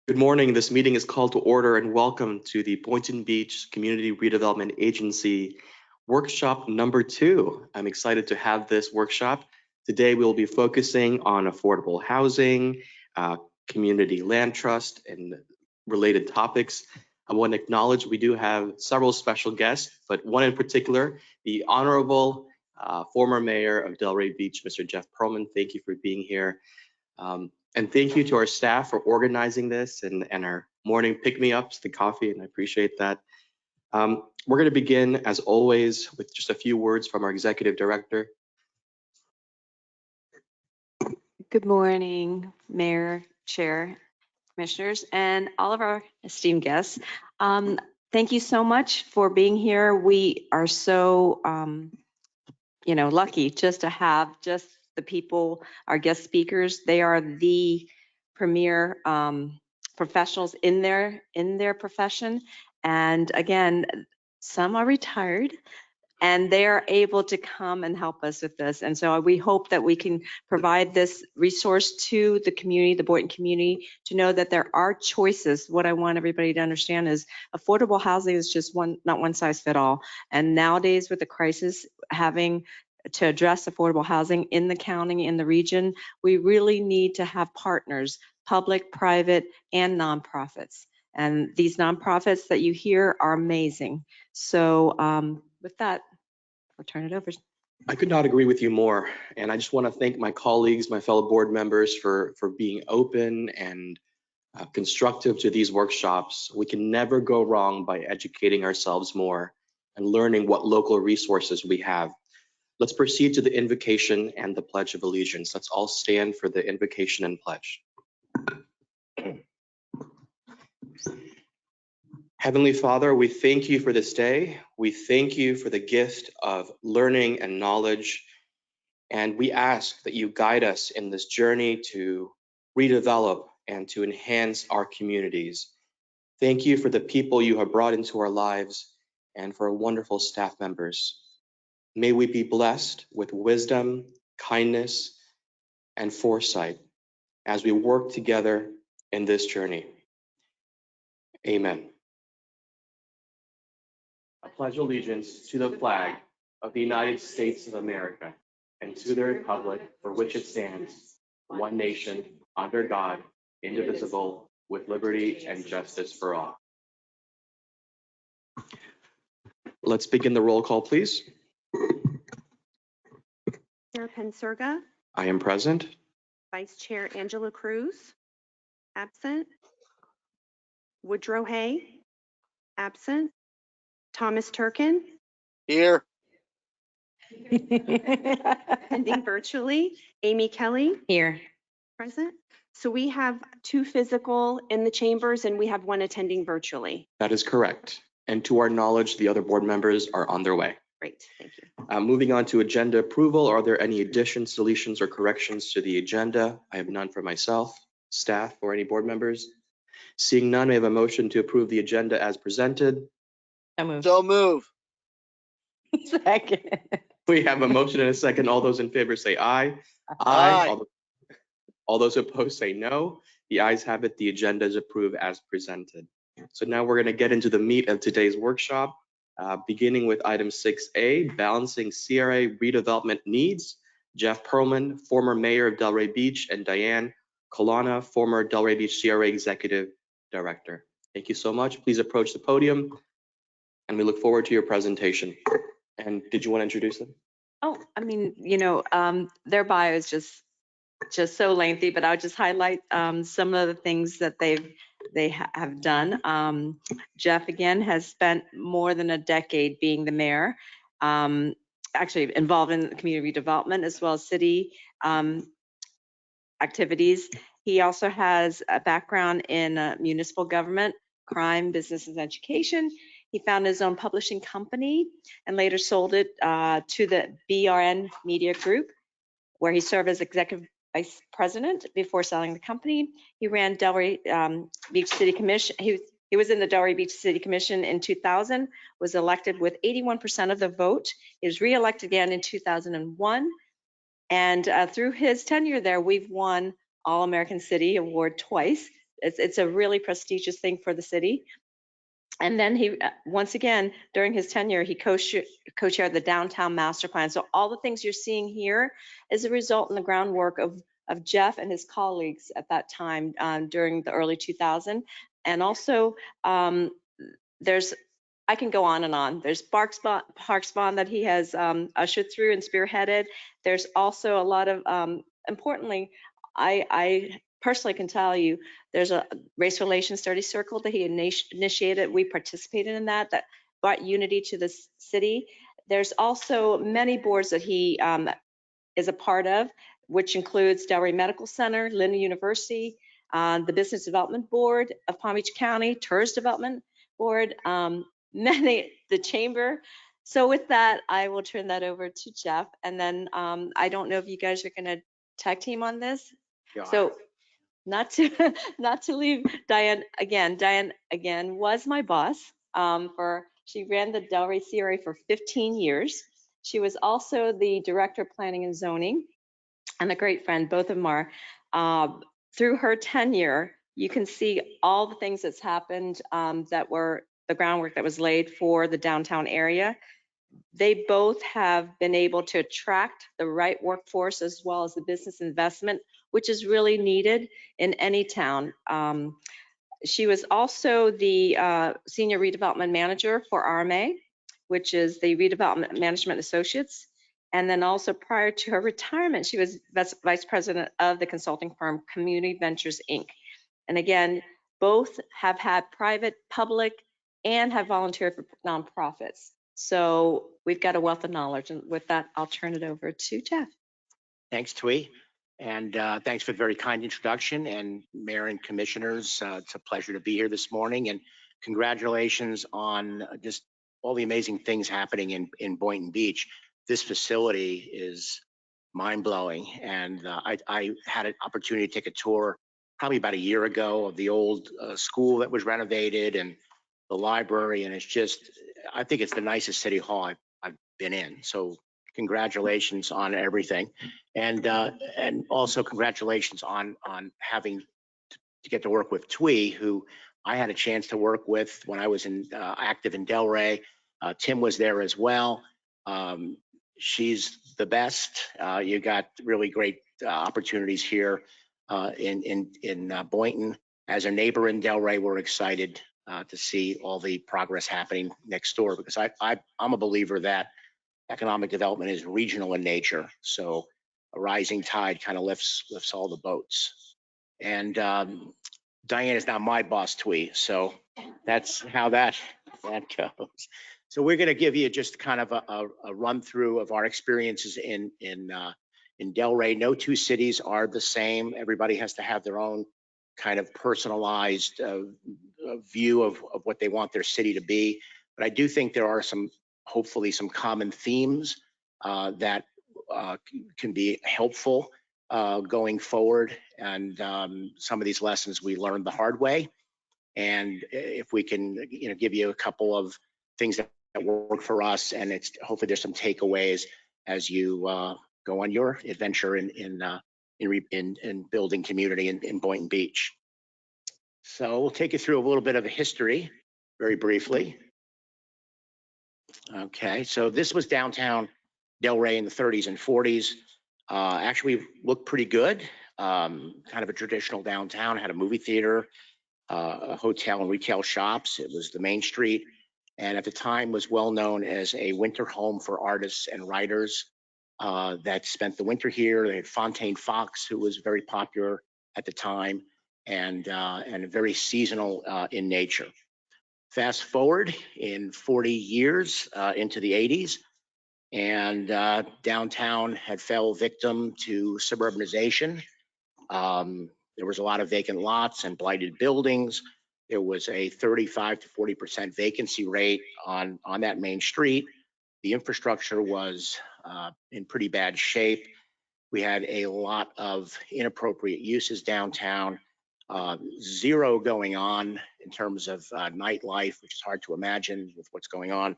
Good morning. This meeting is called to order and welcome to the Boynton Beach Community Redevelopment Agency workshop number 2. I'm excited to have this workshop. Today we'll be focusing on affordable housing, community land trust, and related topics. I want to acknowledge we do have several special guests, but one in particular, the Honorable former Mayor of Delray Beach, Mr. Jeff Perlman. Thank you for being here. And thank you to our staff for organizing this and our morning pick-me-ups, the coffee, and I appreciate that. We're going to begin, as always, with just a few words from our Executive Director. Good morning, Mayor, Chair, Commissioners, and all of our esteemed guests. Thank you so much for being here. We are so, lucky just to have just the people, our guest speakers. They are the premier professionals in their profession. And again, some are retired, and they are able to come and help us with this. And so we hope that we can provide this resource to the community, the Boynton community, to know that there are choices. What I want everybody to understand is affordable housing is just not one size fit all. And nowadays with the crisis, having to address affordable housing in the county, in the region, we really need to have partners, public, private, and nonprofits. And these nonprofits that you hear are amazing. So with that, I'll turn it over. I could not agree with you more. And I just want to thank my colleagues, my fellow board members for being open and constructive to these workshops. We can never go wrong by educating ourselves more and learning what local resources we have. Let's proceed to the invocation and the Pledge of Allegiance. Let's all stand for the invocation and pledge. Heavenly Father, we thank you for this day. We thank you for the gift of learning and knowledge. And we ask that you guide us in this journey to redevelop and to enhance our communities. Thank you for the people you have brought into our lives and for our wonderful staff members. May we be blessed with wisdom, kindness, and foresight as we work together in this journey. Amen. I pledge allegiance to the flag of the United States of America and to the republic for which it stands, one nation, under God, indivisible, with liberty and justice for all. Let's begin the roll call, please. Chair Pensurga. I am present. Vice Chair Angela Cruz. Absent. Woodrow Hay. Absent. Thomas Turkin. Here. Attending virtually. Amy Kelly. Here. Present. So we have 2 physical in the chambers and we have 1 attending virtually. That is correct. And to our knowledge, the other board members are on their way. Great, thank you. Moving on to agenda approval. Are there any additions, deletions, or corrections to the agenda? I have none for myself, staff, or any board members. Seeing none, we have a motion to approve the agenda as presented. So move. Second. We have a motion and a second. All those in favor say aye. Aye. All those opposed say no. The ayes have it. The agenda is approved as presented. So now we're going to get into the meat of today's workshop, beginning with item 6A, balancing CRA redevelopment needs. Jeff Perlman, former mayor of Delray Beach, and Diane Colonna, former Delray Beach CRA executive director. Thank you so much. Please approach the podium, and we look forward to your presentation. And did you want to introduce them? Oh, I mean, their bio is just so lengthy, but I'll just highlight some of the things that they have done. Jeff, again, has spent more than a decade being the mayor, actually involved in community development as well as city activities. He also has a background in municipal government, crime, business, and education. He founded his own publishing company and later sold it to the BRN Media Group, where he served as executive vice president before selling the company. He ran Delray Beach City Commission. He was in the Delray Beach City Commission in 2000, was elected with 81% of the vote. He was re-elected again in 2001. And through his tenure there, we've won All-American City Award twice, It's a really prestigious thing for the city. And then he, once again, during his tenure, he co-chaired the downtown master plan. So all the things you're seeing here is a result in the groundwork of Jeff and his colleagues at that time during the early 2000s. And also there's, I can go on and on. There's Parks Bond that he has ushered through and spearheaded. There's also a lot of, importantly, I personally can tell you, there's a race relations study circle that he initiated. We participated in that brought unity to the city. There's also many boards that he is a part of, which includes Delray Medical Center, Linda University, the Business Development Board of Palm Beach County, Tourist Development Board, the Chamber. So with that, I will turn that over to Jeff. And then I don't know if you guys are going to tag team on this. Yeah, So not to leave Diane again was my boss she ran the Delray CRA for 15 years. She was also the director of planning and zoning and a great friend. Both of them are. Through her tenure, you can see all the things that's happened that were the groundwork that was laid for the downtown area. They both have been able to attract the right workforce as well as the business investment, which is really needed in any town. She was also the senior redevelopment manager for RMA, which is the Redevelopment Management Associates. And then also prior to her retirement, she was vice president of the consulting firm Community Ventures, Inc. And again, both have had private, public, and have volunteered for nonprofits. So we've got a wealth of knowledge. And with that, I'll turn it over to Jeff. thanks, Twee. And thanks for the very kind introduction. And Mayor and Commissioners, it's a pleasure to be here this morning. And congratulations on just all the amazing things happening in Boynton Beach. This facility is mind-blowing. And I had an opportunity to take a tour probably about a year ago of the old school that was renovated and the library. And it's just, I think it's the nicest city hall I've been in. So congratulations on everything. And also congratulations on having to get to work with Twee, who I had a chance to work with when I was active in Delray. Tim was there as well. She's the best. You got really great opportunities here in Boynton. As a neighbor in Delray, we're excited to see all the progress happening next door, because I'm a believer that economic development is regional in nature. So a rising tide kind of lifts all the boats. And Diane is now my boss, Twee. So that's how that goes. So we're going to give you just kind of a run through of our experiences in Delray. No two cities are the same. Everybody has to have their own kind of personalized view of what they want their city to be. But I do think there are hopefully some common themes that can be helpful going forward. And some of these lessons we learned the hard way. And if we can, give you a couple of things that work for us, and hopefully there's some takeaways as you go on your adventure in building community in Boynton Beach. So we'll take you through a little bit of a history very briefly. Okay, so this was downtown Delray in the 30s and 40s. Actually looked pretty good. Kind of a traditional downtown, had a movie theater, a hotel and retail shops. It was the main street, and at the time was well known as a winter home for artists and writers that spent the winter here. They had Fontaine Fox, who was very popular at the time, and very seasonal in nature. Fast forward in 40 years into the 80s, and downtown had fell victim to suburbanization. There was a lot of vacant lots and blighted buildings. There was a 35 to 40% vacancy rate on that main street. The infrastructure was in pretty bad shape. We had a lot of inappropriate uses downtown. Zero going on in terms of nightlife, which is hard to imagine with what's going on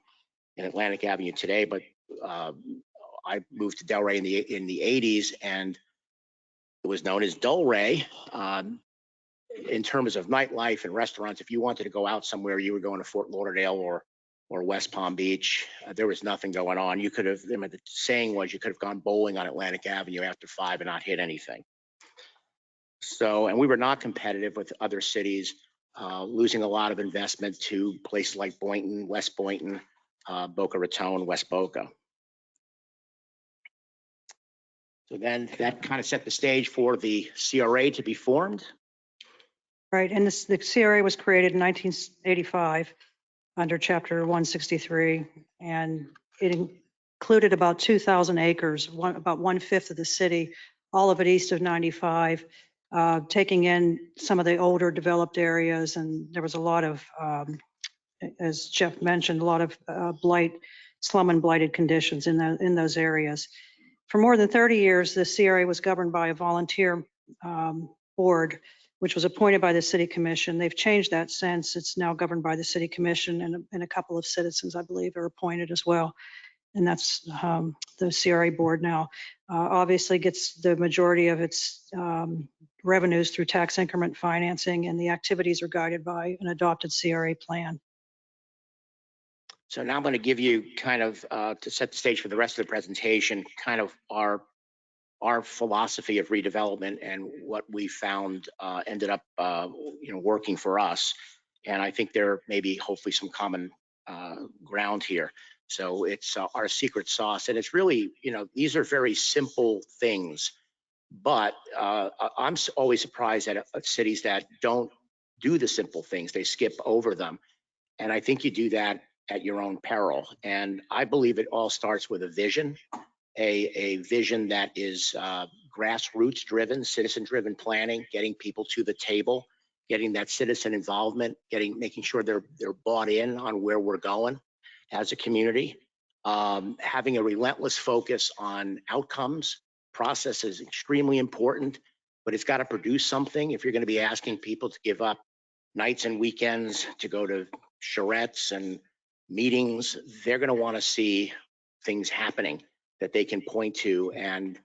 in Atlantic Avenue today. But I moved to Delray in the 80s, and it was known as Delray. in terms of nightlife and restaurants, if you wanted to go out somewhere, you were going to Fort Lauderdale or West Palm Beach. There was nothing going on. You could have, the saying was you could have gone bowling on Atlantic Avenue after 5 and not hit anything. So, and we were not competitive with other cities, losing a lot of investment to places like Boynton, West Boynton, Boca Raton, West Boca. So then that kind of set the stage for the CRA to be formed. Right, and the CRA was created in 1985 under Chapter 163, and it included about 2,000 acres, about 1/5 of the city, all of it east of 95, taking in some of the older developed areas, and there was a lot of, as Jeff mentioned, a lot of slum and blighted conditions in those areas. For more than 30 years, the CRA was governed by a volunteer board, which was appointed by the city commission. They've changed that since. It's now governed by the city commission, and a couple of citizens, I believe, are appointed as well. And that's the CRA board now. Obviously gets the majority of its revenues through tax increment financing, and the activities are guided by an adopted CRA plan. So now I'm going to give you kind of, to set the stage for the rest of the presentation, kind of our philosophy of redevelopment and what we found ended up working for us. And I think there may be hopefully some common ground here. So it's our secret sauce, and it's really, these are very simple things, but I'm always surprised at cities that don't do the simple things. They skip over them. And I think you do that at your own peril. And I believe it all starts with a vision. A vision that is grassroots driven, citizen driven planning, getting people to the table, getting that citizen involvement, making sure they're bought in on where we're going as a community, having a relentless focus on outcomes. Process is extremely important, but it's got to produce something. If you're going to be asking people to give up nights and weekends to go to charrettes and meetings, they're going to want to see things happening that they can point to, and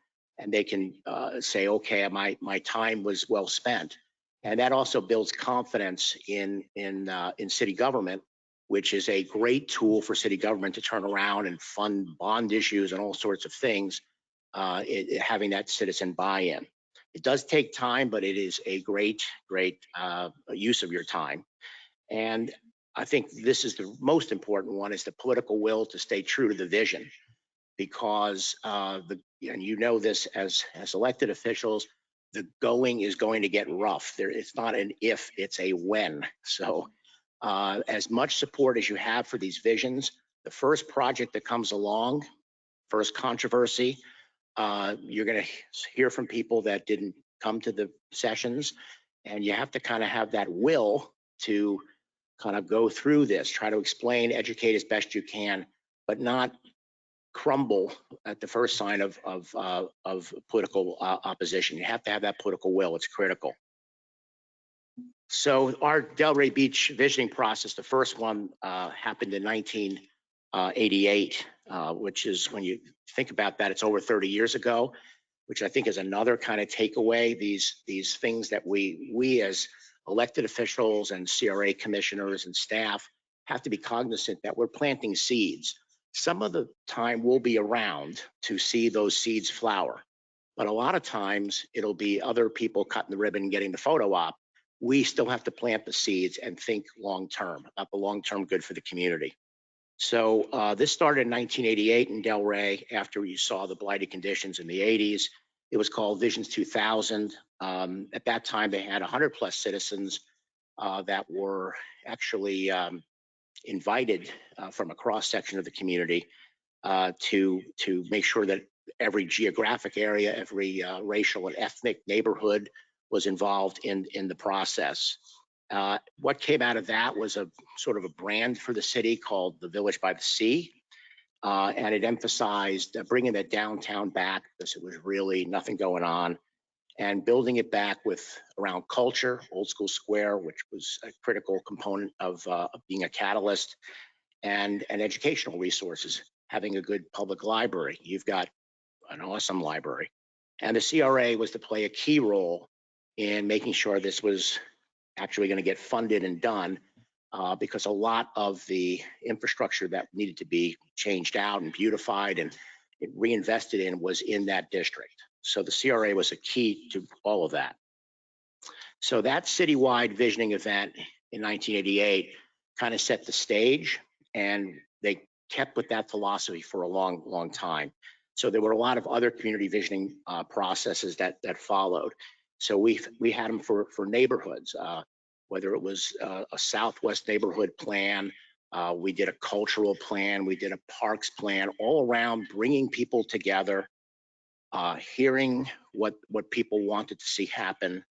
they can say, okay, my time was well spent. And that also builds confidence in city government, which is a great tool for city government to turn around and fund bond issues and all sorts of things, having that citizen buy-in. It does take time, but it is a great use of your time. And I think this is the most important one, is the political will to stay true to the vision. Because and you know this as elected officials, the going is going to get rough. It's not an if, it's a when. So as much support as you have for these visions, the first project that comes along, first controversy, you're going to hear from people that didn't come to the sessions, and you have to kind of have that will to kind of go through this, try to explain, educate as best you can, but not crumble at the first sign of political opposition. You have to have that political will. It's critical. So our Delray Beach visioning process, the first one happened in 1988, which is, when you think about that, it's over 30 years ago, which I think is another kind of takeaway. These things that we as elected officials and CRA commissioners and staff have to be cognizant that we're planting seeds. Some of the time we'll be around to see those seeds flower, but a lot of times it'll be other people cutting the ribbon and getting the photo op. We still have to plant the seeds and think long-term about the long-term good for the community. So this started in 1988 in Delray after you saw the blighted conditions in the 80s. It was called Visions 2000. At that time, they had 100+ citizens that were actually invited from a cross section of the community to make sure that every geographic area, every racial and ethnic neighborhood was involved in the process. What came out of that was a sort of a brand for the city called the Village by the Sea. And it emphasized bringing that downtown back, because it was really nothing going on, and building it back around culture, Old School Square, which was a critical component of being a catalyst, and educational resources, having a good public library. You've got an awesome library. And the CRA was to play a key role in making sure this was actually going to get funded and done because a lot of the infrastructure that needed to be changed out and beautified and reinvested in was in that district. So the CRA was a key to all of that. So that citywide visioning event in 1988 kind of set the stage, and they kept with that philosophy for a long, long time. So there were a lot of other community visioning processes that followed. So we had them for neighborhoods, whether it was a Southwest neighborhood plan, we did a cultural plan, we did a parks plan, all around bringing people together, hearing what people wanted to see happen,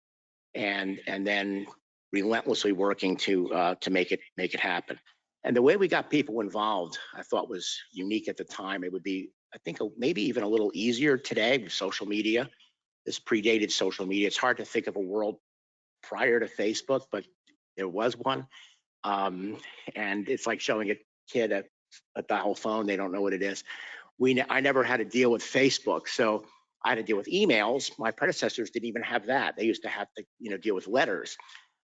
and then relentlessly working to make it happen. And the way we got people involved, I thought was unique at the time. It would be, I think, maybe even a little easier today with social media. This predated social media. It's hard to think of a world prior to Facebook, but there was one. And it's like showing a kid a dial phone. They don't know what it is. I never had to deal with Facebook, so I had to deal with emails. My predecessors didn't even have that. They used to have to, deal with letters.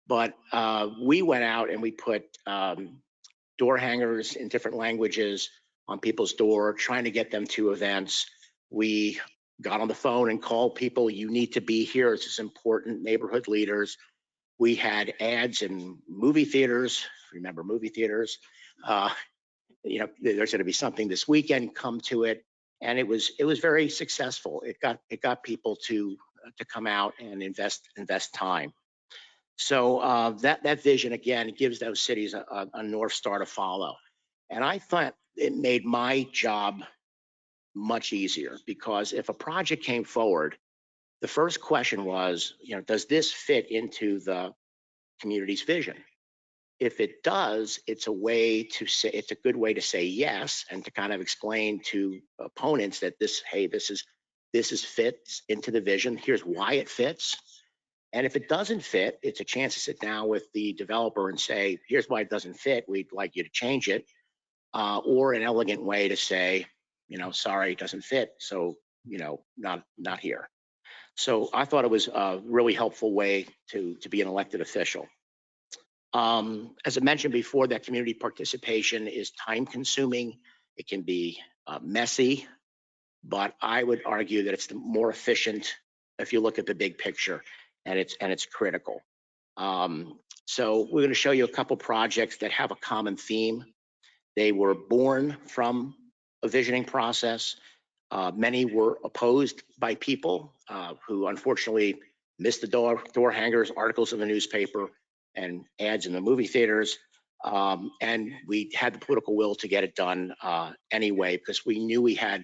But we went out and we put door hangers in different languages on people's door, trying to get them to events. We got on the phone and called people. You need to be here. This is important. Neighborhood leaders. We had ads in movie theaters. Remember movie theaters? There's going to be something this weekend. Come to it, and it was very successful. It got people to come out and invest time. So that vision again gives those cities a North Star to follow, and I thought it made my job much easier because if a project came forward, the first question was, does this fit into the community's vision? If it does, it's a good way to say yes and to kind of explain to opponents that this fits into the vision. Here's why it fits. And if it doesn't fit, it's a chance to sit down with the developer and say, here's why it doesn't fit. We'd like you to change it. Or an elegant way to say, sorry, it doesn't fit. So, not here. So I thought it was a really helpful way to be an elected official. As I mentioned before, that community participation is time consuming. It can be messy, but I would argue that it's more efficient if you look at the big picture, and it's critical. So we're going to show you a couple projects that have a common theme. They were born from a visioning process. Many were opposed by people who unfortunately missed the door hangers, articles in the newspaper, and ads in the movie theaters. And we had the political will to get it done anyway, because we knew we had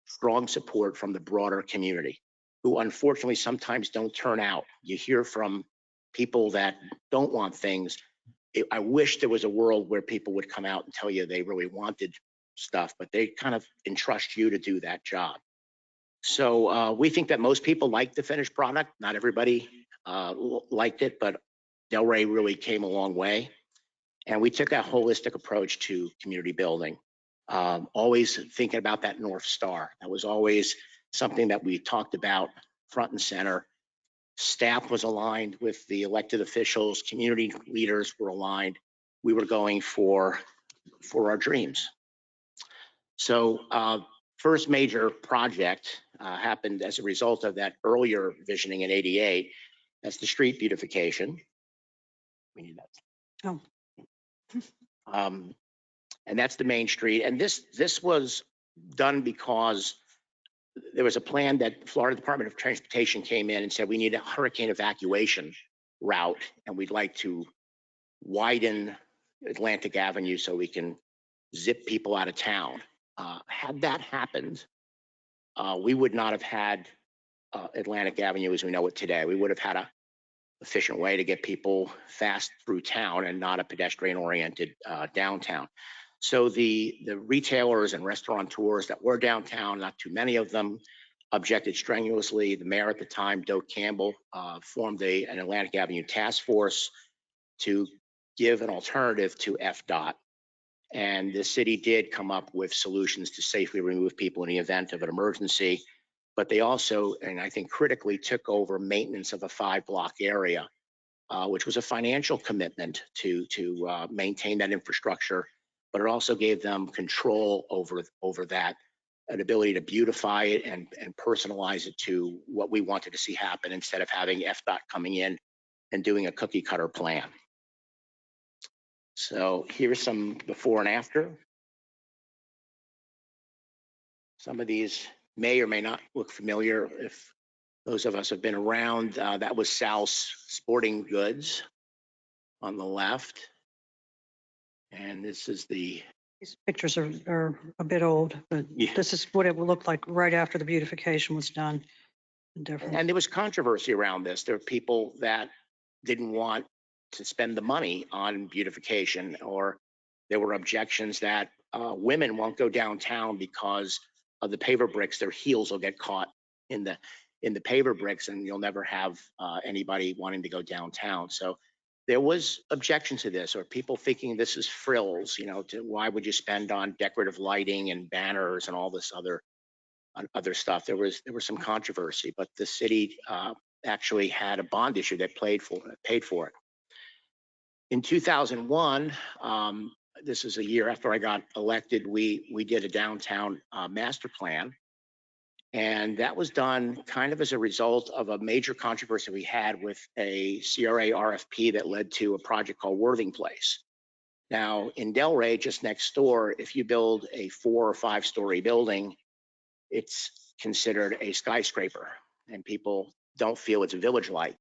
strong support from the broader community, who unfortunately sometimes don't turn out. You hear from people that don't want things. I wish there was a world where people would come out and tell you they really wanted stuff, but they kind of entrust you to do that job. So we think that most people like the finished product. Not everybody liked it, but Delray really came a long way. And we took that holistic approach to community building, always thinking about that North Star. That was always something that we talked about front and center. Staff was aligned with the elected officials, community leaders were aligned. We were going for our dreams. So first major project happened as a result of that earlier visioning in '88. That's the street beautification. We need that. Oh. And that's the main street. And this was done because there was a plan that Florida Department of Transportation came in and said, we need a hurricane evacuation route, and we'd like to widen Atlantic Avenue so we can zip people out of town. Had that happened, we would not have had Atlantic Avenue as we know it today. We would have had a efficient way to get people fast through town and not a pedestrian-oriented downtown. So the retailers and restaurateurs that were downtown, not too many of them, objected strenuously. The mayor at the time, Doak Campbell, formed an Atlantic Avenue task force to give an alternative to FDOT. And the city did come up with solutions to safely remove people in the event of an emergency. But they also, and I think critically, took over maintenance of a 5-block area which was a financial commitment to maintain that infrastructure, but it also gave them control over that, an ability to beautify it and personalize it to what we wanted to see happen instead of having FDOT coming in and doing a cookie cutter plan. So here's some before and after. Some of these may or may not look familiar if those of us have been around. That was Sal's Sporting Goods on the left. And this is the... These pictures are a bit old, but Yeah. this is what it would look like right after the beautification was done. Different. And there was controversy around this. There were people that didn't want to spend the money on beautification, or there were objections that women won't go downtown because of the paver bricks. Their heels will get caught in the paver bricks, and you'll never have anybody wanting to go downtown. So there was objection to this, or people thinking this is frills. You know, why would you spend on decorative lighting and banners and all this other stuff? There was some controversy, but the city actually had a bond issue that paid for it. In 2001, this is a year after I got elected, we did a downtown master plan. And that was done kind of as a result of a major controversy we had with a CRA RFP that led to a project called Worthing Place. Now, in Delray, just next door, if you build a 4 or 5 story building, it's considered a skyscraper, and people don't feel it's village-like.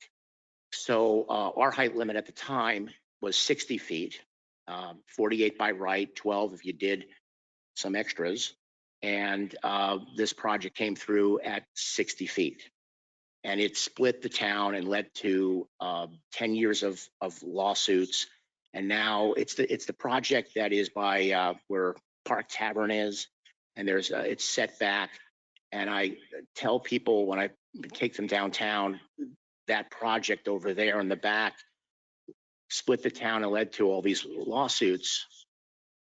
So our height limit at the time was 60 feet, 48 by right, 12 if you did some extras. And this project came through at 60 feet. And it split the town and led to 10 years of lawsuits. And now it's the project that is by where Park Tavern is, and it's set back. And I tell people when I take them downtown, that project over there in the back split the town and led to all these lawsuits.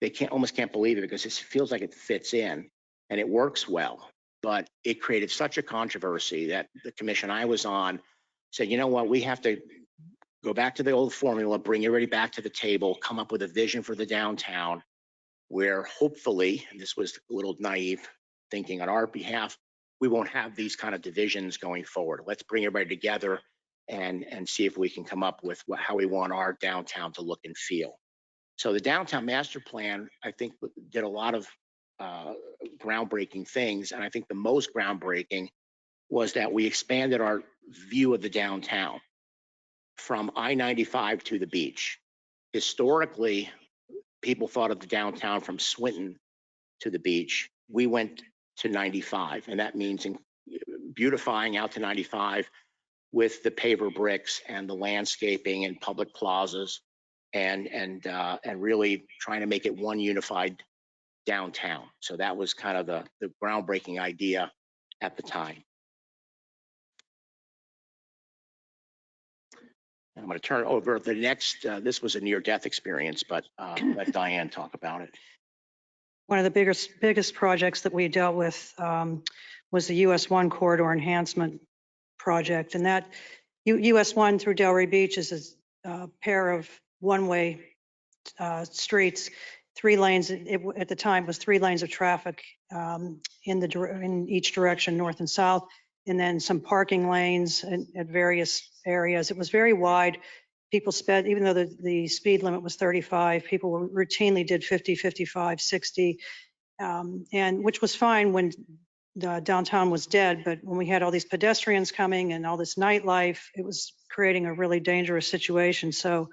They almost can't believe it, because it feels like it fits in and it works well. But it created such a controversy that the commission I was on said, you know what, we have to go back to the old formula, bring everybody back to the table, come up with a vision for the downtown where hopefully, and this was a little naive thinking on our behalf, we won't have these kind of divisions going forward. Let's bring everybody together and see if we can come up with how we want our downtown to look and feel. So the downtown master plan, I think, did a lot of groundbreaking things. And I think the most groundbreaking was that we expanded our view of the downtown from I-95 to the beach. Historically, people thought of the downtown from Swinton to the beach. We went to 95, and that means beautifying out to 95 with the paver bricks and the landscaping and public plazas, and really trying to make it one unified downtown. So that was kind of the groundbreaking idea at the time. I'm going to turn over the next. This was a near-death experience, but let Diane talk about it. One of the biggest projects that we dealt with was the US 1 corridor enhancement project, and that US 1 through Delray Beach is a pair of one-way streets, 3 lanes. At the time was 3 lanes of traffic in each direction, north and south, and then some parking lanes at various areas. It was very wide. People sped, even though the speed limit was 35, people routinely did 50, 55, 60, and which was fine when the downtown was dead. But when we had all these pedestrians coming and all this nightlife, it was creating a really dangerous situation. So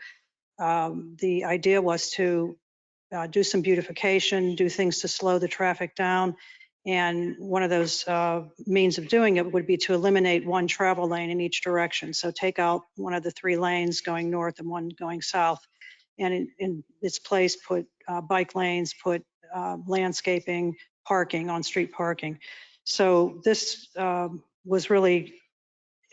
the idea was to do some beautification, do things to slow the traffic down. And one of those means of doing it would be to eliminate one travel lane in each direction. So take out one of the 3 lanes going north and one going south. And in its place, put bike lanes, put landscaping, parking, on-street parking. So this was really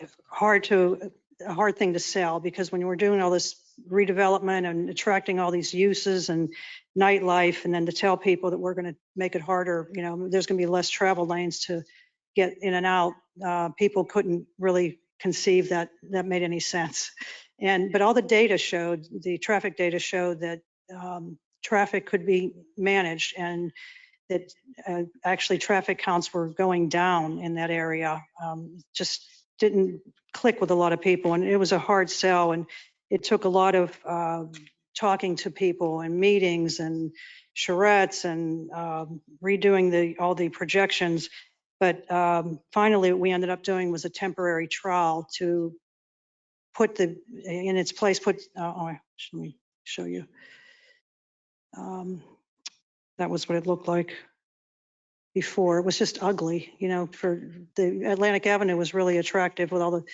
a hard thing to sell, because when we're doing all this redevelopment and attracting all these uses and nightlife, and then to tell people that we're going to make it harder, you know, there's going to be less travel lanes to get in and out, people couldn't really conceive that made any sense. But all the data showed, the traffic data showed that traffic could be managed, and that actually traffic counts were going down in that area. Just didn't click with a lot of people, and it was a hard sell, and it took a lot of talking to people and meetings and charrettes and redoing all the projections. But finally, what we ended up doing was a temporary trial to put in its place, let me show you. That was what it looked like before. It was just ugly, for the Atlantic Avenue was really attractive with all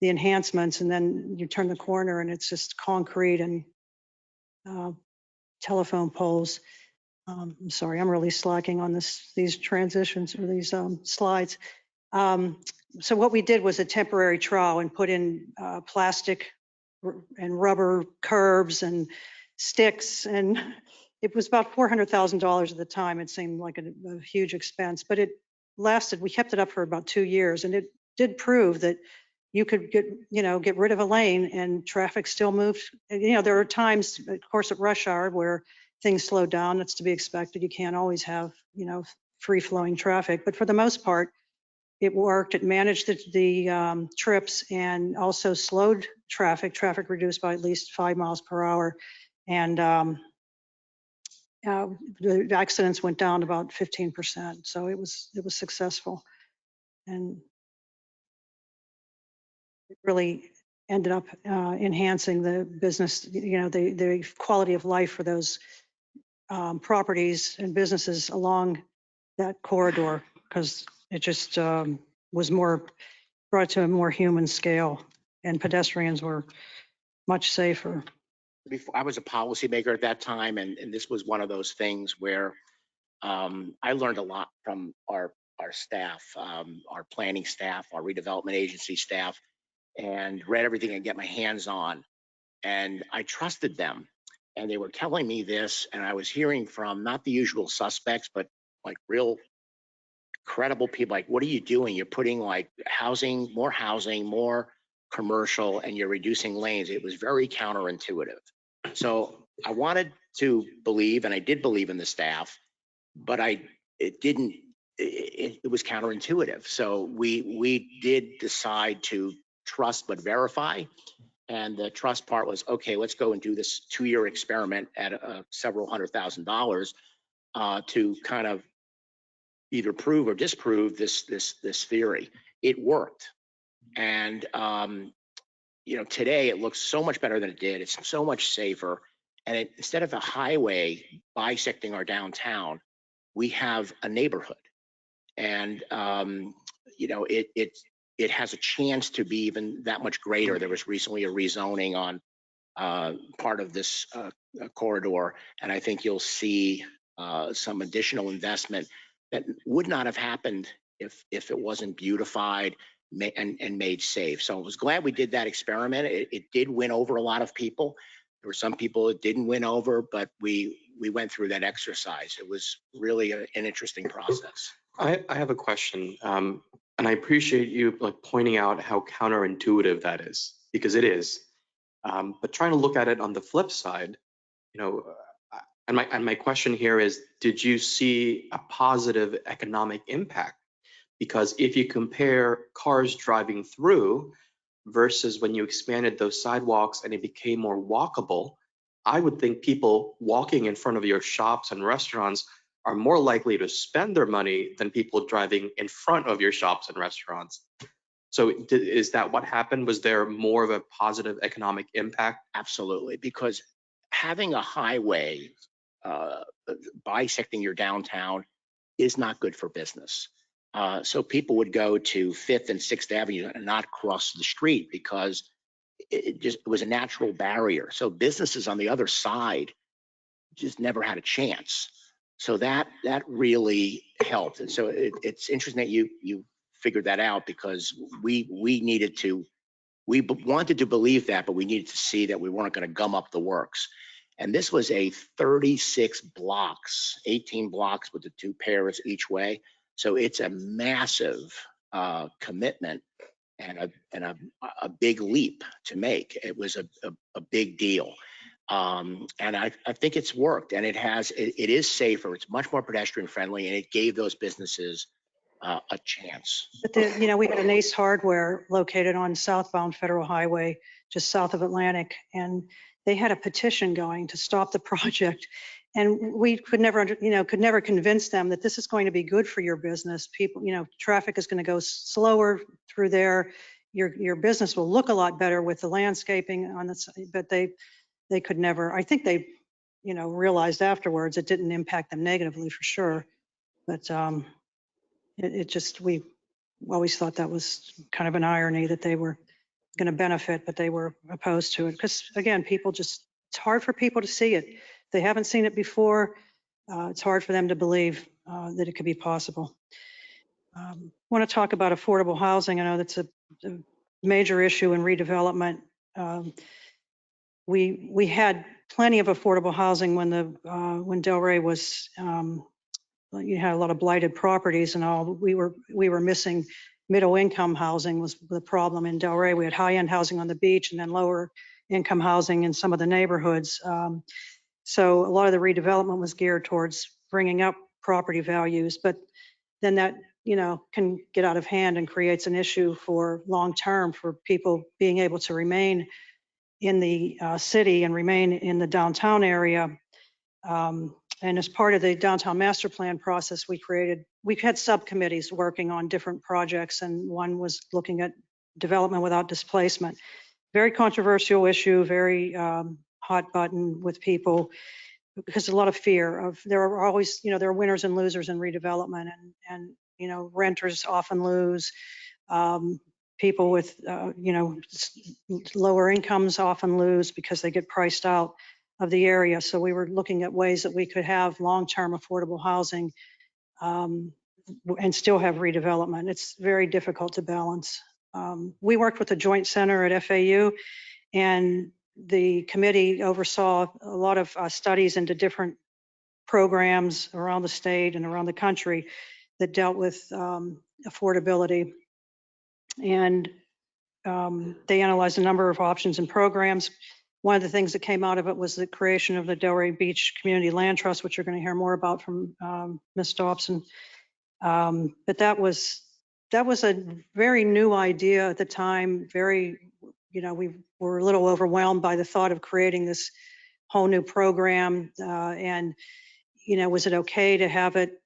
the enhancements, and then you turn the corner and it's just concrete and telephone poles. I'm sorry, I'm really slacking on these transitions or these slides. So what we did was a temporary trial and put in plastic and rubber curbs and sticks, and it was about $400,000 at the time. It seemed like a huge expense, but it lasted. We kept it up for about 2 years, and it did prove that you could get rid of a lane and traffic still moved. There are times, of course, at rush hour where things slow down. That's to be expected. You can't always have, free flowing traffic, but for the most part, it worked. It managed the trips and also slowed traffic reduced by at least 5 miles per hour. And the accidents went down about 15%. So it was successful. And it really ended up enhancing the business, the quality of life for those properties and businesses along that corridor, because it just was brought to a more human scale, and pedestrians were much safer. I was a policymaker at that time, and this was one of those things where I learned a lot from our staff, our planning staff, our redevelopment agency staff, and read everything I could get my hands on. And I trusted them. And they were telling me this, and I was hearing from not the usual suspects, but like real credible people. Like, what are you doing? You're putting like more commercial, and you're reducing lanes. It was very counterintuitive. So I wanted to believe, and I did believe in the staff, but it was counterintuitive. So we did decide to trust but verify. And the trust part was, okay, let's go and do this 2-year experiment at several $100,000 to kind of either prove or disprove this theory. It worked. And today it looks so much better than it did. It's so much safer. And instead of a highway bisecting our downtown, we have a neighborhood. And it has a chance to be even that much greater. There was recently a rezoning on part of this corridor, and I think you'll see some additional investment that would not have happened if it wasn't beautified and made safe. So I was glad we did that experiment. It did win over a lot of people. There were some people it didn't win over, but we went through that exercise. It was really an interesting process. I have a question, and I appreciate you pointing out how counterintuitive that is, because it is. But trying to look at it on the flip side, and my question here is, did you see a positive economic impact? Because if you compare cars driving through versus when you expanded those sidewalks and it became more walkable, I would think people walking in front of your shops and restaurants are more likely to spend their money than people driving in front of your shops and restaurants. So is that what happened? Was there more of a positive economic impact? Absolutely, because having a highway bisecting your downtown is not good for business. So people would go to 5th and 6th Avenue and not cross the street because it was a natural barrier. So businesses on the other side just never had a chance. So that really helped. And so it's interesting that you figured that out, because we wanted to believe that, but we needed to see that we weren't going to gum up the works. And this was a 36 blocks, 18 blocks with the 2 pairs each way. So it's a massive commitment. a big leap to make. It was a big deal. And I think it's worked, and it is safer. It's much more pedestrian friendly, and it gave those businesses a chance. But we had an Ace Hardware located on southbound Federal Highway, just south of Atlantic, and they had a petition going to stop the project. And we could never convince them that this is going to be good for your business. People, traffic is going to go slower through there. Your business will look a lot better with the landscaping on the side, but they could never. I think they, realized afterwards it didn't impact them negatively for sure, but we always thought that was kind of an irony that they were going to benefit, but they were opposed to it. Because again, it's hard for people to see it. If they haven't seen it before, it's hard for them to believe that it could be possible. I want to talk about affordable housing. I know that's a major issue in redevelopment. We had plenty of affordable housing when Delray was, you had a lot of blighted properties and all. We were missing middle income housing was the problem in Delray. We had high end housing on the beach and then lower income housing in some of the neighborhoods. So a lot of the redevelopment was geared towards bringing up property values, but then that can get out of hand and creates an issue for long term for people being able to remain in the city and remain in the downtown area. And as part of the downtown master plan process, we've had subcommittees working on different projects, and one was looking at development without displacement. Very controversial issue, very hot button with people, because a lot of fear there are always, there are winners and losers in redevelopment, and renters often lose. People with, lower incomes often lose because they get priced out of the area. So we were looking at ways that we could have long-term affordable housing and still have redevelopment. It's very difficult to balance. We worked with the Joint Center at FAU, and the committee oversaw a lot of studies into different programs around the state and around the country that dealt with affordability. And they analyzed a number of options and programs. One of the things that came out of it was the creation of the Delray Beach Community Land Trust, which you're going to hear more about from Ms. Dobson. But that was a very new idea at the time. We were a little overwhelmed by the thought of creating this whole new program. And was it okay to have it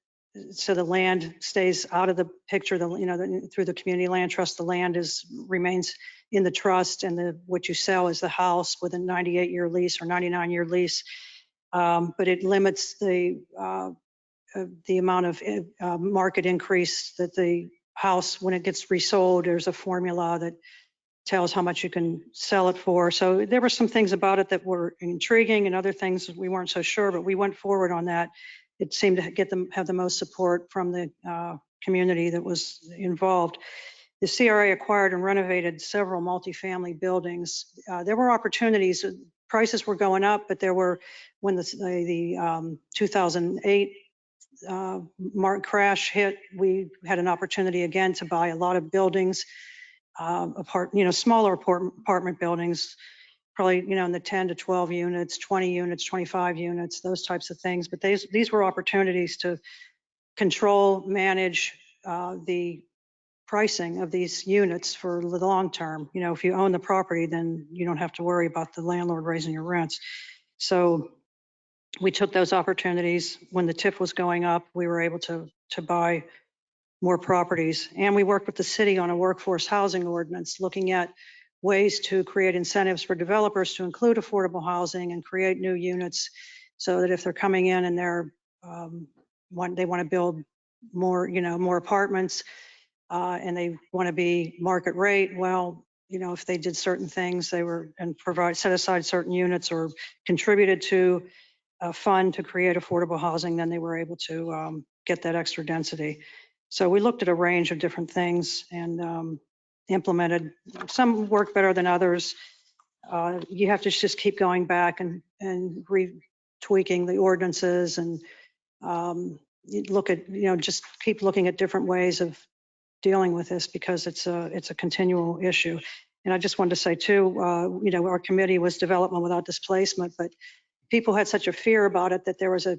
so the land stays out of the picture? Through the Community Land Trust, the land remains in the trust, and what you sell is the house with a 98-year lease or 99-year lease. But it limits the amount of market increase that the house, when it gets resold, there's a formula that tells how much you can sell it for. So there were some things about it that were intriguing, and other things we weren't so sure, but we went forward on that. It seemed to have the most support from the community that was involved. The CRA acquired and renovated several multifamily buildings. There were opportunities. Prices were going up, but when the 2008 crash hit, we had an opportunity again to buy a lot of buildings, smaller apartment buildings, probably in the 10 to 12 units, 20 units, 25 units, those types of things. But these were opportunities to control, manage the pricing of these units for the long term. If you own the property, then you don't have to worry about the landlord raising your rents. So we took those opportunities. When the TIF was going up, we were able to buy more properties. And we worked with the city on a workforce housing ordinance, looking at ways to create incentives for developers to include affordable housing and create new units, so that if they're coming in and they want to build more, more apartments, and they want to be market rate, well, if they did certain things, set aside certain units or contributed to a fund to create affordable housing, then they were able to get that extra density. So we looked at a range of different things and implemented. Some work better than others. You have to just keep going back and tweaking the ordinances, and look at, just keep looking at different ways of dealing with this because it's a continual issue. And I just wanted to say too, our committee was development without displacement, but people had such a fear about it that there was a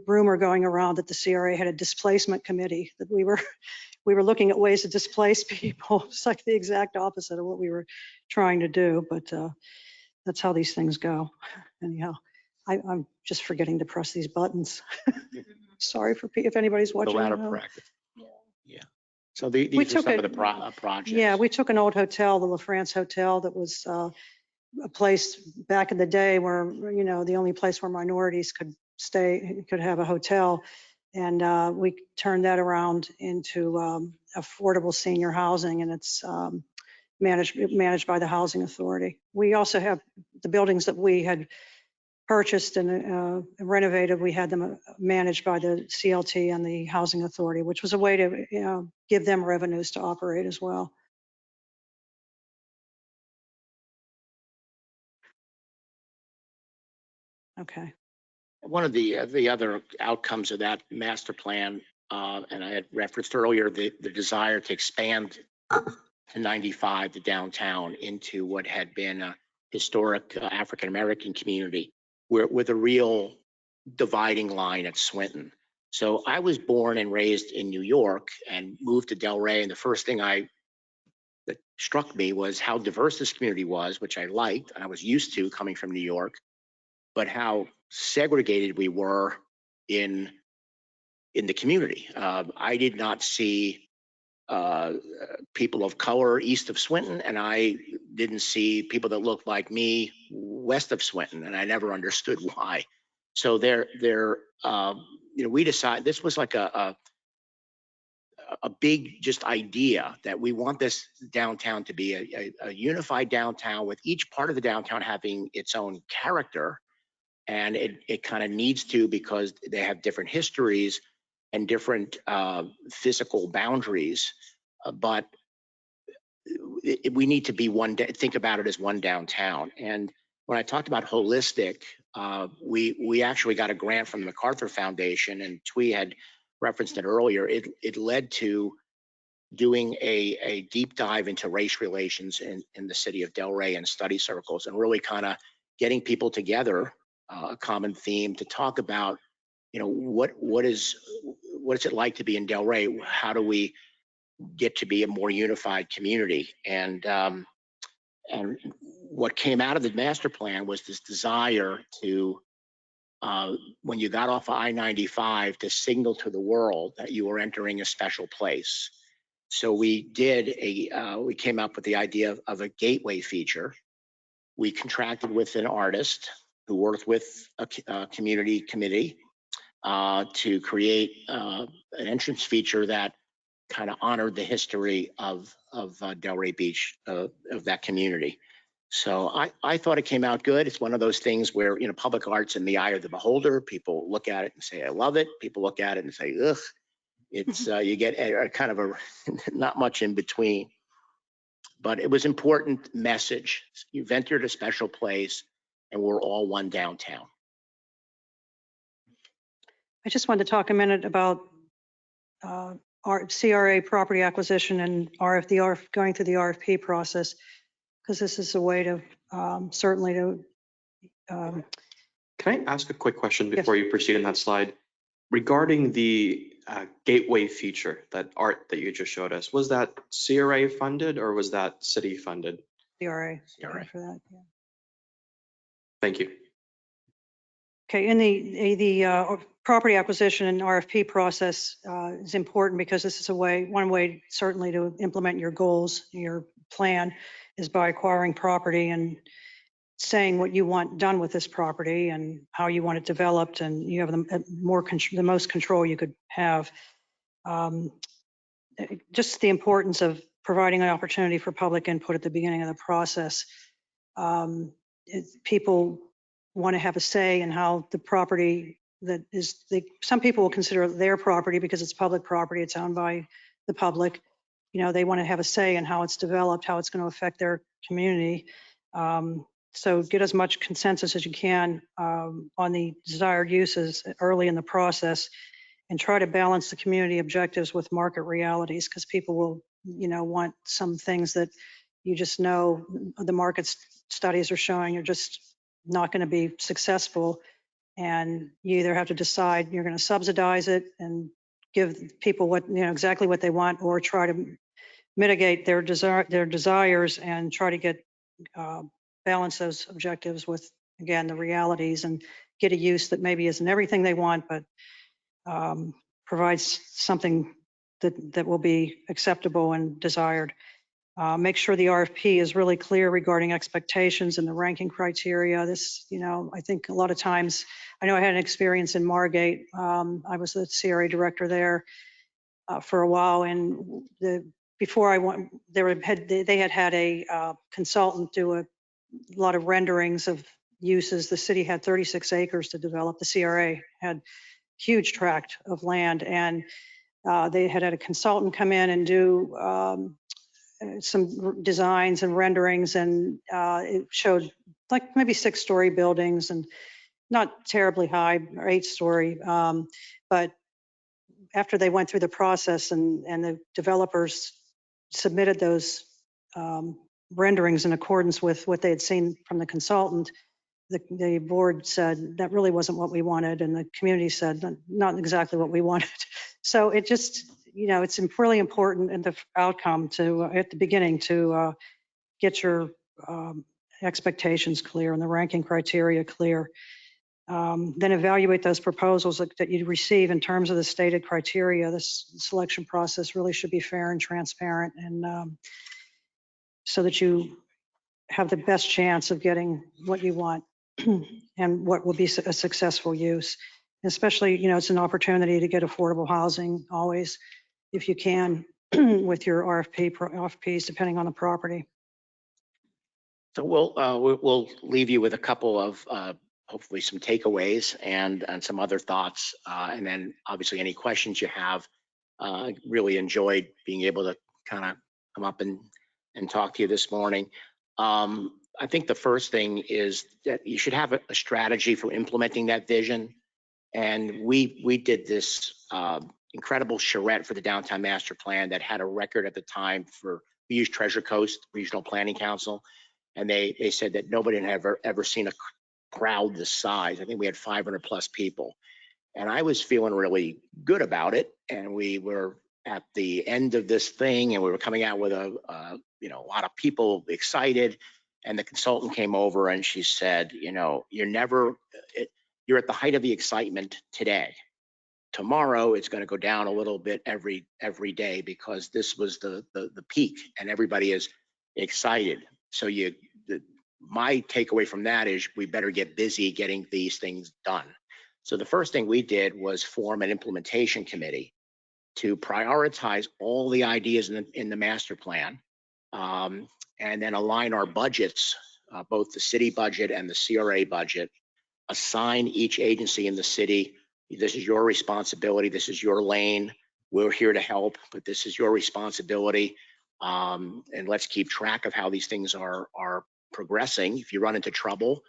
rumor going around that the CRA had a displacement committee, that we were looking at ways to displace people. It's like the exact opposite of what we were trying to do, but that's how these things go. Anyhow, I'm just forgetting to press these buttons. Sorry if anybody's The watching. latter practice. Yeah. So these are some of the projects. Yeah, we took an old hotel, the La France Hotel, that was a place back in the day where, the only place where minorities could stay, could have a hotel. And we turned that around into affordable senior housing, and it's managed by the Housing Authority. We also have the buildings that we had purchased and renovated. We had them managed by the CLT and the Housing Authority, which was a way to give them revenues to operate as well. Okay. One of the other outcomes of that master plan, and I had referenced earlier, the desire to expand to 95, the downtown, into what had been a historic African-American community with a real dividing line at Swinton. So I was born and raised in New York and moved to Delray. And the first thing that struck me was how diverse this community was, which I liked and I was used to coming from New York, but how segregated we were in the community. I did not see people of color east of Swinton, and I didn't see people that looked like me west of Swinton, and I never understood why. So we decided this was like a big just idea that we want this downtown to be a unified downtown, with each part of the downtown having its own character. And it kind of needs to, because they have different histories and different physical boundaries. But we need to be think about it as one downtown. And when I talked about holistic, we actually got a grant from the MacArthur Foundation, and Twee had referenced it earlier. It led to doing a deep dive into race relations in the city of Delray and study circles, and really kind of getting people together, a common theme to talk about, what is it like to be in Delray? How do we get to be a more unified community? And what came out of the master plan was this desire to, when you got off of I-95, to signal to the world that you were entering a special place. So we came up with the idea of a gateway feature. We contracted with an artist who worked with a community committee to create an entrance feature that kind of honored the history of Delray Beach, of that community. So I thought it came out good. It's one of those things where, public art's in the eye of the beholder. People look at it and say, I love it. People look at it and say, ugh. It's you get a kind of not much in between. But it was important message. You've entered a special place, and we're all one downtown. I just wanted to talk a minute about our CRA property acquisition and going through the RFP process, because this is a way to certainly to. Can I ask a quick question before you proceed in that slide? Regarding the gateway feature, that art that you just showed us, was that CRA funded or was that city funded? CRA for that. Yeah. Thank you. Okay, in the property acquisition and RFP process is important, because this is one way certainly to implement your goals. Your plan is by acquiring property and saying what you want done with this property and how you want it developed, and you have the most control you could have. Just the importance of providing an opportunity for public input at the beginning of the process. People want to have a say in how the property some people will consider it their property because it's public property, it's owned by the public. They want to have a say in how it's developed, how it's going to affect their community. So get as much consensus as you can on the desired uses early in the process. and try to balance the community objectives with market realities, because people will, want some things that you just know the market studies are showing are just not going to be successful. And you either have to decide you're going to subsidize it and give people what, exactly what they want, or try to mitigate their desires and try to get balance those objectives with, again, the realities, and get a use that maybe isn't everything they want, but provides something that will be acceptable and desired. Make sure the RFP is really clear regarding expectations and the ranking criteria. This, I think a lot of times, I know I had an experience in Margate. I was the CRA director there for a while, and before I went, they had a consultant do a lot of renderings of uses. The city had 36 acres to develop. The CRA had huge tract of land, and they had a consultant come in and do some designs and renderings, and it showed like maybe 6-story buildings, and not terribly high, or 8-story, but after they went through the process and the developers submitted those renderings in accordance with what they had seen from the consultant, the board said that really wasn't what we wanted, and the community said not exactly what we wanted. So it just, it's really important in the outcome to, at the beginning, to get your expectations clear and the ranking criteria clear. Then evaluate those proposals that you receive in terms of the stated criteria. This selection process really should be fair and transparent, and so that you have the best chance of getting what you want and what will be a successful use. Especially, it's an opportunity to get affordable housing always, if you can, with your RFPs, depending on the property. So we'll leave you with a couple of hopefully some takeaways and some other thoughts, and then obviously any questions you have. Really enjoyed being able to kind of come up and talk to you this morning. I think the first thing is that you should have a strategy for implementing that vision. And we did this incredible charrette for the downtown master plan that had a record at the time for, we used Treasure Coast Regional Planning Council, and they said that nobody had ever seen a crowd this size. I think we had 500 plus people, and I was feeling really good about it. And we were at the end of this thing, and we were coming out with a lot of people excited. And the consultant came over and she said, you're at the height of the excitement today. Tomorrow it's going to go down a little bit every day, because this was the peak and everybody is excited. So my takeaway from that is we better get busy getting these things done. So the first thing we did was form an implementation committee to prioritize all the ideas in the master plan, and then align our budgets, both the city budget and the CRA budget, assign each agency in the city, this is your responsibility, this is your lane, we're here to help, but this is your responsibility, and let's keep track of how these things are progressing. If you run into trouble,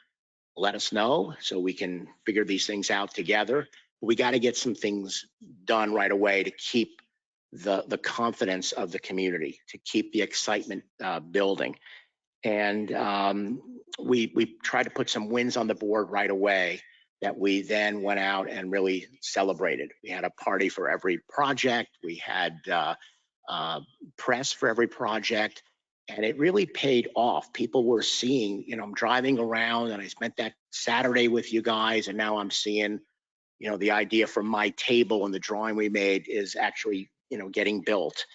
let us know so we can figure these things out together. We got to get some things done right away to keep the confidence of the community, to keep the excitement building. And we tried to put some wins on the board right away that we then went out and really celebrated. We had a party for every project. We had press for every project, and it really paid off. People were seeing, I'm driving around, and I spent that Saturday with you guys, and now I'm seeing, the idea from my table and the drawing we made is actually, getting built.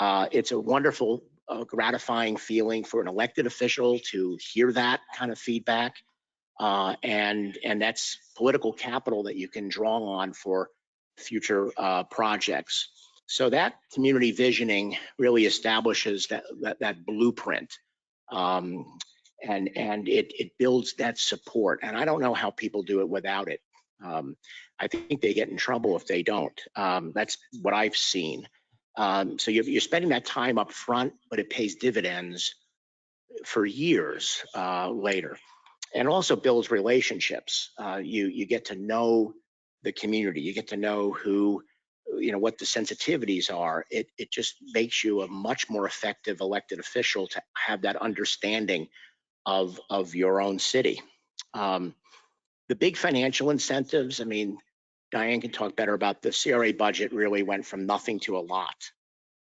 It's a wonderful, gratifying feeling for an elected official to hear that kind of feedback. And that's political capital that you can draw on for future projects. So that community visioning really establishes that blueprint, and it builds that support. And I don't know how people do it without it. I think they get in trouble if they don't. That's what I've seen. So you're spending that time up front, but it pays dividends for years later. And also builds relationships. You get to know the community. You get to know who, what the sensitivities are. It just makes you a much more effective elected official to have that understanding of your own city. The big financial incentives, I mean, Diane can talk better about the CRA budget really went from nothing to a lot.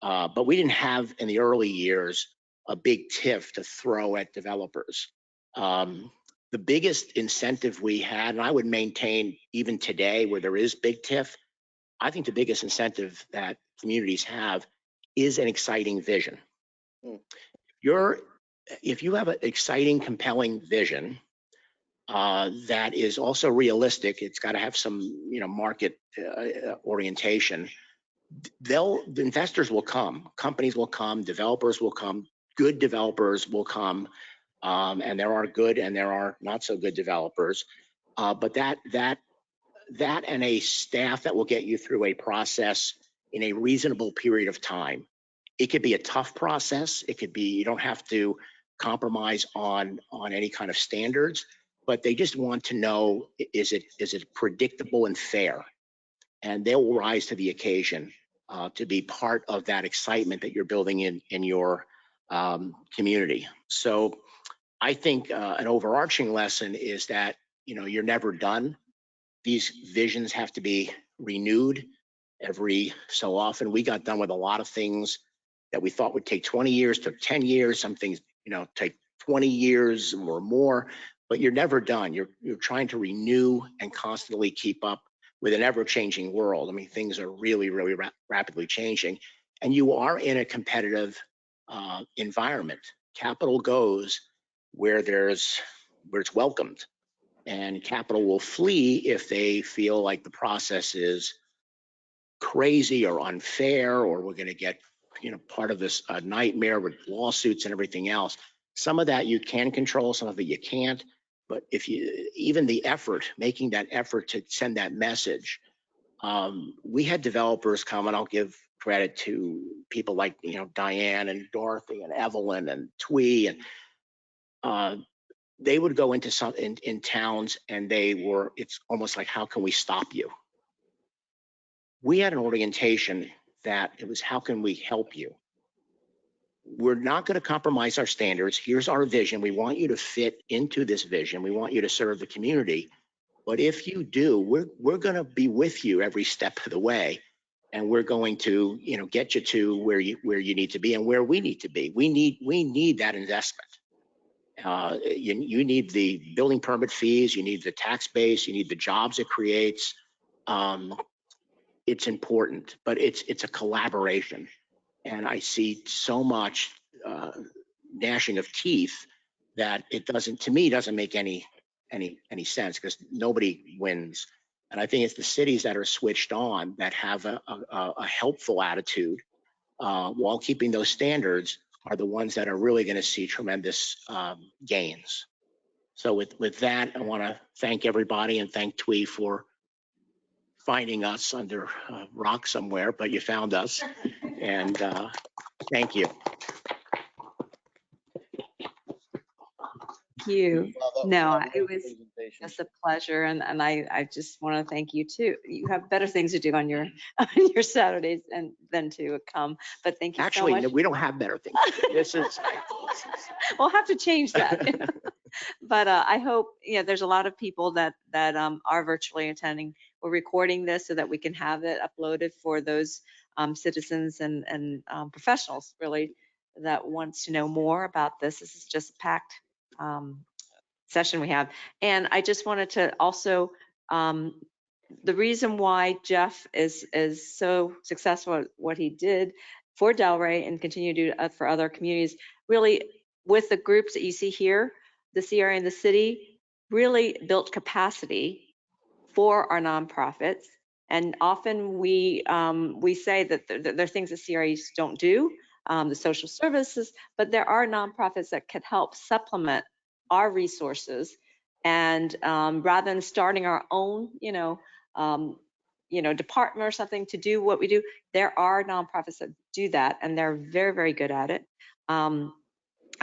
But we didn't have in the early years a big TIF to throw at developers. The biggest incentive we had, and I would maintain even today where there is big TIF, I think the biggest incentive that communities have is an exciting vision. If you have an exciting, compelling vision that is also realistic, it's got to have some, market orientation. The investors will come, companies will come, developers will come, good developers will come, and there are good and there are not so good developers. But that and a staff that will get you through a process in a reasonable period of time. It could be a tough process. It could be, you don't have to compromise on any kind of standards, but they just want to know, is it predictable and fair? And they will rise to the occasion to be part of that excitement that you're building in your community. So I think an overarching lesson is that, you're never done. These visions have to be renewed every so often. We got done with a lot of things that we thought would take 20 years, took 10 years. Some things, take 20 years or more, but you're never done. You're trying to renew and constantly keep up with an ever-changing world. I mean, things are really, really rapidly changing, and you are in a competitive environment. Capital goes where it's welcomed, and capital will flee if they feel like the process is crazy or unfair, or we're going to get, part of this nightmare with lawsuits and everything else. Some of that you can control, some of it you can't. But even the effort, making that effort to send that message, we had developers come, and I'll give credit to people like, Diane and Dorothy and Evelyn and Twee, and they would go into some in towns, and it's almost like, how can we stop you? We had an orientation that it was, how can we help you? We're not going to compromise our standards. Here's our vision. We want you to fit into this vision. We want you to serve the community. But if you do, we're going to be with you every step of the way, and we're going to, get you to where you need to be and where we need to be. We need that investment. You need the building permit fees. You need the tax base. You need the jobs it creates. It's important, but it's a collaboration. And I see so much gnashing of teeth that it doesn't make any sense, because nobody wins. And I think it's the cities that are switched on, that have a helpful attitude while keeping those standards, are the ones that are really going to see tremendous gains. So with that, I want to thank everybody and thank Twee for finding us under a rock somewhere, but you found us, and thank you. Thank you. No, it was just a pleasure, and I just want to thank you too. You have better things to do on your Saturdays than to come. But thank you Actually, so much. no, we don't have better things. This is. We'll have to change that. But I hope, there's a lot of people that are virtually attending. We're recording this so that we can have it uploaded for those citizens and professionals really that wants to know more about this. This is just a packed session we have. And I just wanted to also, the reason why Jeff is so successful at what he did for Delray and continue to do for other communities, really with the groups that you see here, the CRA and the city really built capacity for our nonprofits. And often we say that there are things that CRAs don't do, the social services, but there are nonprofits that could help supplement our resources. And rather than starting our own, department or something to do what we do, there are nonprofits that do that, and they're very, very good at it.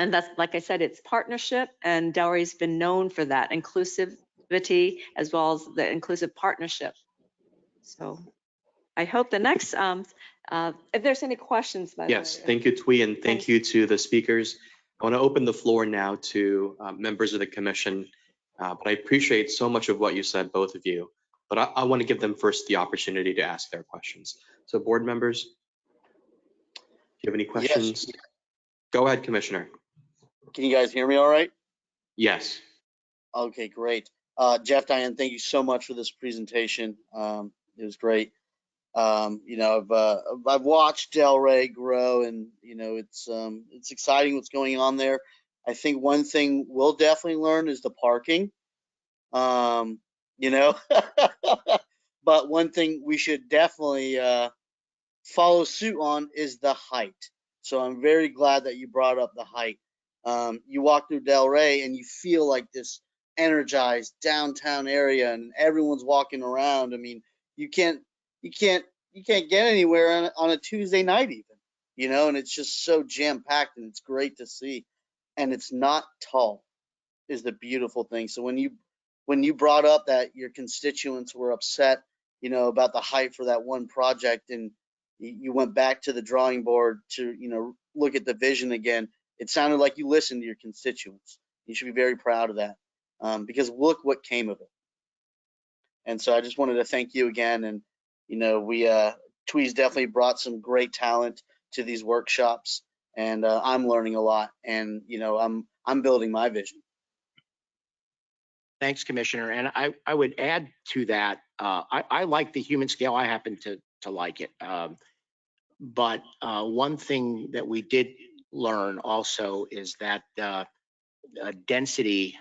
And that's, like I said, it's partnership, and Delray's been known for that inclusivity as well as the inclusive partnership So I hope the next, if there's any questions, by the way. Yes, thank you, Twee, and thank you to the speakers. I want to open the floor now to members of the commission, but I appreciate so much of what you said, both of you. But I want to give them first the opportunity to ask their questions. So board members, do you have any questions? Yes. Go ahead, Commissioner. Can you guys hear me all right? Yes. Okay, great. Jeff, Diane, thank you so much for this presentation. It was great. I've watched Delray grow, and it's exciting what's going on there. I think one thing we'll definitely learn is the parking. Um, you know, but one thing we should definitely follow suit on is the height. So I'm very glad that you brought up the height. You walk through Delray and you feel like this energized downtown area, and everyone's walking around. I mean, you can't get anywhere on a Tuesday night even, and it's just so jam packed, and it's great to see. And it's not tall is the beautiful thing. So when you brought up that your constituents were upset, about the height for that one project, and you went back to the drawing board to, look at the vision again, it sounded like you listened to your constituents. You should be very proud of that, because look what came of it. And so I just wanted to thank you again. And, Twee's definitely brought some great talent to these workshops, and I'm learning a lot, and, I'm building my vision. Thanks, Commissioner. And I would add to that, I like the human scale. I happen to like it. But one thing that we did learn also is that density,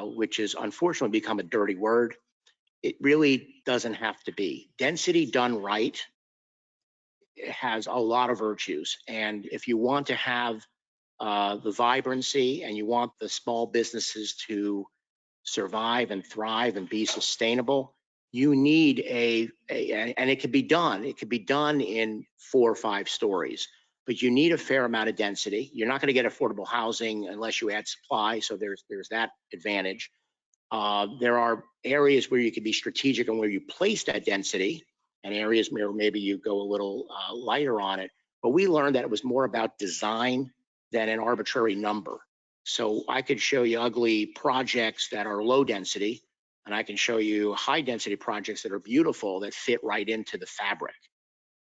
which has unfortunately become a dirty word, it really doesn't have to be. Density done right has a lot of virtues. And if you want to have the vibrancy, and you want the small businesses to survive and thrive and be sustainable, you need and it could be done. It could be done in 4 or 5 stories, but you need a fair amount of density. You're not going to get affordable housing unless you add supply. So there's that advantage. There are areas where you can be strategic on where you place that density, and areas where maybe you go a little lighter on it. But we learned that it was more about design than an arbitrary number. So I could show you ugly projects that are low density, and I can show you high density projects that are beautiful, that fit right into the fabric.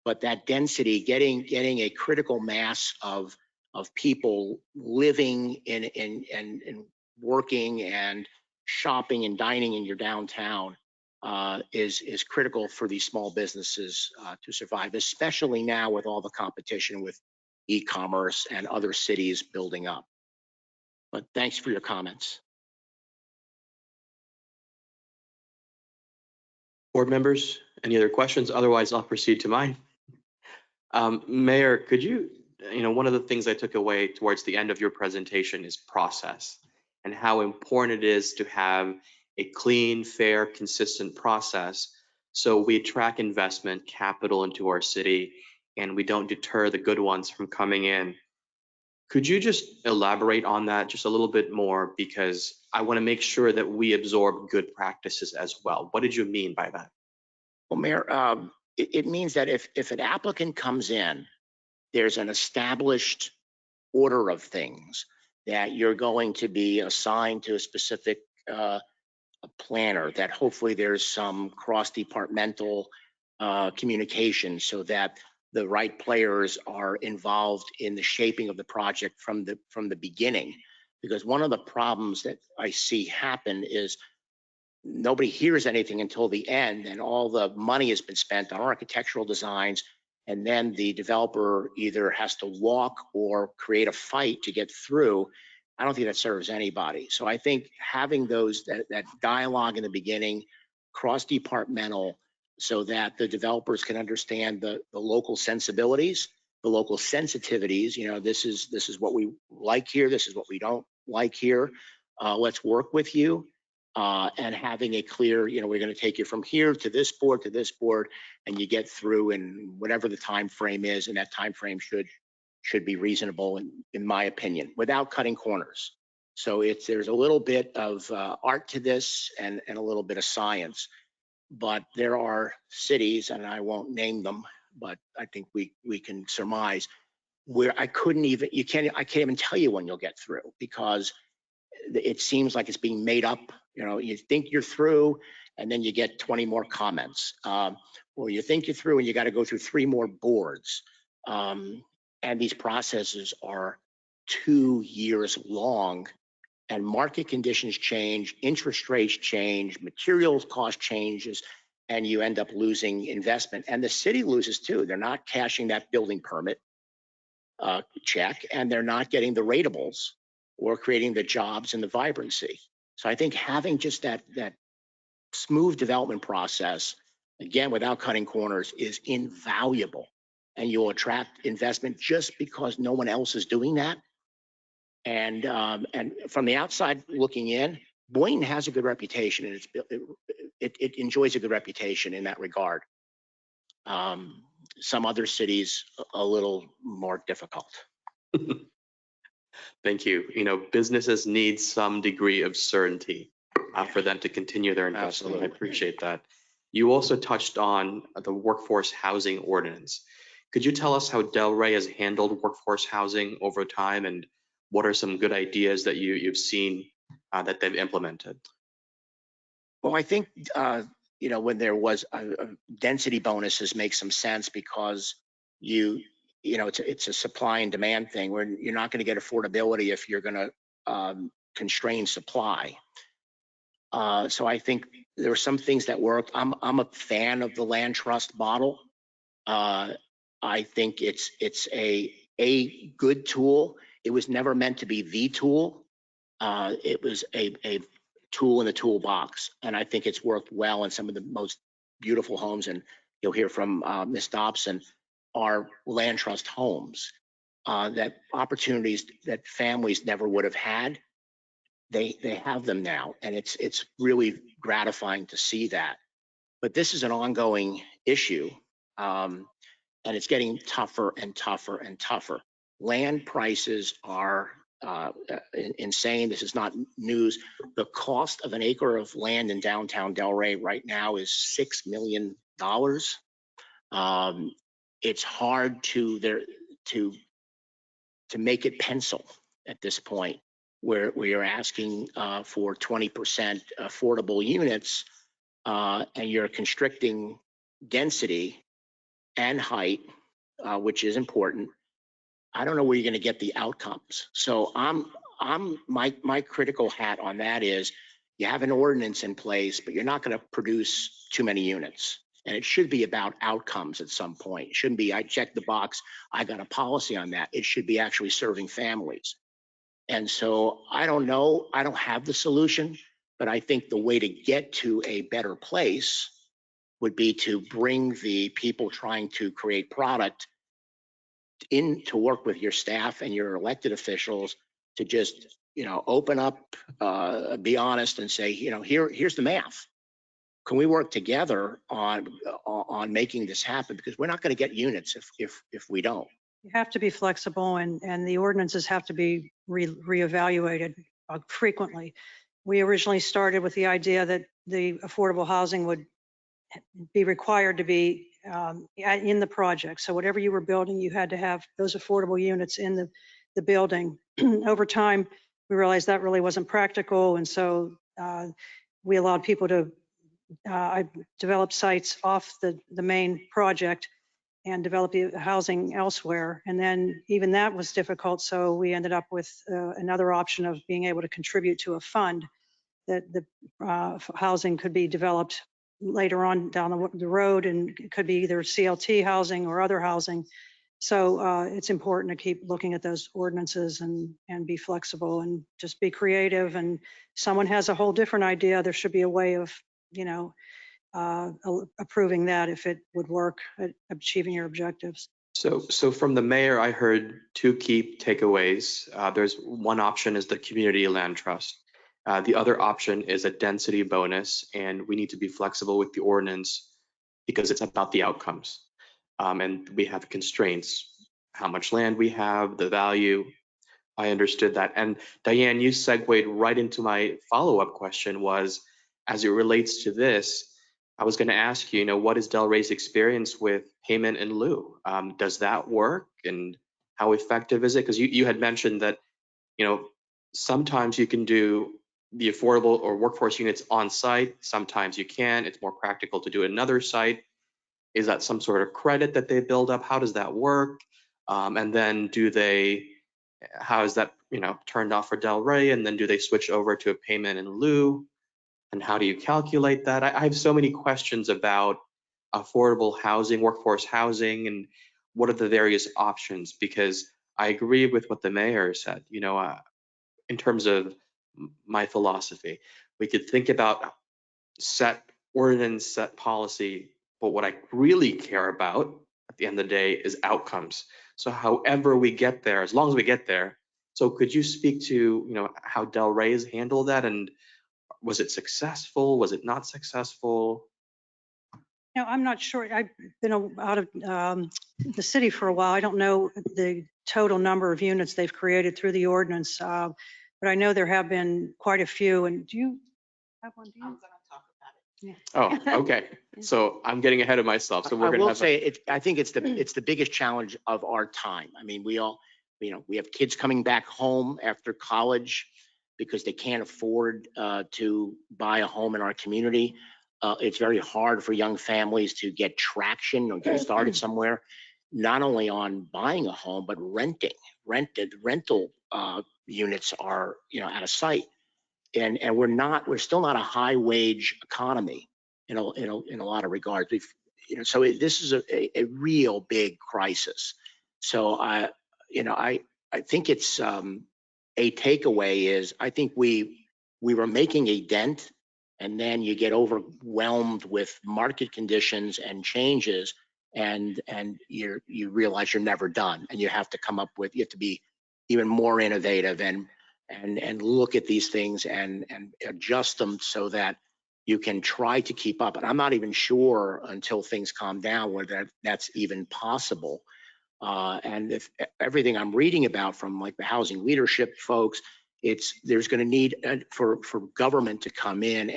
But that density, getting a critical mass of people living and working and shopping and dining in your downtown is critical for these small businesses to survive, especially now with all the competition with e-commerce and other cities building up. But thanks for your comments. Board members, any other questions? Otherwise, I'll proceed to mine. Mayor, could you, one of the things I took away towards the end of your presentation is process, and how important it is to have a clean, fair, consistent process so we attract investment capital into our city and we don't deter the good ones from coming in. Could you just elaborate on that just a little bit more? Because I want to make sure that we absorb good practices as well. What did you mean by that? Well, Mayor, it means that if an applicant comes in, there's an established order of things that you're going to be assigned to a specific planner, that hopefully there's some cross-departmental communication so that the right players are involved in the shaping of the project from the beginning. Because one of the problems that I see happen is nobody hears anything until the end, and all the money has been spent on architectural designs, and then the developer either has to walk or create a fight to get through. I don't think that serves anybody. So I think having that dialogue in the beginning, cross-departmental, so that the developers can understand the local sensibilities, the local sensitivities. This is what we like here. This is what we don't like here. Let's work with you. And having a clear, we're going to take you from here to this board, and you get through in whatever the time frame is, and that time frame should be reasonable, in my opinion, without cutting corners. So there's a little bit of art to this, and a little bit of science. but there are cities, and I won't name them, but I think we can surmise where I can't even tell you when you'll get through, because it seems like it's being made up. You know, you think you're through and then you get 20 more comments, or you think you're through and you got to go through 3 more boards. And these processes are 2 years long, and market conditions change, interest rates change, materials cost changes, and you end up losing investment. And the city loses too. They're not cashing that building permit check, and they're not getting the ratables or creating the jobs and the vibrancy. So I think having just that smooth development process, again, without cutting corners, is invaluable. And you'll attract investment just because no one else is doing that. And from the outside looking in, Boynton has a good reputation, and it enjoys a good reputation in that regard. Some other cities a little more difficult. Thank you. You know, businesses need some degree of certainty for them to continue their investment. I Absolutely. appreciate that. You also touched on the workforce housing ordinance. Could you tell us how Delray has handled workforce housing over time, and what are some good ideas that you've seen that they've implemented? Well, I think, you know, when there was a density bonuses make some sense, because you know, it's a supply and demand thing where you're not going to get affordability if you're going to constrain supply. So I think there are some things that work. I'm a fan of the land trust model. I think it's a good tool. It was never meant to be the tool. It was a tool in the toolbox, and I think it's worked well in some of the most beautiful homes. And you'll hear from Ms. Dobson, are land trust homes, that opportunities that families never would have had, they have them now, and it's really gratifying to see that. But this is an ongoing issue, and it's getting tougher and tougher and tougher. Land prices are insane. This is not news. The cost of an acre of land in downtown Delray right now is $6 million. It's hard to make it pencil at this point, where we are asking for 20% affordable units, and you're constricting density and height, which is important. I don't know where you're going to get the outcomes. So my critical hat on that is, you have an ordinance in place, but you're not going to produce too many units. And it should be about outcomes at some point. It shouldn't be, I checked the box, I got a policy on that. It should be actually serving families. And so I don't know, I don't have the solution, but I think the way to get to a better place would be to bring the people trying to create product in to work with your staff and your elected officials to just, you know, open up, be honest and say, you know, here's the math. Can we work together on making this happen? Because we're not going to get units if we don't. You have to be flexible, and the ordinances have to be reevaluated frequently. We originally started with the idea that the affordable housing would be required to be in the project. So whatever you were building, you had to have those affordable units in the building. Over time, we realized that really wasn't practical, and so we allowed people to develop sites off the main project and develop the housing elsewhere. And then even that was difficult, so we ended up with another option of being able to contribute to a fund that the housing could be developed later on down the road, and it could be either CLT housing or other housing. So it's important to keep looking at those ordinances and be flexible and just be creative. And someone has a whole different idea, there should be a way of, you know, approving that if it would work at achieving your objectives. So from the mayor, I heard 2 key takeaways. There's one option is the community land trust. The other option is a density bonus, and we need to be flexible with the ordinance because it's about the outcomes. And we have constraints, how much land we have, the value. I understood that. And Diane, you segued right into my follow-up question was, as it relates to this, I was going to ask you, what is Delray's experience with payment in lieu? Does that work, and how effective is it? Because you had mentioned that, sometimes you can do the affordable or workforce units on site. Sometimes you can. It's more practical to do another site. Is that some sort of credit that they build up? How does that work? And then how is that, turned off for Delray? And then do they switch over to a payment in lieu? And how do you calculate that? I have so many questions about affordable housing, workforce housing, and what are the various options? Because I agree with what the mayor said, in terms of my philosophy. We could think about set ordinance, set policy, but what I really care about at the end of the day is outcomes. So however we get there, as long as we get there. So could you speak to, how Delray's handled that, and was it successful? Was it not successful? I'm not sure. I've been out of the city for a while. I don't know the total number of units they've created through the ordinance, but I know there have been quite a few. And do you have one? Do you? Oh, okay. So I'm getting ahead of myself. So I we're going to will have say, I think it's the biggest challenge of our time. I mean, we all, we have kids coming back home after college because they can't afford to buy a home in our community. It's very hard for young families to get traction or get started somewhere, not only on buying a home, but renting. Rental units are, out of sight. And we're still not a high wage economy in a lot of regards. This is a real big crisis. So I think it's a takeaway is I think we were making a dent, and then you get overwhelmed with market conditions and changes, and you realize you're never done, and you have to be even more innovative and look at these things and adjust them so that you can try to keep up. And I'm not even sure until things calm down whether that's even possible. And if everything I'm reading about from like the housing leadership folks, there's going to need for government to come in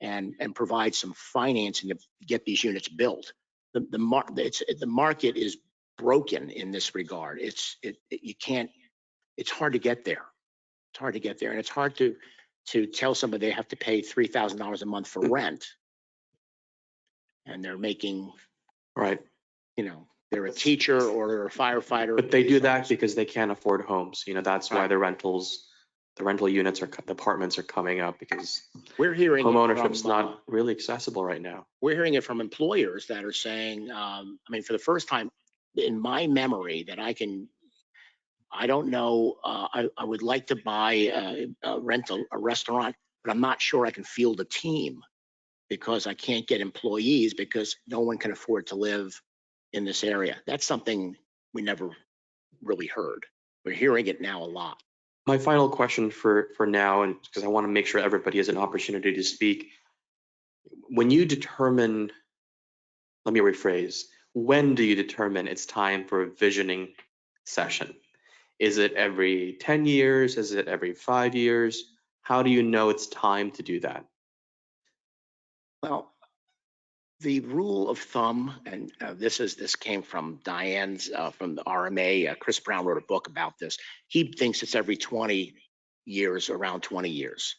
and provide some financing to get these units built. The market is broken in this regard. It's hard to get there. It's hard to get there, and it's hard to tell somebody they have to pay $3,000 a month for rent, and they're making, right. they're a teacher or they're a firefighter. But they do that because they can't afford homes. That's why Right. the rental units the apartments are coming up, because We're hearing home it ownership's from, not really accessible right now. we're hearing it from employers that are saying, for the first time in my memory that I don't know. I would like to buy rent a restaurant, but I'm not sure I can field a team because I can't get employees because no one can afford to live in this area. That's something we never really heard. We're hearing it now a lot. My final question for now, and because I want to make sure everybody has an opportunity to speak. When you determine, let me rephrase, when do you determine it's time for a visioning session? Is it every 10 years? Is it every 5 years? How do you know it's time to do that? Well, the rule of thumb, and this came from Diane's from the RMA. Chris Brown wrote a book about this. He thinks it's every 20 years, around 20 years.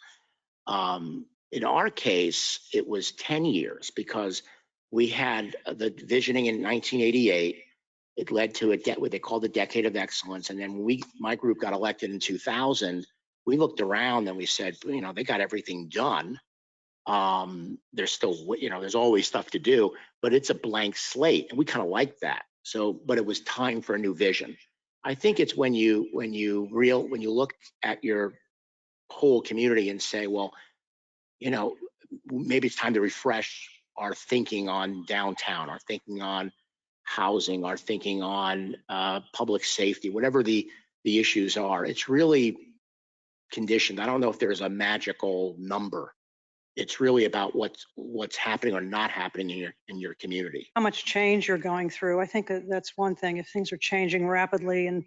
In our case, it was 10 years because we had the visioning in 1988. It led to what they called the Decade of Excellence. And then when my group got elected in 2000, we looked around and we said, they got everything done. There's still, there's always stuff to do, but it's a blank slate. And we kind of like that. So, but it was time for a new vision. I think it's when you look at your whole community and say, well, maybe it's time to refresh our thinking on downtown, our thinking on housing, our thinking on public safety, whatever the issues are. It's really conditioned. I don't know if there's a magical number. It's really about what's happening or not happening in your community. How much change you're going through. I think that's one thing. If things are changing rapidly and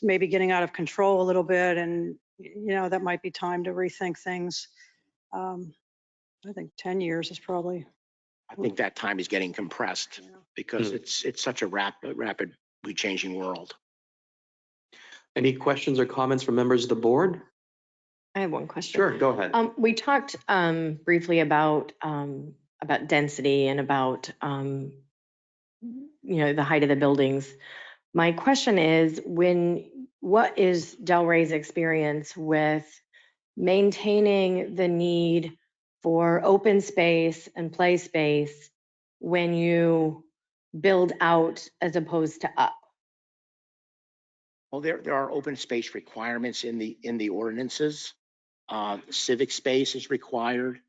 maybe getting out of control a little bit, and that might be time to rethink things. I think 10 years is probably I think that time is getting compressed because Hmm. it's such a rapidly changing world. Any questions or comments from members of the board? I have one question. Sure, go ahead. We talked briefly about density and about the height of the buildings. My question is, what is Delray's experience with maintaining the need for open space and play space when you build out as opposed to up? Well, there are open space requirements in the ordinances. Civic space is required.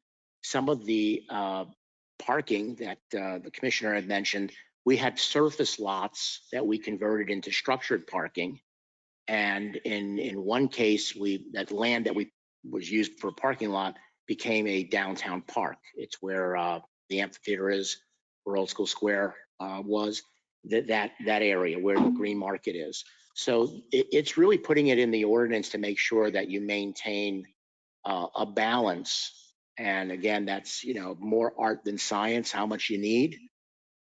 Some of the parking that the commissioner had mentioned, we had surface lots that we converted into structured parking. And in one case, that land that was used for a parking lot became a downtown park. It's where the amphitheater is, where Old School Square was, that area where the Green Market is. So it's really putting it in the ordinance to make sure that you maintain a balance. And again, that's more art than science, how much you need,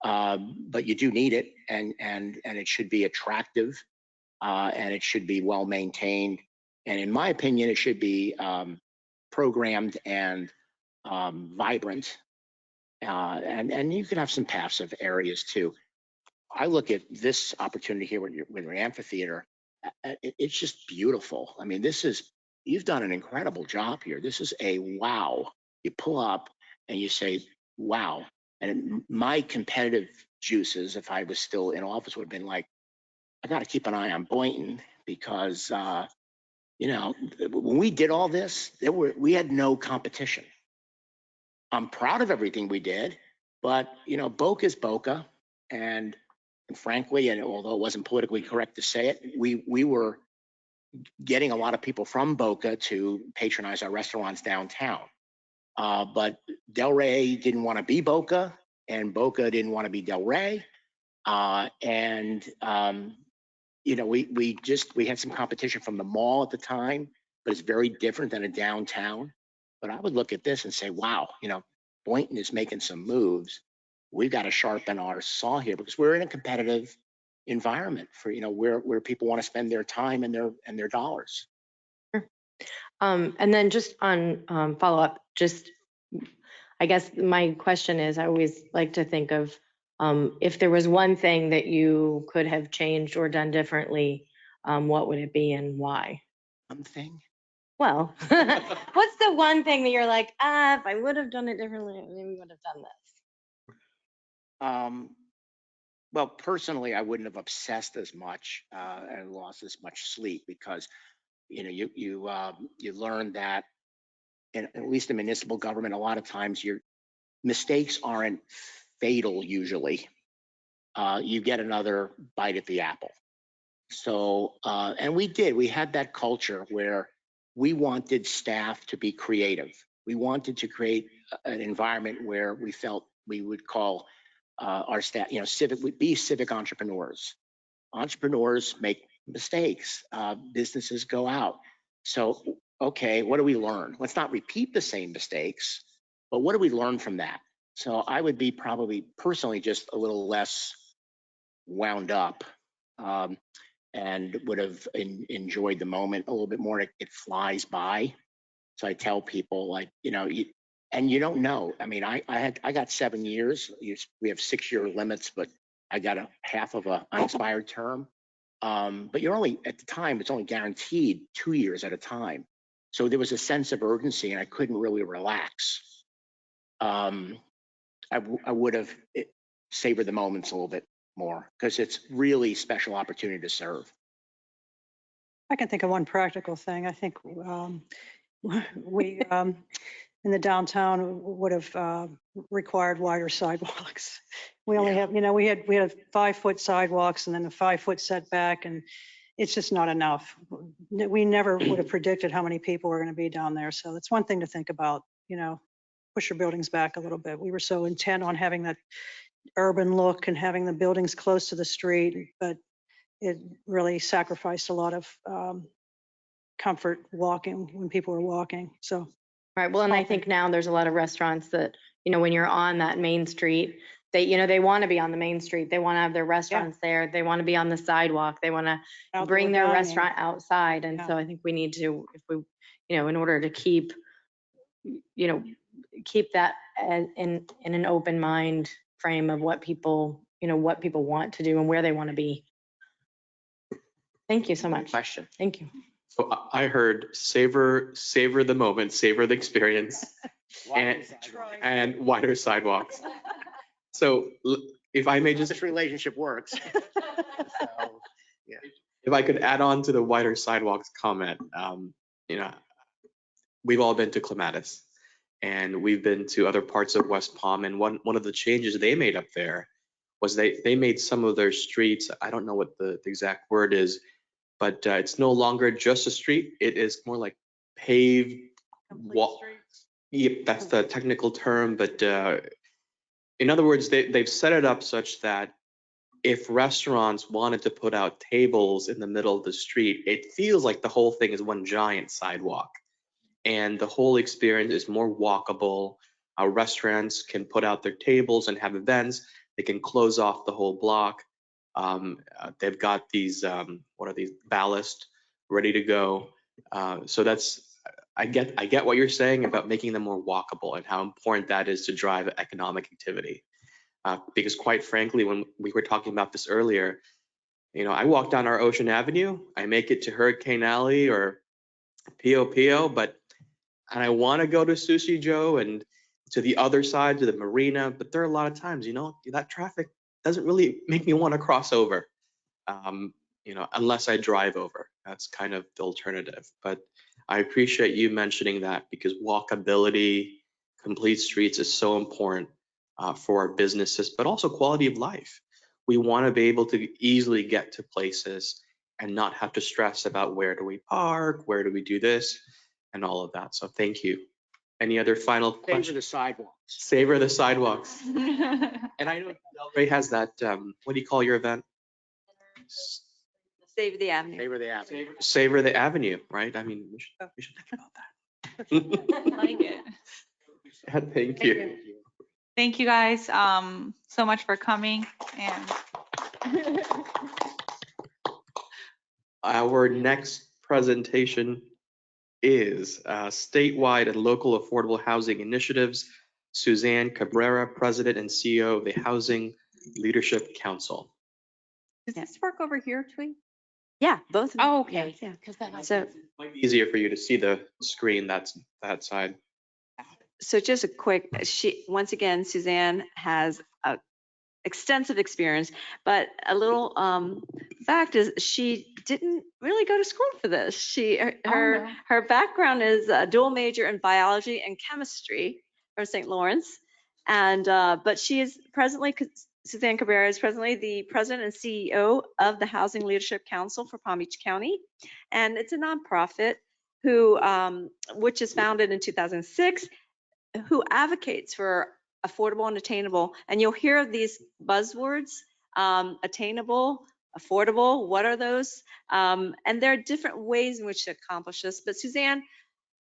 but you do need it, and it should be attractive, and it should be well maintained. And in my opinion, it should be programmed and vibrant, and you can have some passive areas too. I look at this opportunity here with your amphitheater. It's just beautiful. I mean, you've done an incredible job here. This is a wow. You pull up and you say, wow. And my competitive juices, if I was still in office, would have been like, I got to keep an eye on Boynton because, when we did all this, we had no competition. I'm proud of everything we did, but Boca's Boca, and frankly, and although it wasn't politically correct to say it, we were getting a lot of people from Boca to patronize our restaurants downtown. But Delray didn't want to be Boca, and Boca didn't want to be Delray. We had some competition from the mall at the time, but it's very different than a downtown. But I would look at this and say, wow, Boynton is making some moves. We've got to sharpen our saw here because we're in a competitive environment for where people want to spend their time and their dollars. And then just on follow up, I guess my question is, I always like to think of if there was one thing that you could have changed or done differently, what would it be and why? One thing. Well, what's the one thing that you're like, if I would have done it differently, maybe we would have done this? Well, personally, I wouldn't have obsessed as much and lost as much sleep because, you learn that at least in municipal government, a lot of times your mistakes aren't fatal usually. You get another bite at the apple. So, and we had that culture where we wanted staff to be creative. We wanted to create an environment where we felt we would call our staff, civic entrepreneurs. Entrepreneurs make mistakes. Businesses go out. So, okay, what do we learn? Let's not repeat the same mistakes, but what do we learn from that? So I would be probably personally just a little less wound up, and would have enjoyed the moment a little bit more. It flies by. So I tell people and you don't know. I mean, I got 7 years. We have 6-year limits, but I got a half of an unexpired term. But you're only, at the time, it's only guaranteed 2 years at a time. So there was a sense of urgency and I couldn't really relax. I would have savored the moments a little bit more because it's really special opportunity to serve. I can think of one practical thing. I think we in the downtown would have required wider sidewalks. We only have, we had 5-foot sidewalks and then a 5-foot setback, and it's just not enough. We never would have predicted how many people were going to be down there. So that's one thing to think about, push your buildings back a little bit. We were so intent on having that urban look and having the buildings close to the street, but it really sacrificed a lot of comfort walking when people were walking. So. Right. Well, and I think now there's a lot of restaurants that you know, when you're on that main street, they, you know, they want to be on the main street. They want to have their restaurants there. They want to be on the sidewalk. They want to Outdoor bring their dining. restaurant outside. And Yeah. so I think we need to, if we, you know, in order to keep, you know, keep that in an open mind frame of what people, you know, what people want to do and where they want to be. Thank you so much. Question. Thank you. So I heard savor the moment, savor the experience, and wider sidewalks. So if I may just, This relationship works. So, if I could add on to the wider sidewalks comment, you know, we've all been to Clematis and we've been to other parts of West Palm, and one of the changes they made up there was they made some of their streets, I don't know what the exact word is, but it's no longer just a street. It is more like paved walk. Yep, that's the technical term, but in other words, they've set it up such that if restaurants wanted to put out tables in the middle of the street, it feels like the whole thing is one giant sidewalk. And the whole experience is more walkable. Our restaurants can put out their tables and have events. They can close off the whole block. They've got these, what are these, ballast ready to go. So that's, I get what you're saying about making them more walkable and how important that is to drive economic activity. Because quite frankly, when we were talking about this earlier, you know, I walk down our Ocean Avenue, I make it to Hurricane Alley or Pio Pio, and I want to go to Sushi Joe and to the other side, to the marina, but there are a lot of times, you know, that traffic doesn't really make me want to cross over, you know, unless I drive over. That's kind of the alternative. But I appreciate you mentioning that because walkability, complete streets is so important for our businesses, but also quality of life. We want to be able to easily get to places and not have to stress about where do we park, where do we do this, and all of that. So thank you. Any other final Favor questions? the sidewalks. Savor the sidewalks. And I know Delray has that, what do you call your event? Save the avenue. Favor the avenue. Savor the avenue, right? I mean, we should think about that. Like it. Thank you. Thank you guys so much for coming, and Our next presentation is statewide and local affordable housing initiatives. Suzanne Cabrera, President and CEO of the Housing Leadership Council. Does this work over here, Twee? Yeah, both. of them. Oh, okay. Yeah. So, Might be easier for you to see the screen, that's that side. so just a quick, once again, Suzanne has a extensive experience, but a little fact is she didn't really go to school for this. Her background is a dual major in biology and chemistry from St. Lawrence, and but she is presently, Suzanne Cabrera is presently the president and CEO of the Housing Leadership Council for Palm Beach County, and it's a nonprofit who which is founded in 2006, who advocates for affordable and attainable. And you'll hear these buzzwords, attainable, affordable, what are those? And there are different ways in which to accomplish this, but Suzanne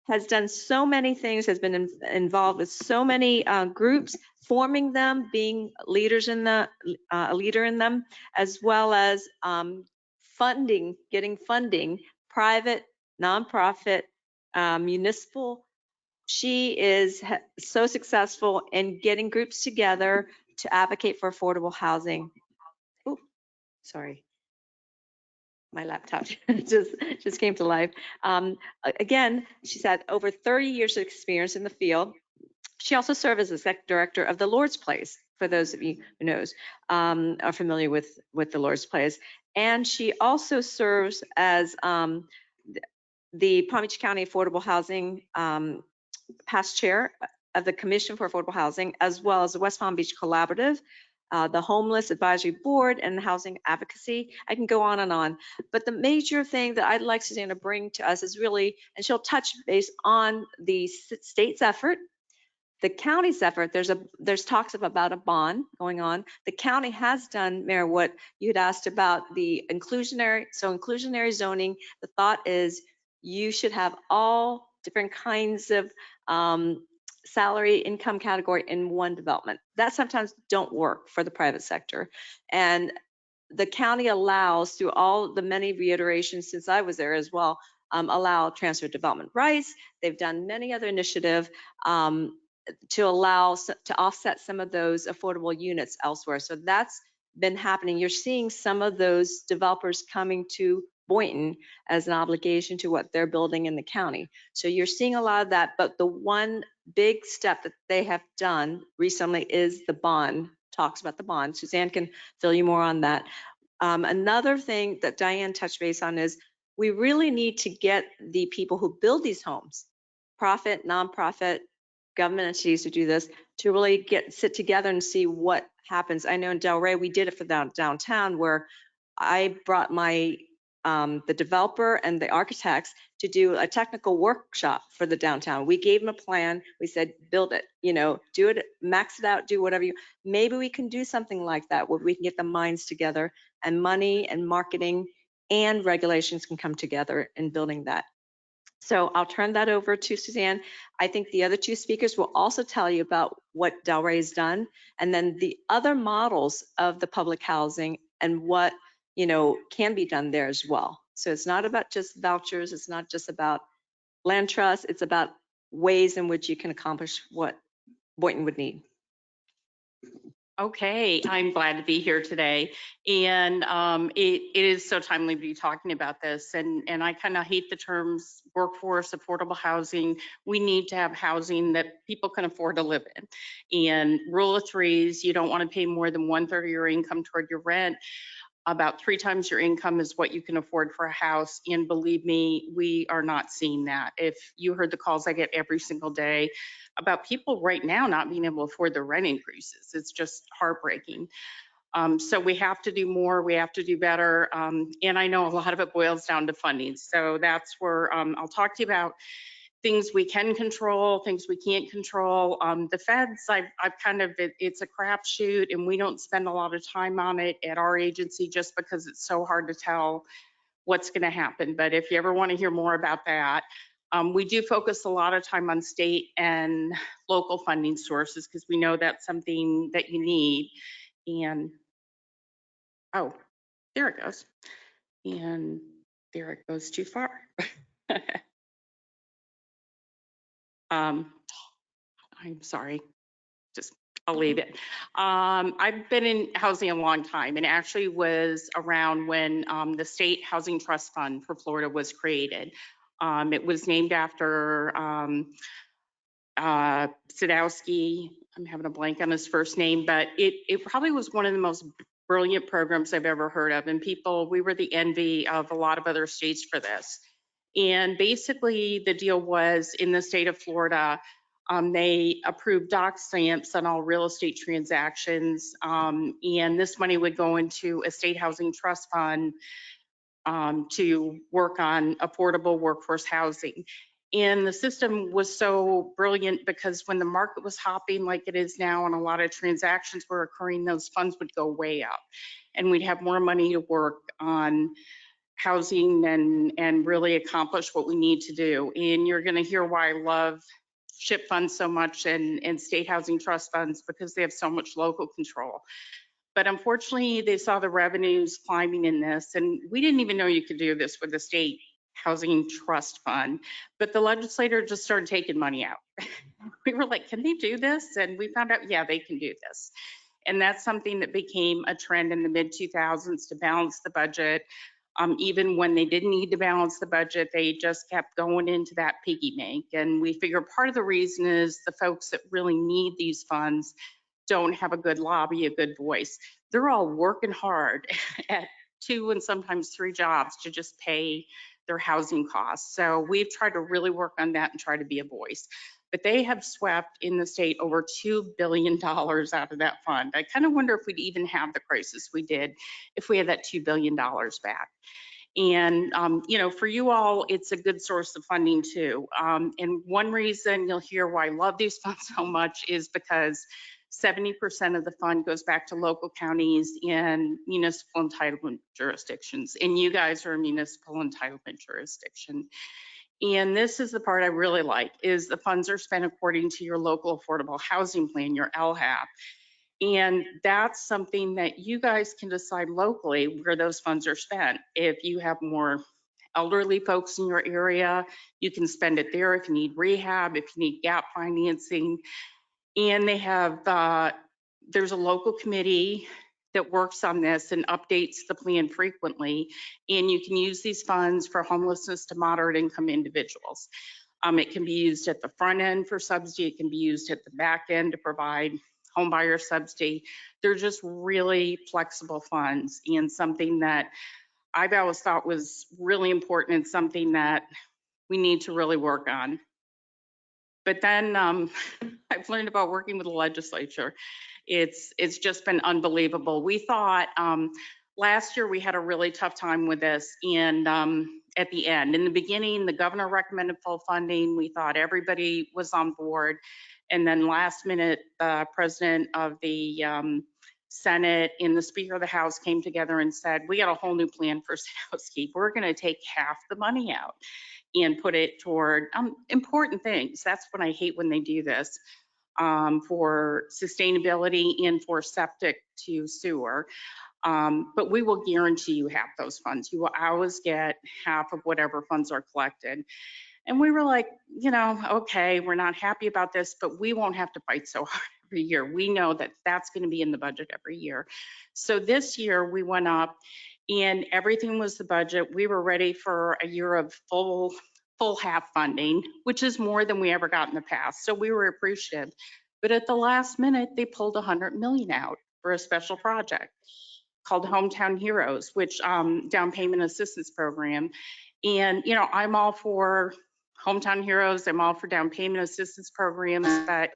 has done so many things, has been involved with so many groups, forming them, being leaders in a leader in them, as well as funding, getting funding, private, nonprofit, municipal. She is so successful in getting groups together to advocate for affordable housing. Oh, sorry. My laptop just came to life. Again, she's had over 30 years of experience in the field. She also served as executive director of the Lord's Place, for those of you who knows, are familiar with the Lord's Place. And she also serves as the Palm Beach County Affordable Housing past chair of the Commission for Affordable Housing, as well as the West Palm Beach Collaborative, the Homeless Advisory Board, and Housing Advocacy. I can go on. But the major thing that I'd like Suzanne to bring to us is really, and she'll touch base on the state's effort, the county's effort. There's talks about a bond going on. The county has done, Mayor, what you had asked about the inclusionary zoning. The thought is you should have all different kinds of salary income category in one development. That sometimes don't work for the private sector. And the county allows, through all the many reiterations since I was there as well, allow transfer development rights. They've done many other initiatives to allow, to offset some of those affordable units elsewhere. So that's been happening. You're seeing some of those developers coming to Boynton as an obligation to what they're building in the county. So you're seeing a lot of that, but the one big step that they have done recently is the bond, talks about the bond. Suzanne can fill you more on that. Another thing that Diane touched base on is we really need to get the people who build these homes, profit, nonprofit, government entities who do this, to really sit together and see what happens. I know in Delray, we did it for downtown, where I brought my the developer and the architects to do a technical workshop for the downtown. We gave them a plan. We said, build it, do it, max it out, do whatever maybe we can do something like that where we can get the minds together and money and marketing and regulations can come together in building that. So I'll turn that over to Suzanne. I think the other two speakers will also tell you about what Delray has done, and then the other models of the public housing and what can be done there as well. So it's not about just vouchers. It's not just about land trust. It's about ways in which you can accomplish what Boynton would need. Okay, I'm glad to be here today. And it is so timely to be talking about this. And I kind of hate the terms workforce, affordable housing. We need to have housing that people can afford to live in. And rule of threes, you don't want to pay more than 1/3 of your income toward your rent. About 3 times your income is what you can afford for a house. And believe me, we are not seeing that. If you heard the calls I get every single day about people right now not being able to afford the rent increases, it's just heartbreaking. So we have to do more, we have to do better. And I know a lot of it boils down to funding. So that's where I'll talk to you about things we can control, things we can't control. The feds, I've kind of, it's a crapshoot, and we don't spend a lot of time on it at our agency just because it's so hard to tell what's going to happen. But if you ever want to hear more about that, we do focus a lot of time on state and local funding sources because we know that's something that you need. And, oh, there it goes. And there it goes too far. I'm sorry, just I'll leave it. I've been in housing a long time, and actually was around when the State Housing Trust Fund for Florida was created. It was named after Sadowski. I'm having a blank on his first name, but it probably was one of the most brilliant programs I've ever heard of. And we were the envy of a lot of other states for this. And basically the deal was, in the state of Florida, they approved doc stamps on all real estate transactions. And this money would go into a state housing trust fund to work on affordable workforce housing. And the system was so brilliant because when the market was hopping like it is now and a lot of transactions were occurring, those funds would go way up. And we'd have more money to work on housing and really accomplish what we need to do. And you're going to hear why I love SHIP funds so much and state housing trust funds, because they have so much local control. But unfortunately, they saw the revenues climbing in this, and we didn't even know you could do this with the state housing trust fund. But the legislator just started taking money out. We were like, can they do this? And we found out, yeah, they can do this. And that's something that became a trend in the mid 2000s to balance the budget. Even when they didn't need to balance the budget, they just kept going into that piggy bank. And we figure part of the reason is the folks that really need these funds don't have a good lobby, a good voice. They're all working hard at 2 and sometimes 3 jobs to just pay their housing costs. So we've tried to really work on that and try to be a voice. But they have swept in the state over $2 billion out of that fund. I kind of wonder if we'd even have the crisis we did if we had that $2 billion back. And, for you all, it's a good source of funding too. And one reason you'll hear why I love these funds so much is because 70% of the fund goes back to local counties and municipal entitlement jurisdictions. And you guys are a municipal entitlement jurisdiction. And this is the part I really like, is the funds are spent according to your local affordable housing plan, your LHAP. And that's something that you guys can decide locally where those funds are spent. If you have more elderly folks in your area, you can spend it there. If you need rehab, if you need gap financing. And they have, there's a local committee that works on this and updates the plan frequently. And you can use these funds for homelessness to moderate income individuals. It can be used at the front end for subsidy. It can be used at the back end to provide home buyer subsidy. They're just really flexible funds, and something that I've always thought was really important and something that we need to really work on. But then I've learned about working with the legislature. It's just been unbelievable. We thought last year we had a really tough time with this, and at the end, in the beginning, the governor recommended full funding. We thought everybody was on board, and then last minute, the president of the Senate and the Speaker of the House came together and said, "We got a whole new plan for Sidewalks. We're going to take half the money out and put it toward important things." That's what I hate when they do this. For sustainability and for septic to sewer. But we will guarantee you half those funds. You will always get half of whatever funds are collected. And we were like, okay, we're not happy about this, but we won't have to fight so hard every year. We know that that's going to be in the budget every year. So this year we went up and everything was the budget. We were ready for a year of full half funding, which is more than we ever got in the past. So we were appreciative. But at the last minute, they pulled $100 million out for a special project called Hometown Heroes, which down payment assistance program. And, I'm all for Hometown Heroes. I'm all for down payment assistance programs, but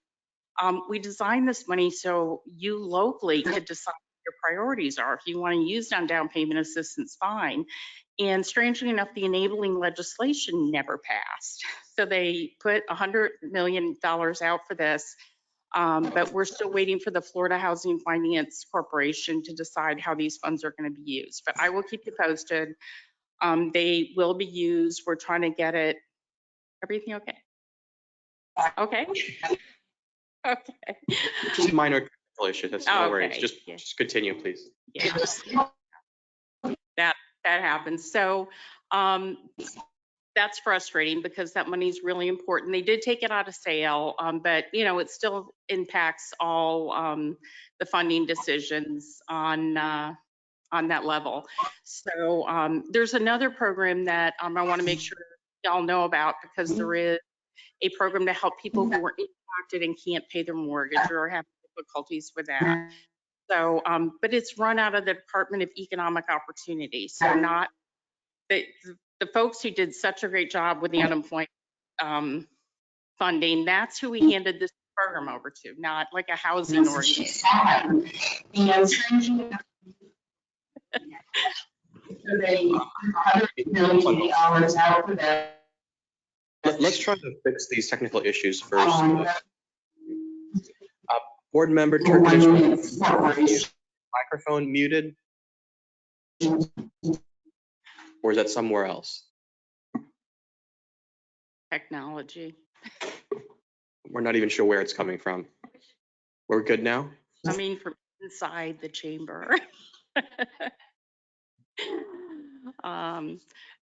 we designed this money so you locally could decide what your priorities are. If you want to use it on down payment assistance, fine. And strangely enough, the enabling legislation never passed. So they put $100 million out for this, but we're still waiting for the Florida Housing Finance Corporation to decide how these funds are going to be used. But I will keep you posted. They will be used. We're trying to get it. Everything okay? Okay. Okay. Just a minor technical issue. That's no worries. Okay. Just continue, please. Yeah. That happens. So that's frustrating because that money is really important. They did take it out of sale, but it still impacts all the funding decisions on that level. So there's another program that I want to make sure y'all know about, because there is a program to help people who are impacted and can't pay their mortgage or have difficulties with that. So, but it's run out of the Department of Economic Opportunity. So not the folks who did such a great job with the unemployment funding, that's who we handed this program over to, not like a housing organization. Let's try to fix these technical issues first. Board member Turkish, microphone muted? Or is that somewhere else? Technology. We're not even sure where it's coming from. We're good now? I mean, from inside the chamber.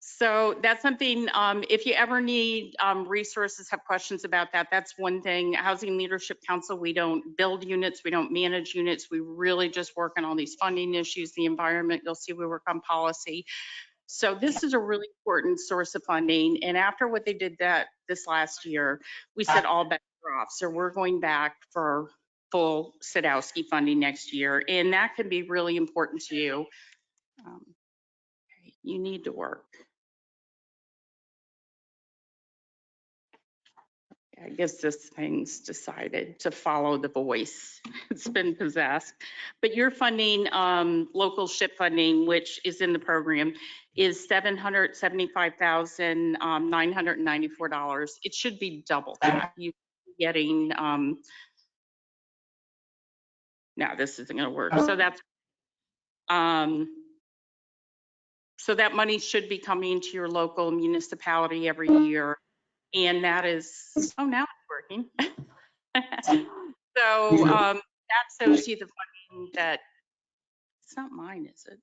So that's something, if you ever need resources, have questions about that, that's one thing. Housing Leadership Council, we don't build units, we don't manage units. We really just work on all these funding issues, the environment. You'll see we work on policy. So this is a really important source of funding. And after what they did this last year, we said all bets are off. So we're going back for full Sadowski funding next year. And that can be really important to you. You need to work. I guess this thing's decided to follow the voice. It's been possessed. But your funding, local SHIP funding, which is in the program, is $775,994. It should be double that. You're getting, no, this isn't going to work. So that's, So that money should be coming to your local municipality every year. And that is, oh, now it's working. So that shows you the funding that, it's not mine, is it?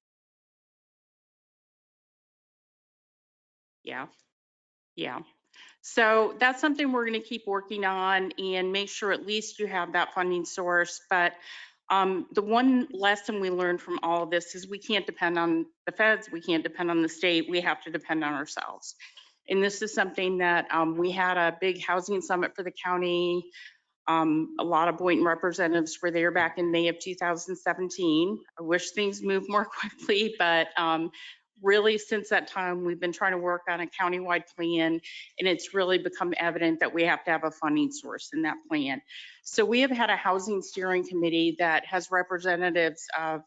Yeah, yeah. So that's something we're going to keep working on and make sure at least you have that funding source. But the one lesson we learned from all of this is we can't depend on the feds, we can't depend on the state, we have to depend on ourselves. And this is something that we had a big housing summit for the county. A lot of Boynton representatives were there back in May of 2017. I wish things moved more quickly, but really since that time, we've been trying to work on a countywide plan, and it's really become evident that we have to have a funding source in that plan. So we have had a housing steering committee that has representatives of,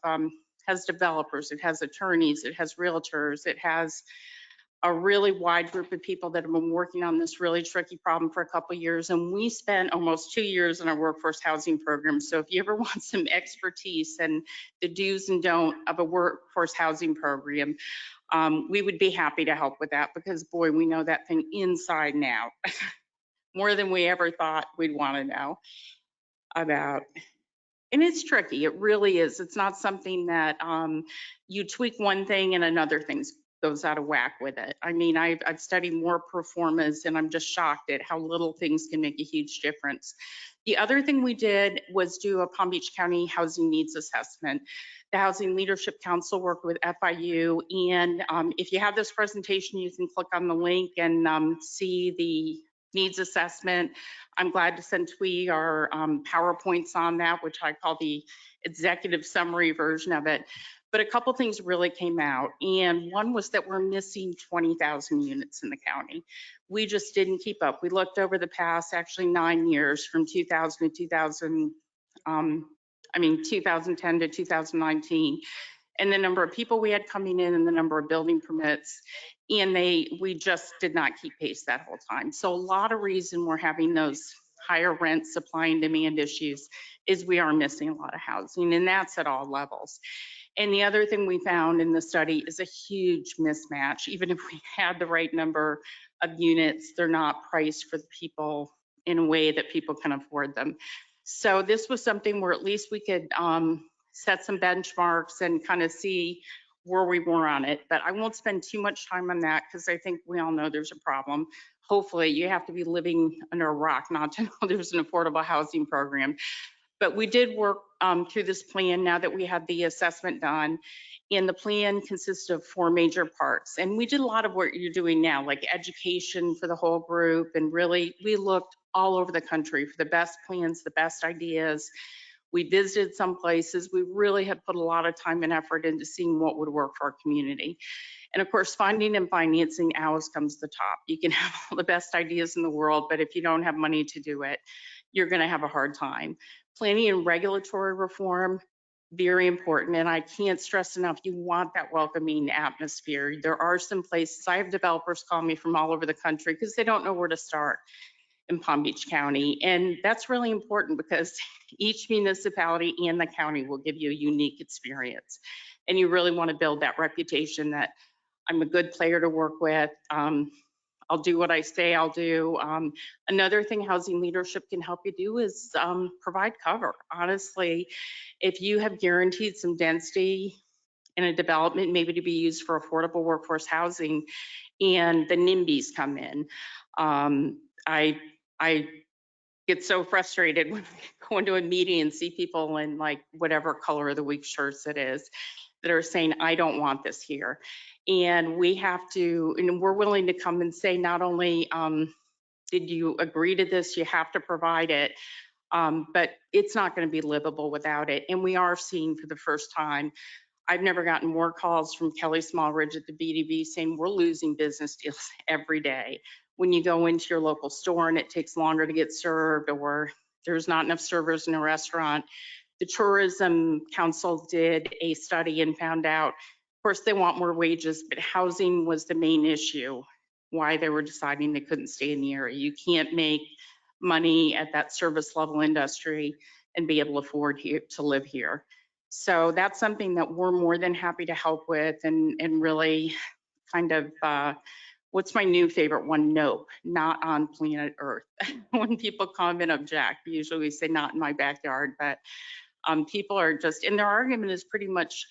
has developers, it has attorneys, it has realtors, it has a really wide group of people that have been working on this really tricky problem for a couple of years. And we spent almost 2 years in our workforce housing program. So if you ever want some expertise and the do's and don't of a workforce housing program, we would be happy to help with that, because boy, we know that thing inside and out more than we ever thought we'd want to know about. And it's tricky. It really is. It's not something that you tweak one thing and another thing goes out of whack with it. I mean, I've studied more performance, and I'm just shocked at how little things can make a huge difference. The other thing we did was do a Palm Beach County housing needs assessment. The Housing Leadership Council worked with FIU, and if you have this presentation, you can click on the link and see the needs assessment. I'm glad to send Twee our PowerPoints on that, which I call the executive summary version of it. But a couple things really came out, and one was that we're missing 20,000 units in the county. We just didn't keep up. We looked over the past, actually 9 years, from 2000 to 2010 to 2019, and the number of people we had coming in and the number of building permits, and we just did not keep pace that whole time. So a lot of reason we're having those higher rent supply and demand issues is we are missing a lot of housing, and that's at all levels. And the other thing we found in the study is a huge mismatch. Even if we had the right number of units, they're not priced for the people in a way that people can afford them. So this was something where at least we could set some benchmarks and kind of see where we were on it. But I won't spend too much time on that, because I think we all know there's a problem. Hopefully you have to be living under a rock not to know there's an affordable housing program. But we did work through this plan now that we had the assessment done. And the plan consists of 4 major parts. And we did a lot of what you're doing now, like education for the whole group. And really, we looked all over the country for the best plans, the best ideas. We visited some places. We really had put a lot of time and effort into seeing what would work for our community. And of course, funding and financing always comes to the top. You can have all the best ideas in the world, but if you don't have money to do it, you're going to have a hard time. Planning and regulatory reform, very important. And I can't stress enough, you want that welcoming atmosphere. There are some places, I have developers call me from all over the country because they don't know where to start in Palm Beach County. And that's really important, because each municipality and the county will give you a unique experience. And you really want to build that reputation that I'm a good player to work with. I'll do what I say I'll do. Another thing housing leadership can help you do is provide cover. Honestly, if you have guaranteed some density in a development, maybe to be used for affordable workforce housing, and the NIMBYs come in, I get so frustrated when I go into a meeting and see people in like whatever color of the week shirts it is that are saying, I don't want this here. And we have to, and we're willing to come and say, not only did you agree to this, you have to provide it, but it's not going to be livable without it. And we are seeing for the first time, I've never gotten more calls from Kelly Smallridge at the BDB saying we're losing business deals every day. When you go into your local store and it takes longer to get served, or there's not enough servers in a restaurant. The Tourism Council did a study and found out, of course, they want more wages, but housing was the main issue, why they were deciding they couldn't stay in the area. You can't make money at that service level industry and be able to afford to live here. So that's something that we're more than happy to help with and really kind of, what's my new favorite one? Nope, not on planet Earth. When people come and object, usually we say not in my backyard, but people are just, and their argument is pretty much,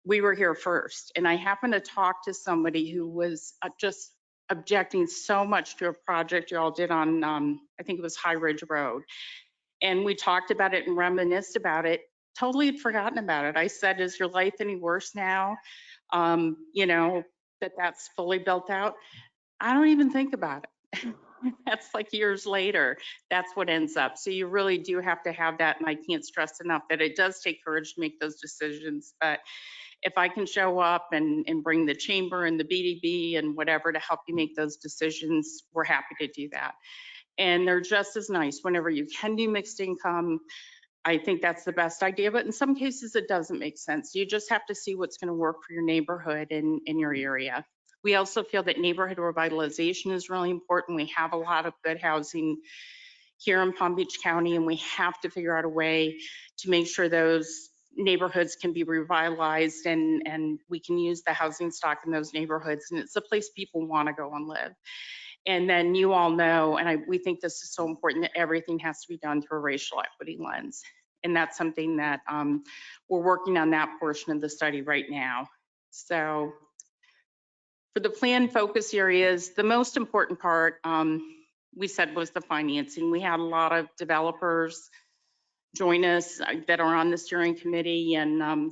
we were here first. And I happened to talk to somebody who was just objecting so much to a project y'all did on, I think it was High Ridge Road. And we talked about it and reminisced about it. Totally had forgotten about it. I said, is your life any worse now? You know, that's fully built out. I don't even think about it. That's like years later. That's what ends up. So you really do have to have that. And I can't stress enough that it does take courage to make those decisions. But if I can show up and bring the chamber and the BDB and whatever to help you make those decisions, we're happy to do that. And they're just as nice whenever you can do mixed income. I think that's the best idea, but in some cases it doesn't make sense. You just have to see what's going to work for your neighborhood and in your area. We also feel that neighborhood revitalization is really important. We have a lot of good housing here in Palm Beach County, and we have to figure out a way to make sure those neighborhoods can be revitalized and we can use the housing stock in those neighborhoods. And it's a place people want to go and live. And then you all know, and we think this is so important, that everything has to be done through a racial equity lens. And that's something that we're working on that portion of the study right now. So for the plan focus areas, the most important part we said was the financing. We had a lot of developers join us that are on the steering committee, and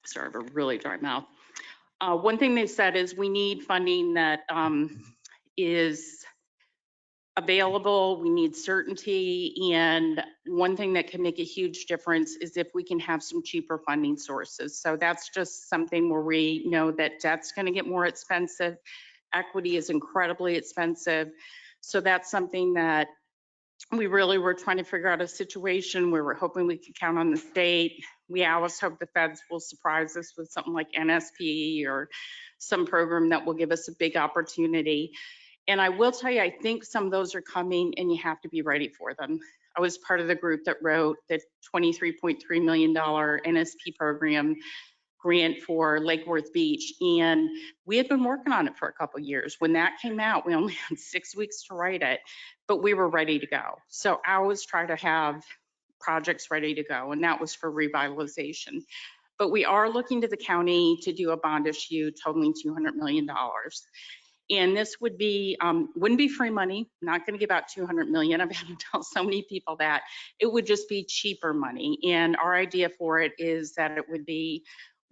sorry, I have a really dry mouth. One thing they said is we need funding that is available, we need certainty, and one thing that can make a huge difference is if we can have some cheaper funding sources. So that's just something where we know that debt's going to get more expensive, equity is incredibly expensive. So that's something that we really were trying to figure out a situation where we're hoping we could count on the state. We always hope the feds will surprise us with something like NSP or some program that will give us a big opportunity. And I will tell you, I think some of those are coming and you have to be ready for them. I was part of the group that wrote the $23.3 million NSP program grant for Lake Worth Beach. And we had been working on it for a couple of years. When that came out, we only had 6 weeks to write it, but we were ready to go. So I always try to have projects ready to go, and that was for revitalization. But we are looking to the county to do a bond issue totaling $200 million. And this would be, wouldn't be free money, not going to give out $200 million. I've had to tell so many people that. It would just be cheaper money. And our idea for it is that it would be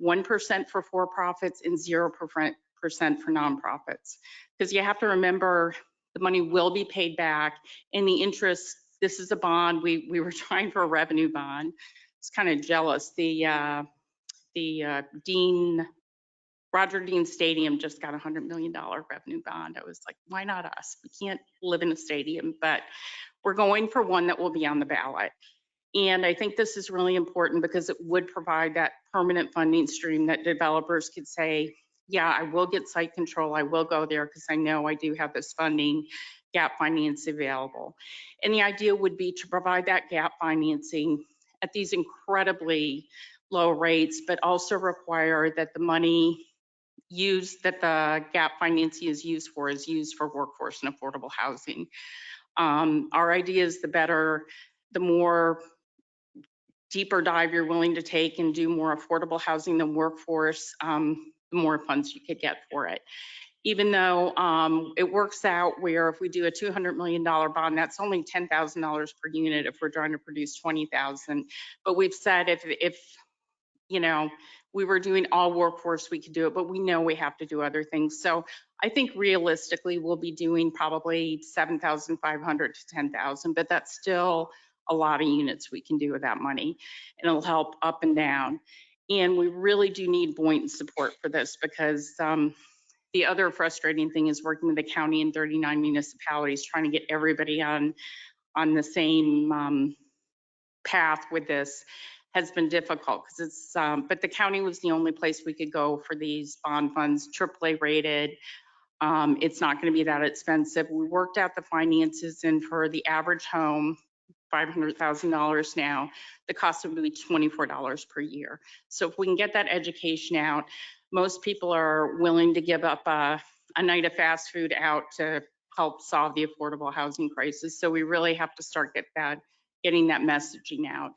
1% for for-profits and 0% for nonprofits. Because you have to remember the money will be paid back, and the interest, this is a bond, we were trying for a revenue bond. It's kind of jealous. The Roger Dean Stadium just got a $100 million revenue bond. I was like, why not us? We can't live in a stadium, but we're going for one that will be on the ballot. And I think this is really important because it would provide that permanent funding stream that developers could say, yeah, I will get site control. I will go there because I know I do have this funding, gap financing available. And the idea would be to provide that gap financing at these incredibly low rates, but also require that the money used, that the gap financing is used for workforce and affordable housing. Our idea is the more deeper dive you're willing to take and do more affordable housing than workforce, the more funds you could get for it. Even though it works out where if we do a $200 million bond, that's only $10,000 per unit if we're trying to produce 20,000. But we've said if you know, we were doing all workforce, we could do it, but we know we have to do other things. So I think realistically, we'll be doing probably 7,500 to 10,000, but that's still a lot of units we can do with that money, and it'll help up and down. And we really do need buoyant support for this because the other frustrating thing is working with the county and 39 municipalities, trying to get everybody on the same path with this has been difficult because it's, but the county was the only place we could go for these bond funds, AAA rated. It's not going to be that expensive. We worked out the finances, and for the average home, $500,000 now, the cost would be $24 per year. So if we can get that education out, most people are willing to give up a night of fast food out to help solve the affordable housing crisis. So we really have to start getting that messaging out.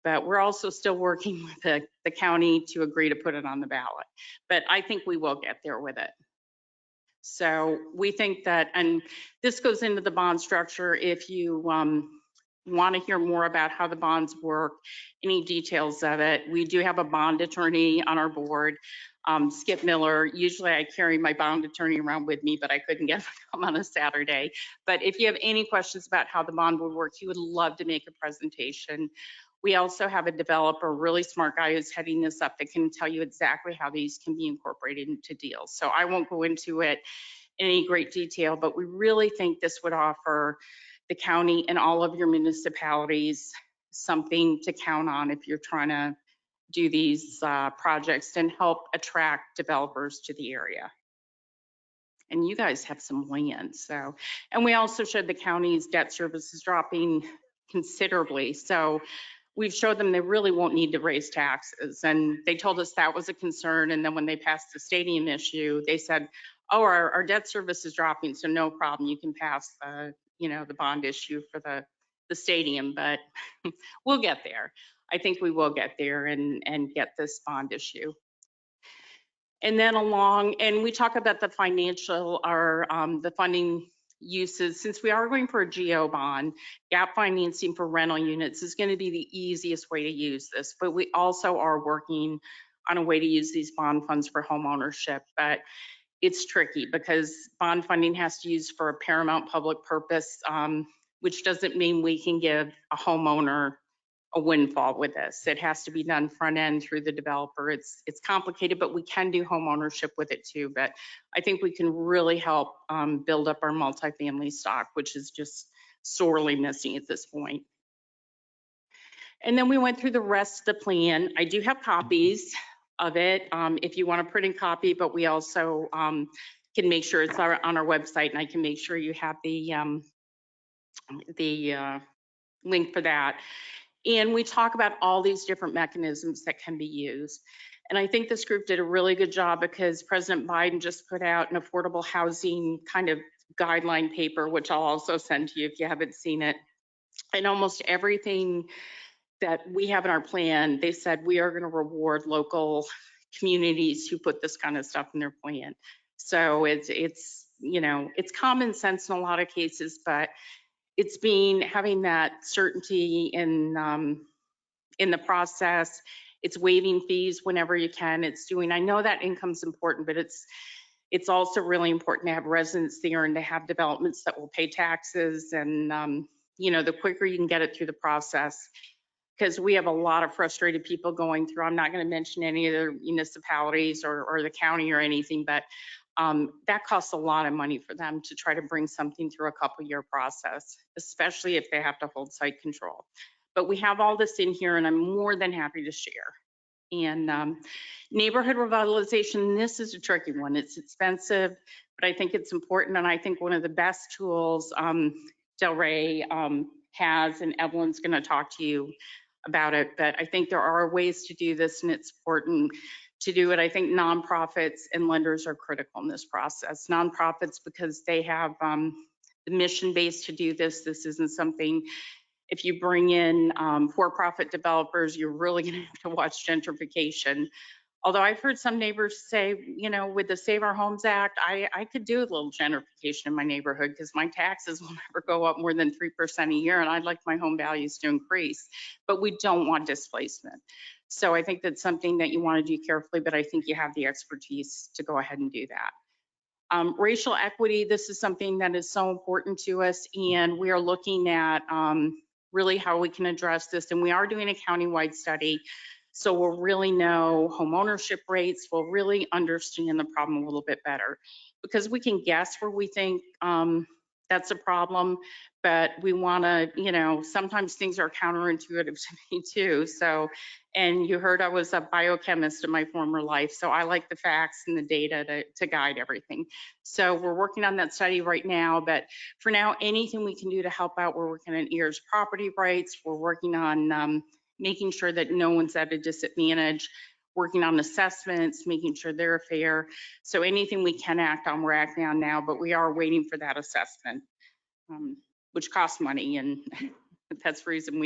But we're also still working with the county to agree to put it on the ballot. But I think we will get there with it. So we think that, and this goes into the bond structure. If you want to hear more about how the bonds work, any details of it, we do have a bond attorney on our board, Skip Miller. Usually I carry my bond attorney around with me, but I couldn't get him to come on a Saturday. But if you have any questions about how the bond would work, he would love to make a presentation. We also have a developer, a really smart guy who's heading this up that can tell you exactly how these can be incorporated into deals. So I won't go into it in any great detail, but we really think this would offer the county and all of your municipalities something to count on if you're trying to do these projects and help attract developers to the area. And you guys have some land, so. And we also showed the county's debt service is dropping considerably. So we've showed them they really won't need to raise taxes. And they told us that was a concern. And then when they passed the stadium issue, they said, oh, our debt service is dropping, so no problem. You can pass the bond issue for the stadium, but we'll get there. I think we will get there and get this bond issue. And then and we talk about the financial or the funding uses. Since we are going for a GO bond, gap financing for rental units is going to be the easiest way to use this. But we also are working on a way to use these bond funds for home ownership. But it's tricky because bond funding has to use for a paramount public purpose, which doesn't mean we can give a homeowner a windfall with this. It has to be done front end through the developer. It's complicated, but we can do home ownership with it too. But I think we can really help build up our multifamily stock, which is just sorely missing at this point. And then we went through the rest of the plan. I do have copies of it if you want a printed copy, but we also can make sure it's on our website, and I can make sure you have the link for that. And we talk about all these different mechanisms that can be used. And I think this group did a really good job because President Biden just put out an affordable housing kind of guideline paper, which I'll also send to you if you haven't seen it. And almost everything that we have in our plan, they said we are going to reward local communities who put this kind of stuff in their plan. So it's common sense in a lot of cases, but it's having that certainty in the process. It's waiving fees whenever you can. I know that income's important, but it's also really important to have residents there and to have developments that will pay taxes. And the quicker you can get it through the process, because we have a lot of frustrated people going through. I'm not going to mention any of the municipalities or the county or anything, but that costs a lot of money for them to try to bring something through a couple-year process, especially if they have to hold site control. But we have all this in here, and I'm more than happy to share. And neighborhood revitalization, this is a tricky one. It's expensive, but I think it's important, and I think one of the best tools Delray has, and Evelyn's going to talk to you about it, but I think there are ways to do this, and it's important to do it. I think nonprofits and lenders are critical in this process. Nonprofits, because they have the mission base to do this. This isn't something, if you bring in for-profit developers, you're really going to have to watch gentrification. Although I've heard some neighbors say, with the Save Our Homes Act, I could do a little gentrification in my neighborhood because my taxes will never go up more than 3% a year, and I'd like my home values to increase. But we don't want displacement. So I think that's something that you want to do carefully, but I think you have the expertise to go ahead and do that. Racial equity, this is something that is so important to us, and we are looking at really how we can address this. And we are doing a countywide study, so we'll really know home ownership rates. We'll really understand the problem a little bit better, because we can guess where we think that's a problem. But we want to, sometimes things are counterintuitive to me too. So, and you heard I was a biochemist in my former life, so I like the facts and the data to guide everything. So we're working on that study right now, but for now, anything we can do to help out, we're working on EAR's property rights. We're working on making sure that no one's at a disadvantage, working on assessments, making sure they're fair. So anything we can act on, we're acting on now, but we are waiting for that assessment, which costs money, and that's the reason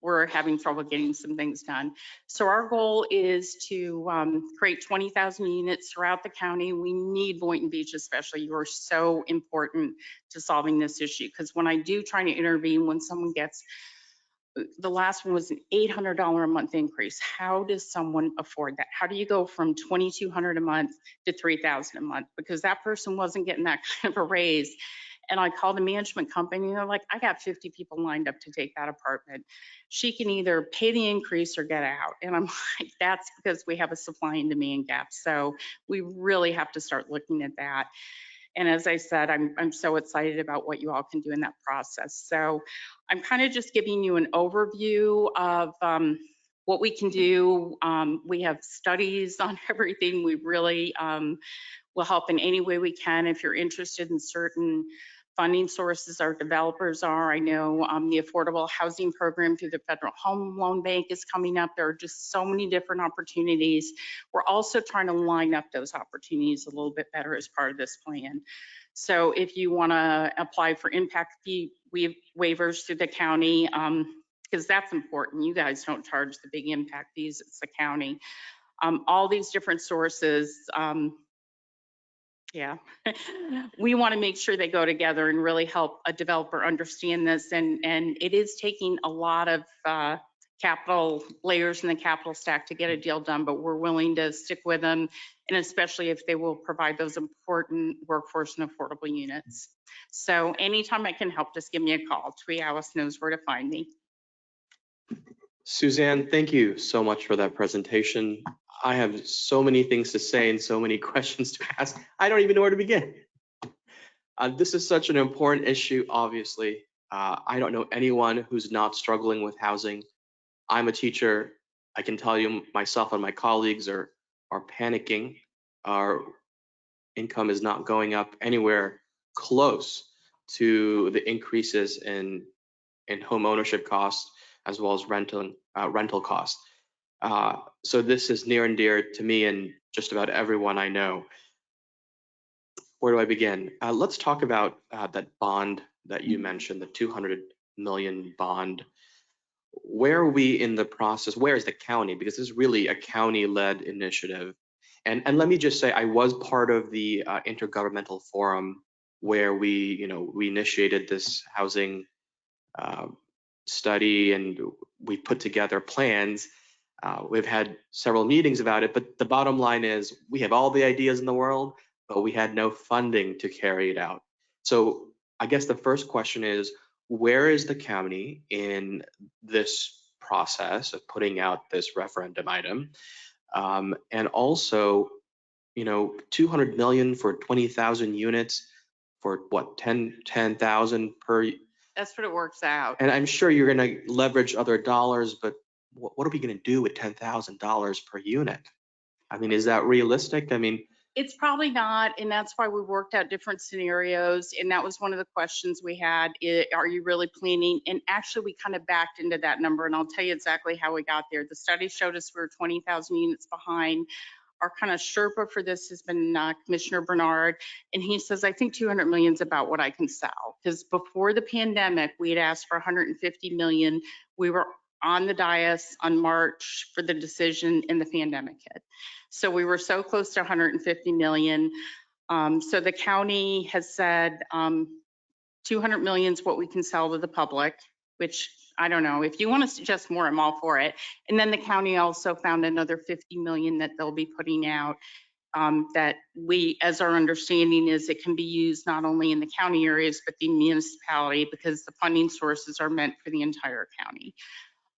we're having trouble getting some things done. So our goal is to create 20,000 units throughout the county. We need Boynton Beach especially. You are so important to solving this issue, because when I do try to intervene, when someone gets, the last one was an $800 a month increase. How does someone afford that? How do you go from $2,200 a month to $3,000 a month? Because that person wasn't getting that kind of a raise. And I called a management company and they're like, I got 50 people lined up to take that apartment. She can either pay the increase or get out. And I'm like, that's because we have a supply and demand gap. So we really have to start looking at that. And as I said, I'm so excited about what you all can do in that process. So I'm kind of just giving you an overview of what we can do. We have studies on everything. We really will help in any way we can. If you're interested in certain funding sources, our developers are. I know the affordable housing program through the Federal Home Loan Bank is coming up. There are just so many different opportunities. We're also trying to line up those opportunities a little bit better as part of this plan. So if you want to apply for impact fee waivers through the county, because that's important. You guys don't charge the big impact fees, it's the county. All these different sources, yeah, we want to make sure they go together and really help a developer understand this. And it is taking a lot of capital layers in the capital stack to get a deal done, but we're willing to stick with them, and especially if they will provide those important workforce and affordable units. So anytime I can help, just give me a call. Twee Alice knows where to find me. Suzanne, thank you so much for that presentation. I have so many things to say and so many questions to ask. I don't even know where to begin. This is such an important issue, obviously. I don't know anyone who's not struggling with housing. I'm a teacher. I can tell you myself and my colleagues are panicking. Our income is not going up anywhere close to the increases in home ownership costs as well as rental costs. So this is near and dear to me and just about everyone I know. Where do I begin? Let's talk about that bond that you mentioned, the 200 million bond. Where are we in the process? Where is the county? Because this is really a county-led initiative. And let me just say, I was part of the intergovernmental forum where we initiated this housing study, and we put together plans. We've had several meetings about it, but the bottom line is we have all the ideas in the world, but we had no funding to carry it out. So I guess the first question is, where is the county in this process of putting out this referendum item? And also, 200 million for 20,000 units for what, 10,000 per? That's what it works out. And I'm sure you're going to leverage other dollars, but what are we going to do with $10,000 per unit? I mean, is that realistic? I mean, It's probably not, and that's why we worked out different scenarios, and that was one of the questions we had. Are you really planning? And actually, we kind of backed into that number, and I'll tell you exactly how we got there. The study showed us we were 20,000 units behind. Our kind of Sherpa for this has been Commissioner Bernard, and he says, I think 200 million is about what I can sell. Because before the pandemic, we had asked for 150 million. We were on the dais on March for the decision, and the pandemic hit. So we were so close to 150 million. So the county has said 200 million is what we can sell to the public, which I don't know. If you want to suggest more, I'm all for it. And then the county also found another 50 million that they'll be putting out that we, as our understanding is, it can be used not only in the county areas, but the municipality, because the funding sources are meant for the entire county.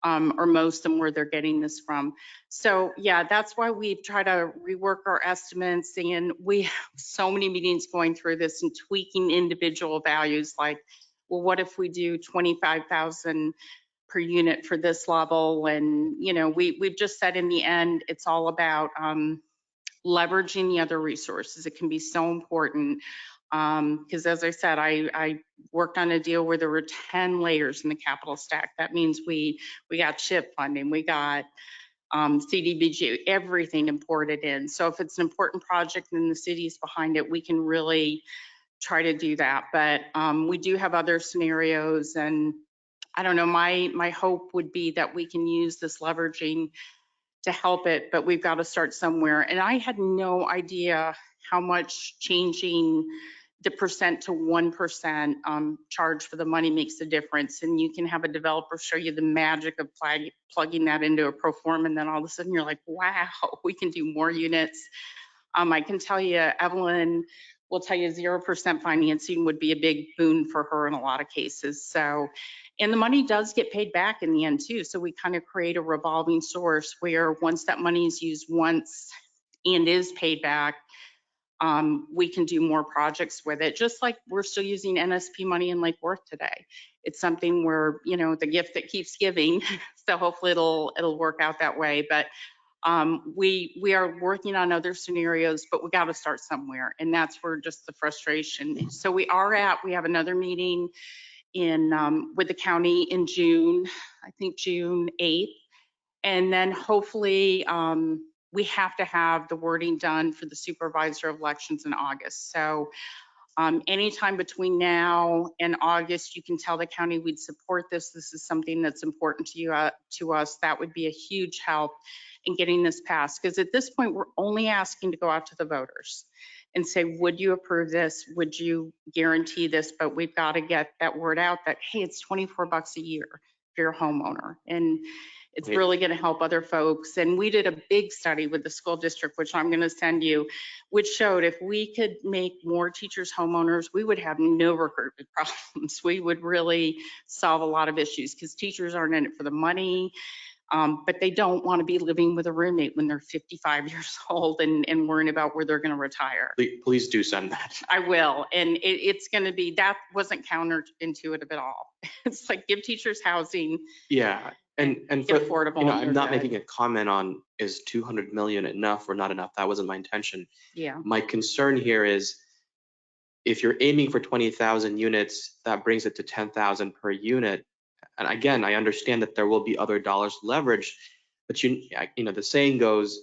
or most of them where they're getting this from. So yeah, that's why we've tried to rework our estimates, and we have so many meetings going through this and tweaking individual values like, well, what if we do 25,000 per unit for this level? And, you know, we've just said in the end, it's all about leveraging the other resources. It can be so important. Because as I said, I worked on a deal where there were 10 layers in the capital stack. That means we got CHIP funding, we got CDBG, everything imported in. So if it's an important project and the city's behind it, we can really try to do that. But we do have other scenarios, and I don't know, my hope would be that we can use this leveraging to help it, but we've got to start somewhere. And I had no idea how much changing the percent to 1% charge for the money makes a difference. And you can have a developer show you the magic of plugging that into a pro forma, and then all of a sudden you're like, wow, we can do more units. I can tell you, Evelyn will tell you 0% financing would be a big boon for her in a lot of cases. So, and the money does get paid back in the end too. So we kind of create a revolving source where once that money is used once and is paid back, we can do more projects with it, just like we're still using NSP money in Lake Worth today. It's something where, you know, the gift that keeps giving. So hopefully it'll work out that way. But we are working on other scenarios, but we got to start somewhere. And that's where just the frustration. So we have another meeting in with the county in June, I think June 8th. And then hopefully we have to have the wording done for the supervisor of elections in August. So anytime between now and August, you can tell the county we'd support this. This is something that's important to you, to us. That would be a huge help in getting this passed. Because at this point, we're only asking to go out to the voters and say, would you approve this? Would you guarantee this? But we've got to get that word out that, hey, it's $24 a year if you're a homeowner. And it's really going to help other folks. And we did a big study with the school district, which I'm going to send you, which showed if we could make more teachers homeowners, we would have no recruitment problems. We would really solve a lot of issues because teachers aren't in it for the money, but they don't want to be living with a roommate when they're 55 years old and worrying about where they're going to retire. Please do send that. I will. And it's going to be, that wasn't counterintuitive at all. It's like give teachers housing. Yeah. And get for, affordable. you know, and I'm they're not good. making a comment on is 200 million enough or not enough. That wasn't my intention. Yeah. My concern here is if you're aiming for 20,000 units, that brings it to 10,000 per unit. And again, I understand that there will be other dollars leveraged, but you know, the saying goes,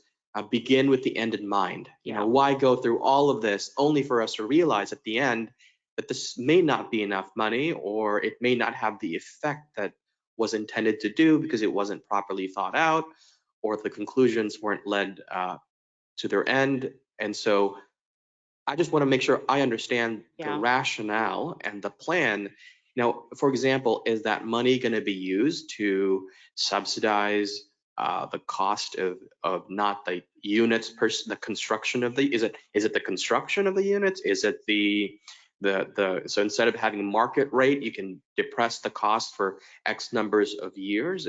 begin with the end in mind. You know, why go through all of this only for us to realize at the end that this may not be enough money, or it may not have the effect that was intended to do because it wasn't properly thought out, or the conclusions weren't led to their end. And so I just want to make sure I understand the rationale and the plan. Now, for example, is that money going to be used to subsidize the cost of not the units the construction of the, is it the construction of the units? Is it so instead of having market rate, you can depress the cost for X numbers of years?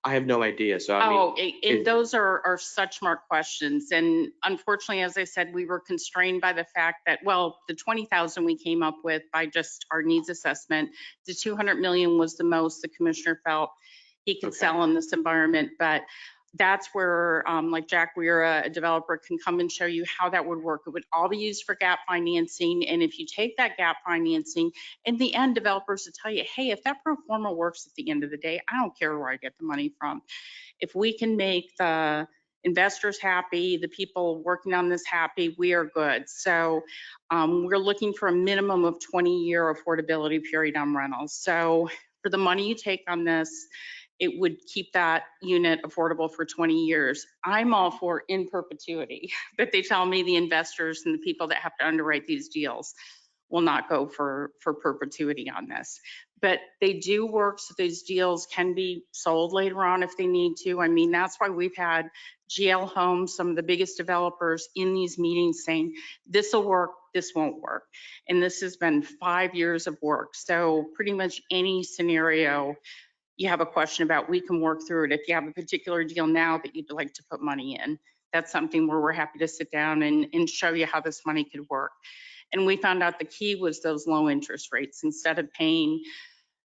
I have no idea. So I mean, and those are such smart questions. And unfortunately, as I said, we were constrained by the fact that, well, the 20,000 we came up with by just our needs assessment, the 200 million was the most the commissioner felt he could sell in this environment. But that's where like Jack Weira, a developer, can come and show you how that would work. It would all be used for gap financing. And if you take that gap financing, in the end, developers will tell you, hey, if that pro forma works at the end of the day, I don't care where I get the money from. If we can make the investors happy, the people working on this happy, we are good. So we're looking for a minimum of 20-year affordability period on rentals. So for the money you take on this, it would keep that unit affordable for 20 years. I'm all for in perpetuity, but they tell me the investors and the people that have to underwrite these deals will not go for perpetuity on this. But they do work, so those deals can be sold later on if they need to. I mean, that's why we've had GL Homes, some of the biggest developers in these meetings saying, this will work, this won't work. And this has been 5 years of work. So pretty much any scenario, you have a question about, we can work through it. If you have a particular deal now that you'd like to put money in, that's something where we're happy to sit down and show you how this money could work. And we found out the key was those low interest rates. Instead of paying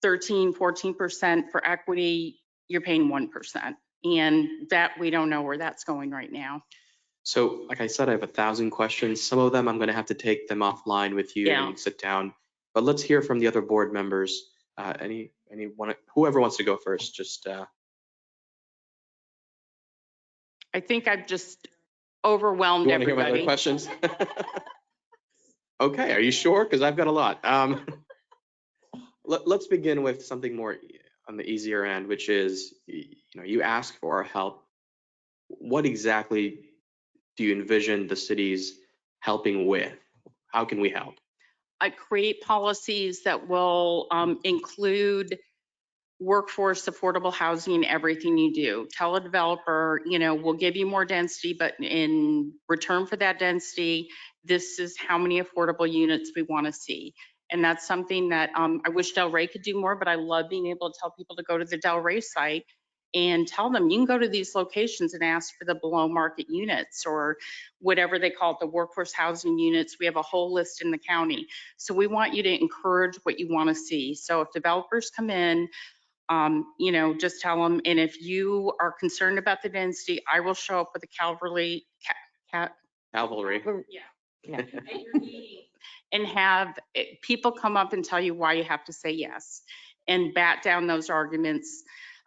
13, 14% for equity, you're paying 1%. And that, we don't know where that's going right now. So like I said, I have 1,000 questions. Some of them I'm going to have to take them offline with you Yeah. and sit down. But let's hear from the other board members. Anyone, whoever wants to go first, just I think I've just overwhelmed you want to hear my other everybody. questions? Okay, are you sure? Because I've got a lot. Let's begin with something more on the easier end, which is, you ask for our help. What exactly do you envision the cities helping with? How can we help? I create policies that will include workforce affordable housing in everything you do. Tell a developer, we'll give you more density, but in return for that density, this is how many affordable units we want to see. And that's something that I wish Delray could do more, but I love being able to tell people to go to the Delray site and tell them, you can go to these locations and ask for the below market units or whatever they call it, the workforce housing units. We have a whole list in the county. So we want you to encourage what you want to see. So if developers come in, just tell them, and if you are concerned about the density, I will show up with a cavalry. Yeah. At your meeting and have people come up and tell you why you have to say yes and bat down those arguments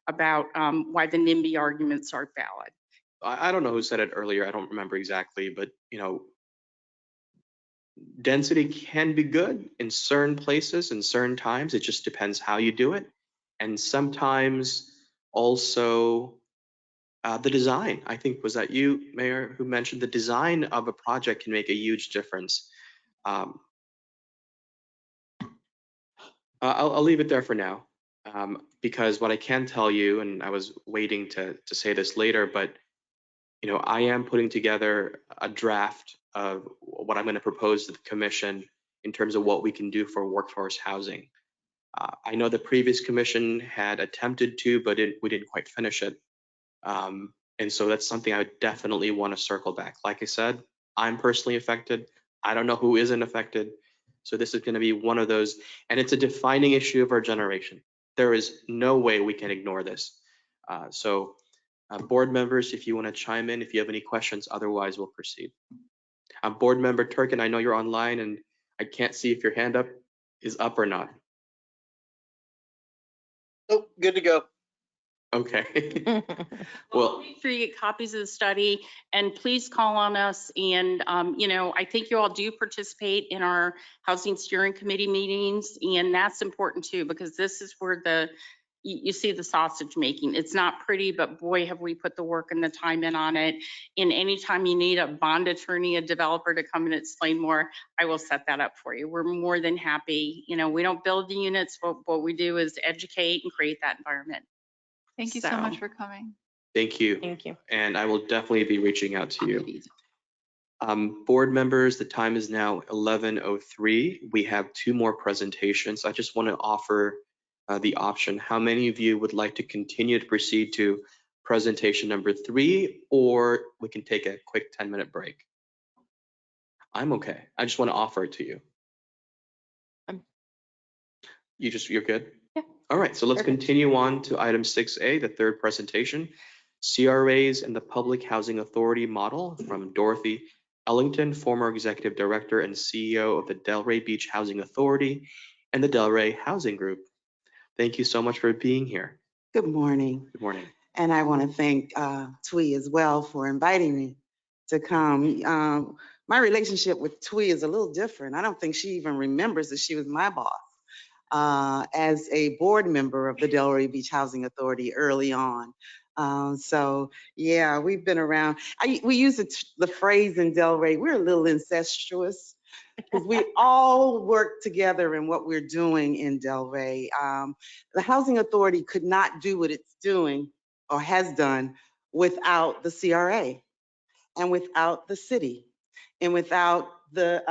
about why the NIMBY arguments aren't valid. I don't know who said it earlier. I don't remember exactly, but density can be good in certain places and certain times. It just depends how you do it. And sometimes also the design. I think, was that you, Mayor, who mentioned the design of a project can make a huge difference. I'll leave it there for now, because what I can tell you, and I was waiting to say this later, but I am putting together a draft of what I'm going to propose to the commission in terms of what we can do for workforce housing. I know the previous commission had attempted to, but we didn't quite finish it. And so that's something I would definitely want to circle back. Like I said, I'm personally affected. I don't know who isn't affected. So this is going to be one of those, and it's a defining issue of our generation. There is no way we can ignore this. Board members, if you want to chime in, if you have any questions, otherwise we'll proceed. Board member Turkin, I know you're online and I can't see if your hand is up or not. Oh, good to go. Okay. Well, make sure you get copies of the study and please call on us. And, I think you all do participate in our housing steering committee meetings. And that's important too, because this is where you see the sausage making. It's not pretty, but boy, have we put the work and the time in on it. And anytime you need a bond attorney, a developer to come and explain more, I will set that up for you. We're more than happy. We don't build the units. What we do is educate and create that environment. Thank you so much for coming. Thank you. Thank you. And I will definitely be reaching out to you. Board members, the time is now 11:03. We have 2 more presentations. I just want to offer the option. How many of you would like to continue to proceed to presentation number 3, or we can take a quick 10-minute break? I'm okay. I just want to offer it to you. You're good? Yeah. All right, so let's Perfect. continue on to item 6A, the third presentation, CRAs and the Public Housing Authority model, from Dorothy Ellington, former executive director and CEO of the Delray Beach Housing Authority and the Delray Housing Group. Thank you so much for being here. Good morning. Good morning. And I want to thank Twee as well for inviting me to come. My relationship with Twee is a little different. I don't think she even remembers that she was my boss as a board member of the Delray Beach Housing Authority early on. So yeah, we've been around. We use the phrase in Delray, we're a little incestuous, because we all work together in what we're doing in Delray. The Housing Authority could not do what it's doing or has done without the CRA and without the city and without the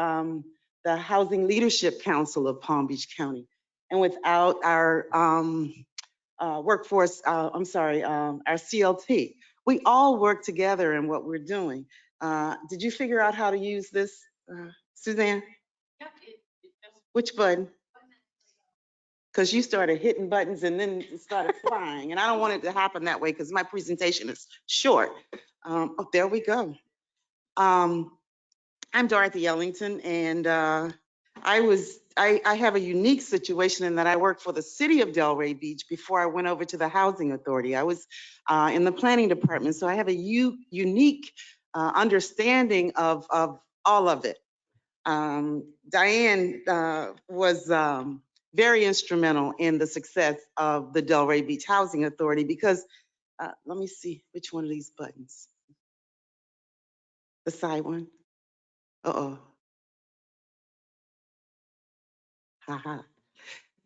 Housing Leadership Council of Palm Beach County and without our workforce, I'm sorry, our CLT. We all work together in what we're doing. Did you figure out how to use this, Suzanne? Which button? Because you started hitting buttons and then it started flying. And I don't want it to happen that way because my presentation is short. Oh, there we go. I'm Dorothy Ellington, and I have a unique situation in that I worked for the city of Delray Beach before I went over to the housing authority. I was in the planning department, so I have a unique understanding of all of it. Diane was very instrumental in the success of the Delray Beach Housing Authority because, let me see which one of these buttons. The side one. Uh-oh. Haha.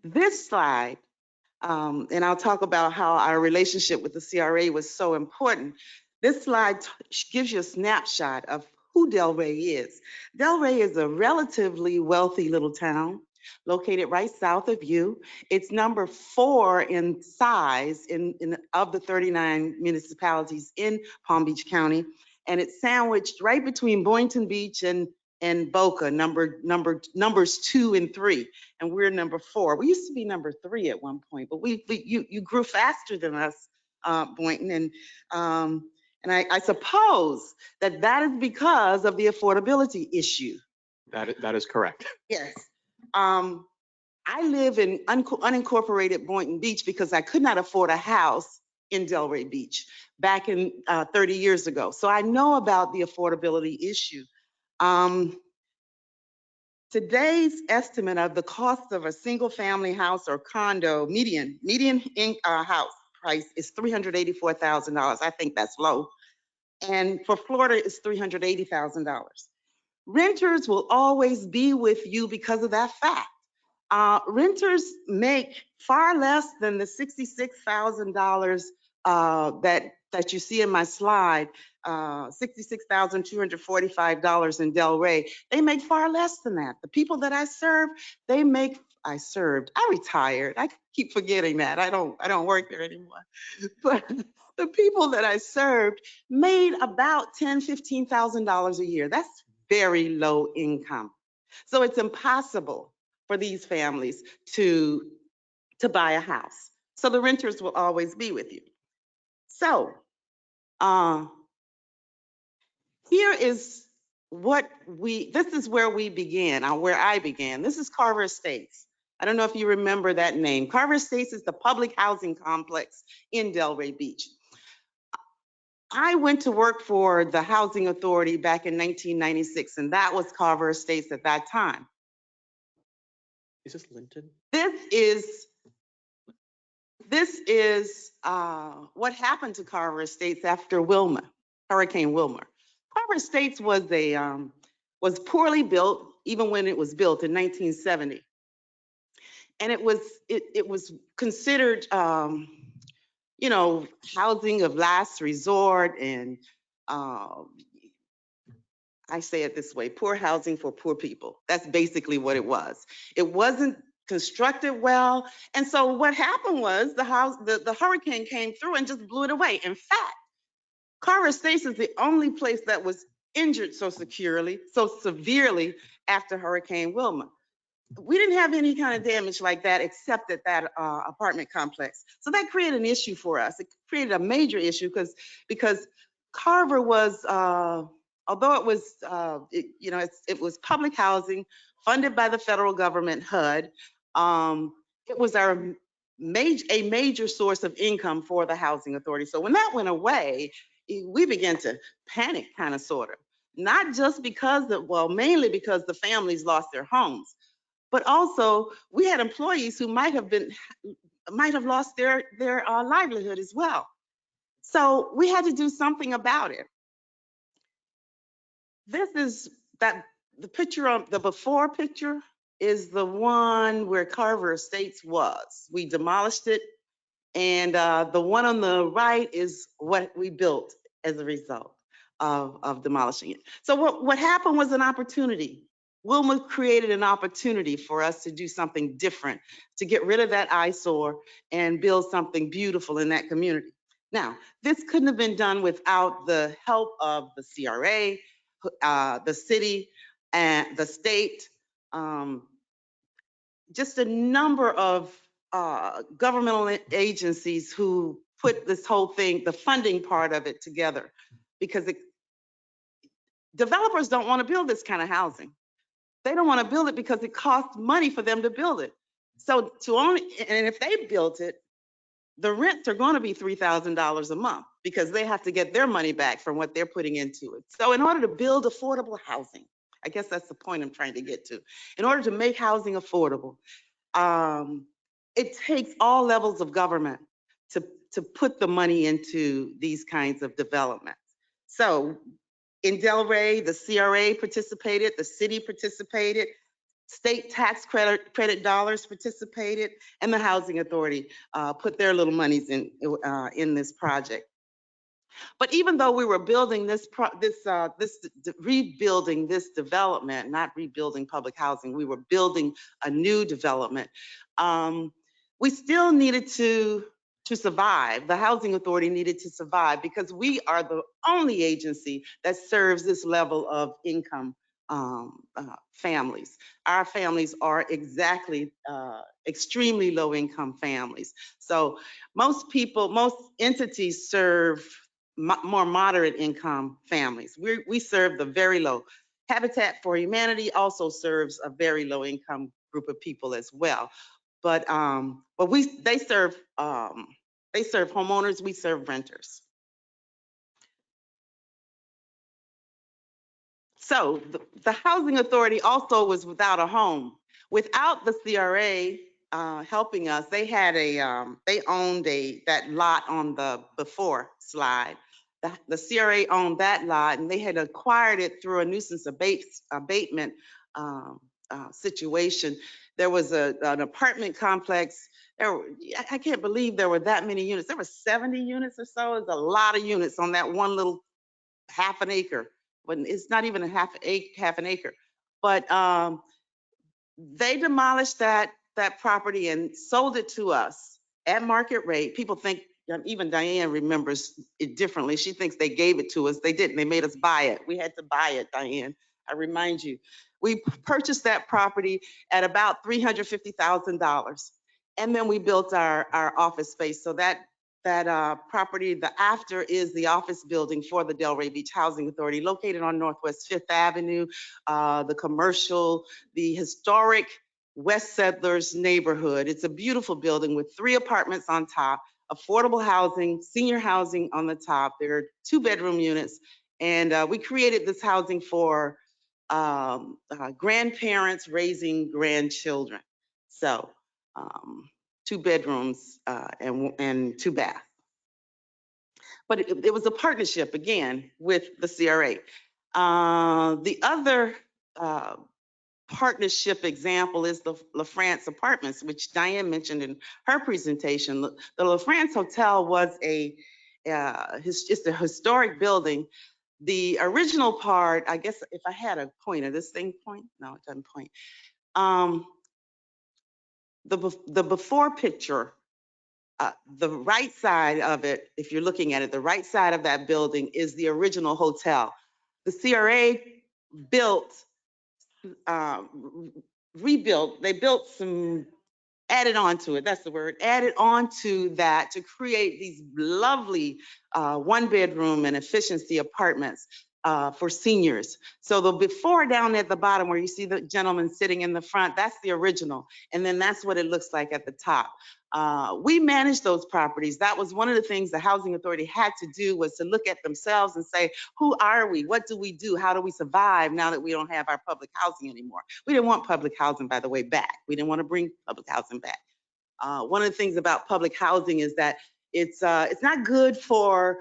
This slide, and I'll talk about how our relationship with the CRA was so important. This slide gives you a snapshot of who Delray is. Delray is a relatively wealthy little town located right south of you. It's number 4 in size of the 39 municipalities in Palm Beach County. And it's sandwiched right between Boynton Beach and Boca, numbers 2 and 3, and we're number 4. We used to be number 3 at one point, but you grew faster than us, Boynton, and I suppose that is because of the affordability issue. That is correct. Yes. I live in unincorporated Boynton Beach because I could not afford a house in Delray Beach back in 30 years ago. So I know about the affordability issue. Today's estimate of the cost of a single family house or condo, median house price is $384,000. I think that's low. And for Florida, it's $380,000. Renters will always be with you because of that fact. Renters make far less than the $66,000 that you see in my slide, $66,245 in Delray. They make far less than that. The people that I serve, I retired. I keep forgetting that. I don't work there anymore. But the people that I served made about $10,000, $15,000 a year. That's very low income. So it's impossible for these families to buy a house. So the renters will always be with you. So here is this is where we began, where I began. This is Carver Estates. I don't know if you remember that name. Carver Estates is the public housing complex in Delray Beach. I went to work for the Housing Authority back in 1996, and that was Carver Estates at that time. Is this Linton? This is what happened to Carver Estates after Hurricane Wilma. Carver Estates was poorly built, even when it was built in 1970, and it was considered, housing of last resort, and I say it this way: poor housing for poor people. That's basically what it was. It wasn't constructed well, and so what happened was the hurricane came through and just blew it away. In fact, Carver Estates is the only place that was injured so severely after Hurricane Wilma. We didn't have any kind of damage like that except at that apartment complex. So that created an issue for us. It created a major issue because Carver was, although it was, it was public housing funded by the federal government, HUD. It was a major source of income for the housing authority. So when that went away, we began to panic, kind of, sort of. Not just because mainly because the families lost their homes, but also we had employees who might have lost their livelihood as well. So we had to do something about it. This is the picture of the before picture is the one where Carver Estates was. We demolished it, and the one on the right is what we built as a result of demolishing it. So what happened was an opportunity. Wilma created an opportunity for us to do something different, to get rid of that eyesore and build something beautiful in that community. Now, this couldn't have been done without the help of the CRA, the city, and the state, just a number of governmental agencies who put this whole thing, the funding part of it together, because developers don't want to build this kind of housing. They don't want to build it because it costs money for them to build it. So and if they built it, the rents are going to be $3,000 a month because they have to get their money back from what they're putting into it. So in order to build affordable housing, I guess that's the point I'm trying to get to. In order to make housing affordable, it takes all levels of government to put the money into these kinds of developments. So in Delray, the CRA participated, the city participated, state tax credit dollars participated, and the Housing Authority put their little monies in this project. But even though we were building rebuilding this development, not rebuilding public housing, we were building a new development. We still needed to survive. The Housing Authority needed to survive because we are the only agency that serves this level of income families. Our families are extremely low income families. So most entities serve more moderate income families. We serve the very low. Habitat for Humanity also serves a very low income group of people as well. But they serve homeowners, we serve renters. So the Housing Authority also was without a home. Without the CRA helping us, they had they owned that lot on the before slide. The CRA owned that lot, and they had acquired it through a nuisance abatement situation. There was an apartment complex. I can't believe there were that many units. There were 70 units or so. It's a lot of units on that one little half an acre. But it's not even a half an acre. But they demolished that property and sold it to us at market rate. People think, even Diane remembers it differently. She thinks they gave it to us. They didn't. They made us buy it. We had to buy it, Diane. I remind you. We purchased that property at about $350,000. And then we built our office space. So that property, the after is the office building for the Delray Beach Housing Authority, located on Northwest 5th Avenue, the commercial, the historic West Settlers neighborhood. It's a beautiful building with 3 apartments on top, affordable housing, senior housing on the top. There are 2-bedroom units. And we created this housing for grandparents raising grandchildren. So 2 bedrooms and 2 baths. But it was a partnership, again, with the CRA. The other partnership example is the LaFrance Apartments, which Diane mentioned in her presentation. The LaFrance Hotel was it's a historic building. The original part, I guess if I had a pointer, this thing point? No, it doesn't point. The before picture, the right side of it, if you're looking at it, the right side of that building is the original hotel. The CRA rebuilt, they built some, added on to it, that's the word, added on to that to create these lovely 1-bedroom and efficiency apartments for seniors. So the before down at the bottom where you see the gentleman sitting in the front, that's the original. And then that's what it looks like at the top. We managed those properties. That was one of the things the Housing Authority had to do, was to look at themselves and say, who are we? What do we do? How do we survive now that we don't have our public housing anymore? We didn't want public housing, by the way, back. We didn't want to bring public housing back. One of the things about public housing is that it's not good for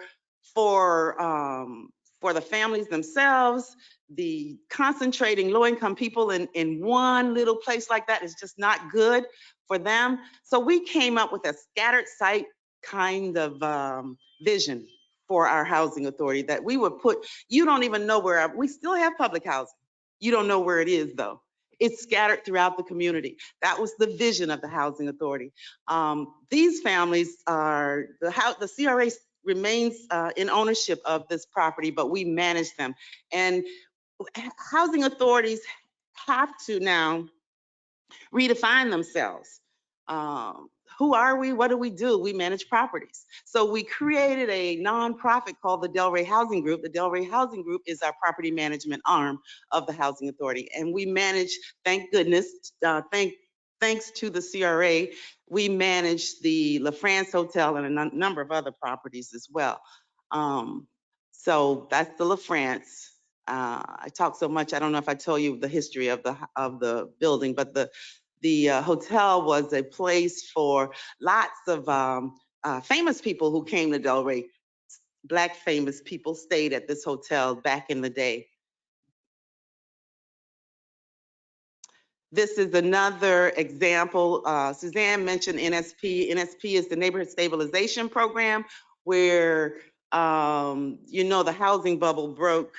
the families themselves. The concentrating low-income people in one little place like that is just not good for them. So we came up with a scattered site kind of vision for our Housing Authority that we would put, you don't even know where, we still have public housing. You don't know where it is though. It's scattered throughout the community. That was the vision of the Housing Authority. These families are, the CRA remains in ownership of this property, but we manage them. And housing authorities have to now redefine themselves. Who are we? What do? We manage properties. So we created a nonprofit called the Delray Housing Group. The Delray Housing Group is our property management arm of the Housing Authority. And we manage, thank goodness, thanks to the CRA, we manage the La France Hotel and a number of other properties as well. So that's the La France. I talk so much, I don't know if I told you the history of the building, but the hotel was a place for lots of famous people who came to Delray. Black famous people stayed at this hotel back in the day. This is another example. Suzanne mentioned NSP. NSP is the Neighborhood Stabilization Program, where the housing bubble broke.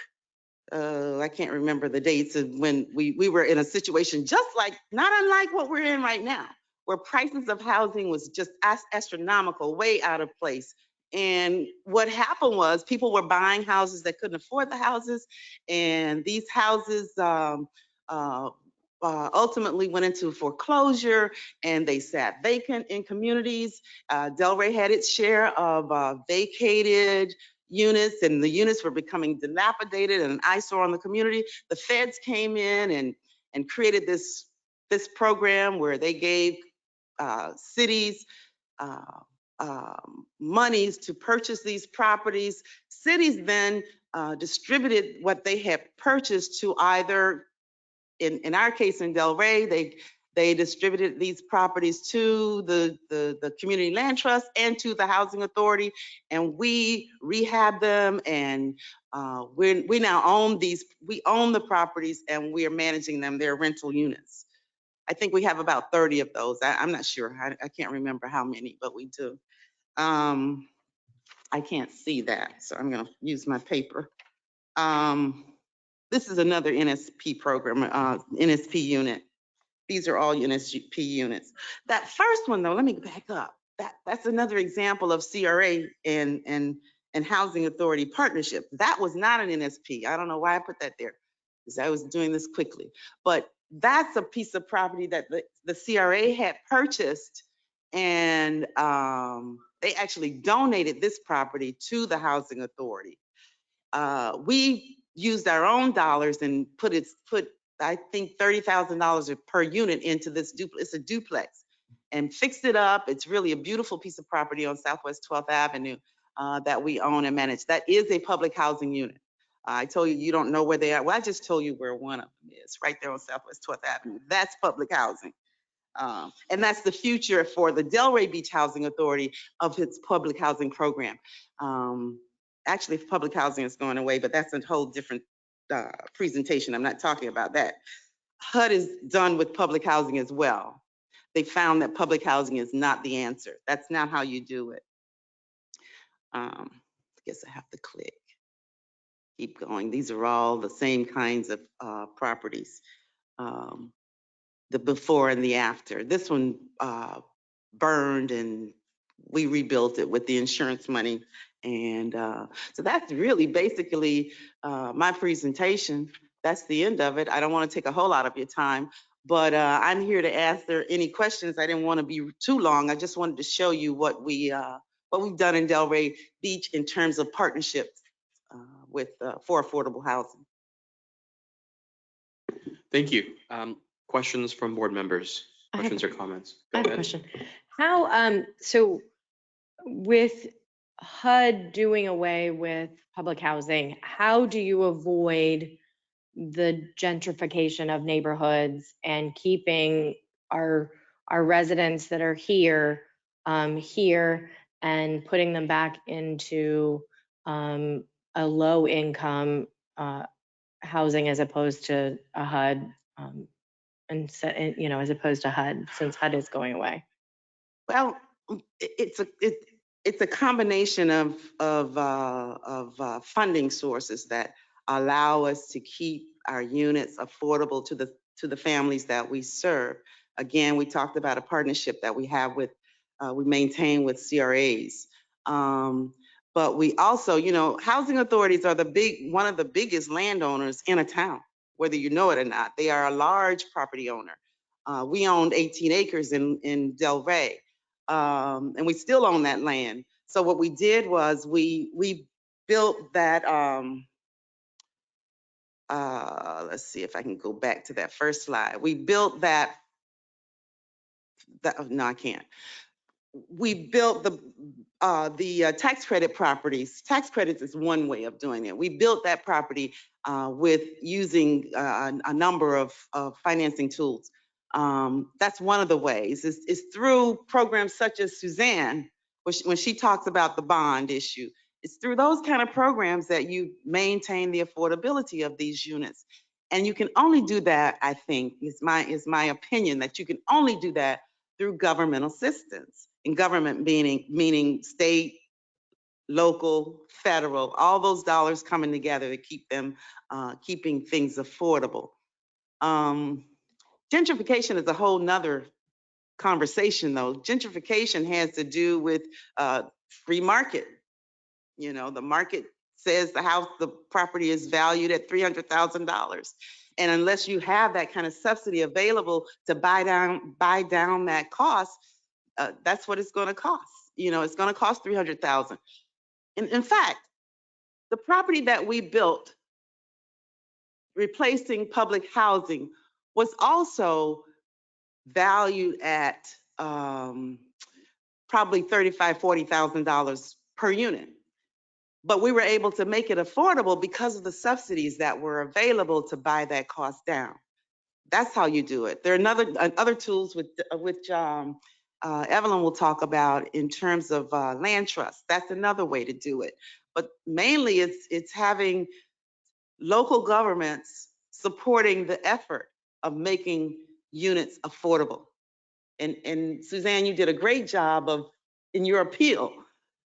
I can't remember the dates of when we were in a situation just like, not unlike what we're in right now, where prices of housing was just astronomical, way out of place. And what happened was people were buying houses that couldn't afford the houses, and these houses ultimately went into foreclosure, and they sat vacant in communities. Delray had its share of vacated units, and the units were becoming dilapidated and an eyesore on the community. The feds came in and created this program where they gave cities monies to purchase these properties. Cities then distributed what they had purchased to either, in our case in Delray, they distributed these properties to the Community Land Trust and to the Housing Authority, and we rehab them, and we now own these. We own the properties, and we are managing them. They're rental units. I think we have about 30 of those. I'm not sure. I can't remember how many, but we do. I can't see that, so I'm going to use my paper. This is another NSP program, NSP unit. These are all NSP units. That first one, though, let me back up. That's another example of CRA and Housing Authority partnership. That was not an NSP. I don't know why I put that there, because I was doing this quickly. But that's a piece of property that the CRA had purchased, and they actually donated this property to the Housing Authority. We used our own dollars and put I think $30,000 per unit into this duplex. It's a duplex, and fixed it up. It's really a beautiful piece of property on Southwest 12th Avenue that we own and manage. That is a public housing unit. I told you, you don't know where they are. Well, I just told you where one of them is, right there on Southwest 12th Avenue. That's public housing. And that's the future for the Delray Beach Housing Authority of its public housing program. Actually, public housing is going away, but that's a whole different presentation. I'm not talking about that. HUD is done with public housing as well. They found that public housing is not the answer. That's not how you do it. I guess I have to click. Keep going. These are all the same kinds of properties. The before and the after. This one burned, and we rebuilt it with the insurance money. And so that's really basically my presentation. That's the end of it. I don't want to take a whole lot of your time, but I'm here to answer any questions. I didn't want to be too long. I just wanted to show you what we've done in Delray Beach in terms of partnerships for affordable housing. Thank you. Questions from board members? Questions or comments? I have a question. How, so with HUD doing away with public housing, how do you avoid the gentrification of neighborhoods and keeping our residents that are here here and putting them back into a low income housing as opposed to a HUD? As opposed to HUD, since HUD is going away? Well, it's a combination of funding sources that allow us to keep our units affordable to the families that we serve. Again, we talked about a partnership that we have with, we maintain with CRAs. But we also, you know, housing authorities are one of the biggest landowners in a town, whether you know it or not. They are a large property owner. We owned 18 acres in Delray, and we still own that land. So what we did was we built that, let's see if I can go back to that first slide. We built that, no, I can't. We built the tax credit properties. Tax credits is one way of doing it. We built that property with using a number of financing tools. That's one of the ways. It's through programs such as Suzanne, when she talks about the bond issue. It's through those kind of programs that you maintain the affordability of these units. And you can only do that, I think, is my opinion, that you can only do that through government assistance. And government meaning state, local, federal, all those dollars coming together to keep them, keeping things affordable. Gentrification is a whole nother conversation though. Gentrification has to do with free market. You know, the market says the property is valued at $300,000. And unless you have that kind of subsidy available to buy down that cost, that's what it's going to cost. You know, it's going to cost $300,000. In fact, the property that we built, replacing public housing, was also valued at probably $35,000, $40,000 per unit. But we were able to make it affordable because of the subsidies that were available to buy that cost down. That's how you do it. There are other tools which Evelyn will talk about in terms of land trust. That's another way to do it. But mainly it's having local governments supporting the effort of making units affordable. And Suzanne, you did a great job in your appeal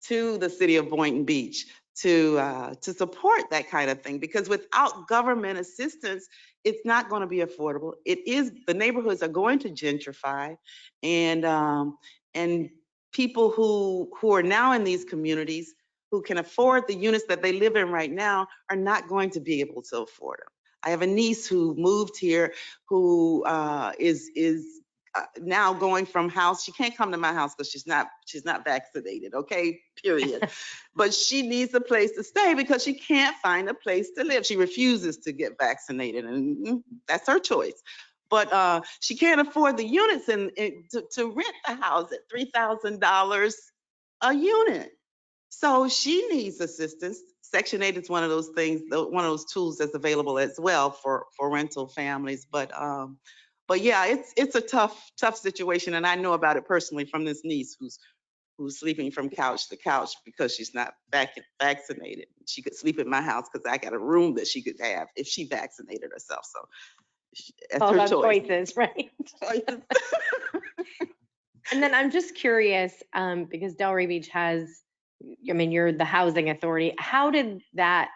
to the city of Boynton Beach to support that kind of thing, because without government assistance, it's not going to be affordable. The neighborhoods are going to gentrify, and people who are now in these communities who can afford the units that they live in right now are not going to be able to afford them. I have a niece who moved here who is now going from house. She can't come to my house because she's not vaccinated, okay, period. But she needs a place to stay because she can't find a place to live. She refuses to get vaccinated, and that's her choice. But she can't afford the units and to rent the house at $3,000 a unit. So she needs assistance. Section 8 is one of those things, one of those tools that's available as well for rental families. But yeah, it's a tough situation, and I know about it personally from this niece who's sleeping from couch to couch because she's not vaccinated. She could sleep in my house because I got a room that she could have if she vaccinated herself. So that's All her about choice. choices, right? And then I'm just curious, because Delray Beach has, I mean, you're the housing authority. How did that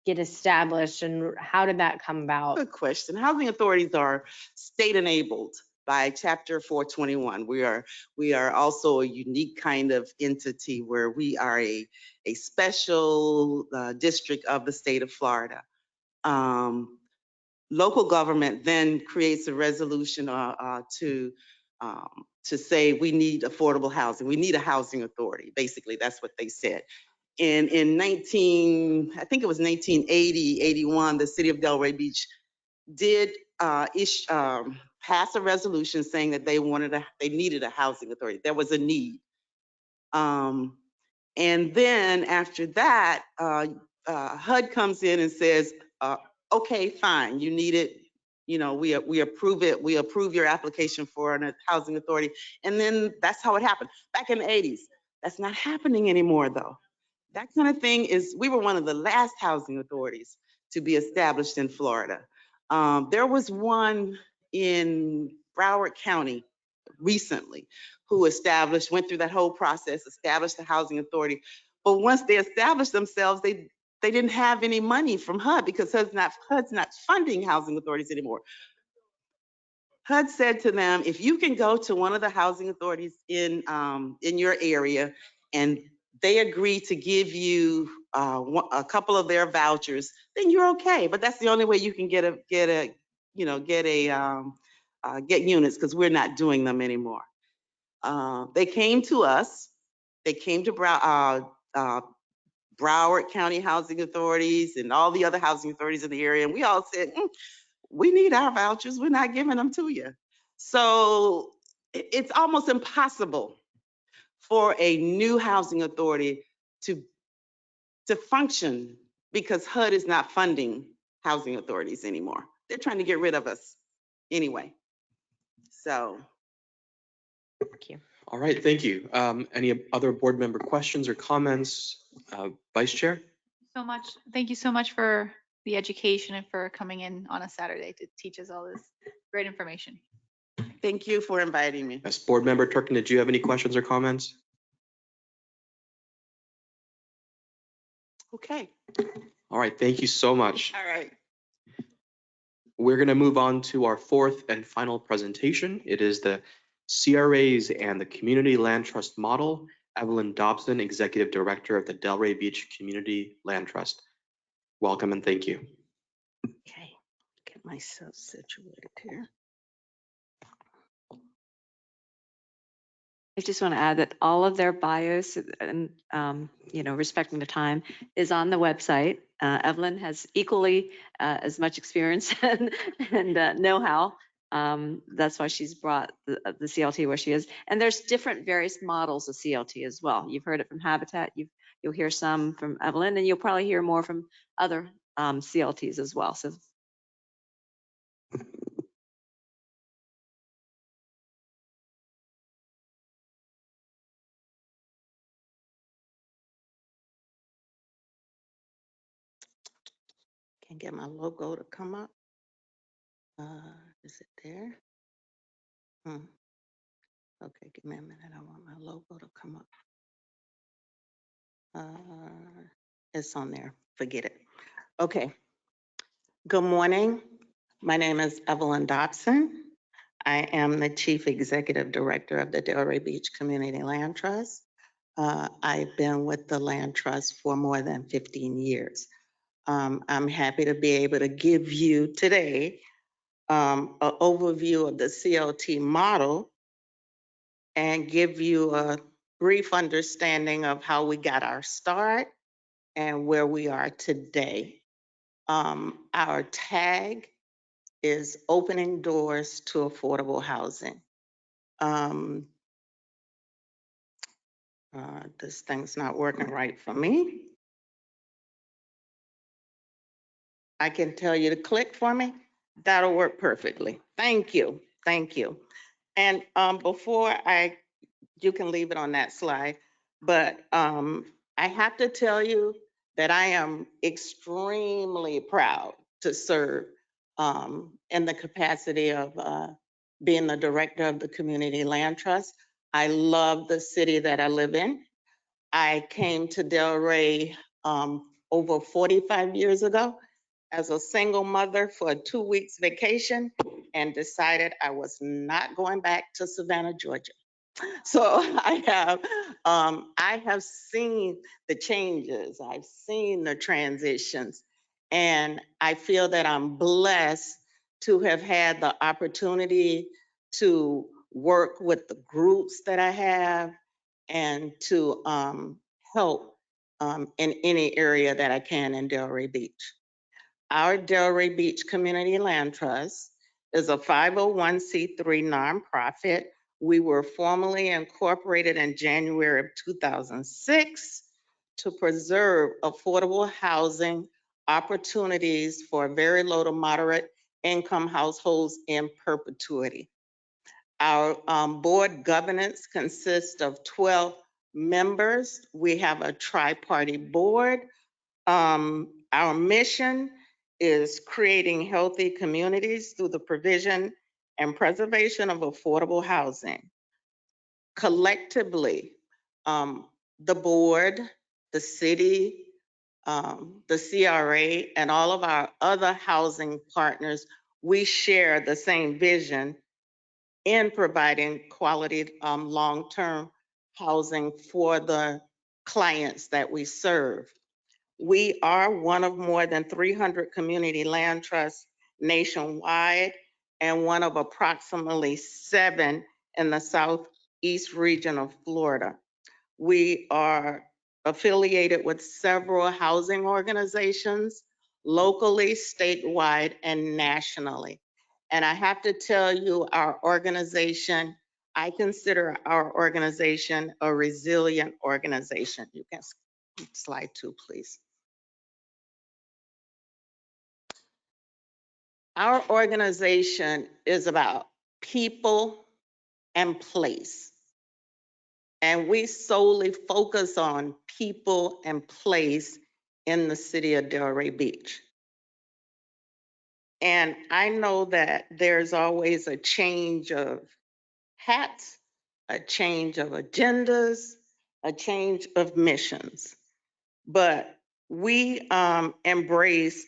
get established and how did that come about? Good question. Housing authorities are state enabled by Chapter 421. We are also a unique kind of entity where we are a special district of the state of Florida. Local government then creates a resolution to say we need affordable housing. We need a housing authority. Basically, that's what they said. And in I think it was 1980, 81, the city of Delray Beach did pass a resolution saying that they needed a housing authority. There was a need. And then after that, HUD comes in and says, okay, fine, you need it. You know, we approve it. We approve your application for a housing authority. And then that's how it happened. Back in the 80s, that's not happening anymore though. That kind of thing we were one of the last housing authorities to be established in Florida. There was one in Broward County recently who went through that whole process, established the housing authority. But once they established themselves, they they didn't have any money from HUD because HUD's not funding housing authorities anymore. HUD said to them, if you can go to one of the housing authorities in your area and they agree to give you a couple of their vouchers, then you're okay. But that's the only way you can get units, because we're not doing them anymore. They came to us. They came to Broward County Housing Authorities and all the other housing authorities in the area, and we all said, we need our vouchers. We're not giving them to you. So it's almost impossible for a new housing authority to function because HUD is not funding housing authorities anymore. They're trying to get rid of us anyway. So. Thank you. All right, thank you. Any other board member questions or comments? Vice Chair? Thank you so much for the education and for coming in on a Saturday to teach us all this great information. Thank you for inviting me. Yes, Board Member Turkin, did you have any questions or comments? Okay. All right, thank you so much. All right. We're going to move on to our fourth and final presentation. It is the CRAs and the Community Land Trust Model. Evelyn Dobson, Executive Director of the Delray Beach Community Land Trust. Welcome and thank you. Okay, get myself situated here. I just want to add that all of their bios and, respecting the time, is on the website. Evelyn has equally as much experience and know-how. That's why she's brought the CLT where she is. And there's different various models of CLT as well. You've heard it from Habitat. You'll hear some from Evelyn, and you'll probably hear more from other CLTs as well. So. Can't get my logo to come up. Is it there? Okay, give me a minute. I want my logo to come up. It's on there. Forget it. Okay. Good morning. My name is Evelyn Dobson. I am the Chief Executive Director of the Delray Beach Community Land Trust. I've been with the Land Trust for more than 15 years. I'm happy to be able to give you today an overview of the CLT model and give you a brief understanding of how we got our start and where we are today. Our tag is opening doors to affordable housing. This thing's not working right for me. I can tell you to click for me. That'll work perfectly. Thank you. Thank you. And you can leave it on that slide, but I have to tell you that I am extremely proud to serve in the capacity of being the director of the Community Land Trust. I love the city that I live in. I came to Delray over 45 years ago as a single mother for a 2 weeks vacation and decided I was not going back to Savannah, Georgia. So I have seen the changes, I've seen the transitions, and I feel that I'm blessed to have had the opportunity to work with the groups that I have and to help in any area that I can in Delray Beach. Our Delray Beach Community Land Trust is a 501c3 nonprofit. We were formally incorporated in January of 2006 to preserve affordable housing opportunities for very low to moderate income households in perpetuity. Our board governance consists of 12 members. We have a tri-party board. Our mission is creating healthy communities through the provision and preservation of affordable housing. Collectively, the board, the city, the CRA and all of our other housing partners, we share the same vision in providing quality long-term housing for the clients that we serve. We are one of more than 300 community land trusts nationwide and one of approximately 7 in the southeast region of Florida. We are affiliated with several housing organizations, locally, statewide, and nationally. And I have to tell you, our organization, I consider our organization a resilient organization. You can slide 2, please. Our organization is about people and place. And we solely focus on people and place in the city of Delray Beach. And I know that there's always a change of hats, a change of agendas, a change of missions. But we embrace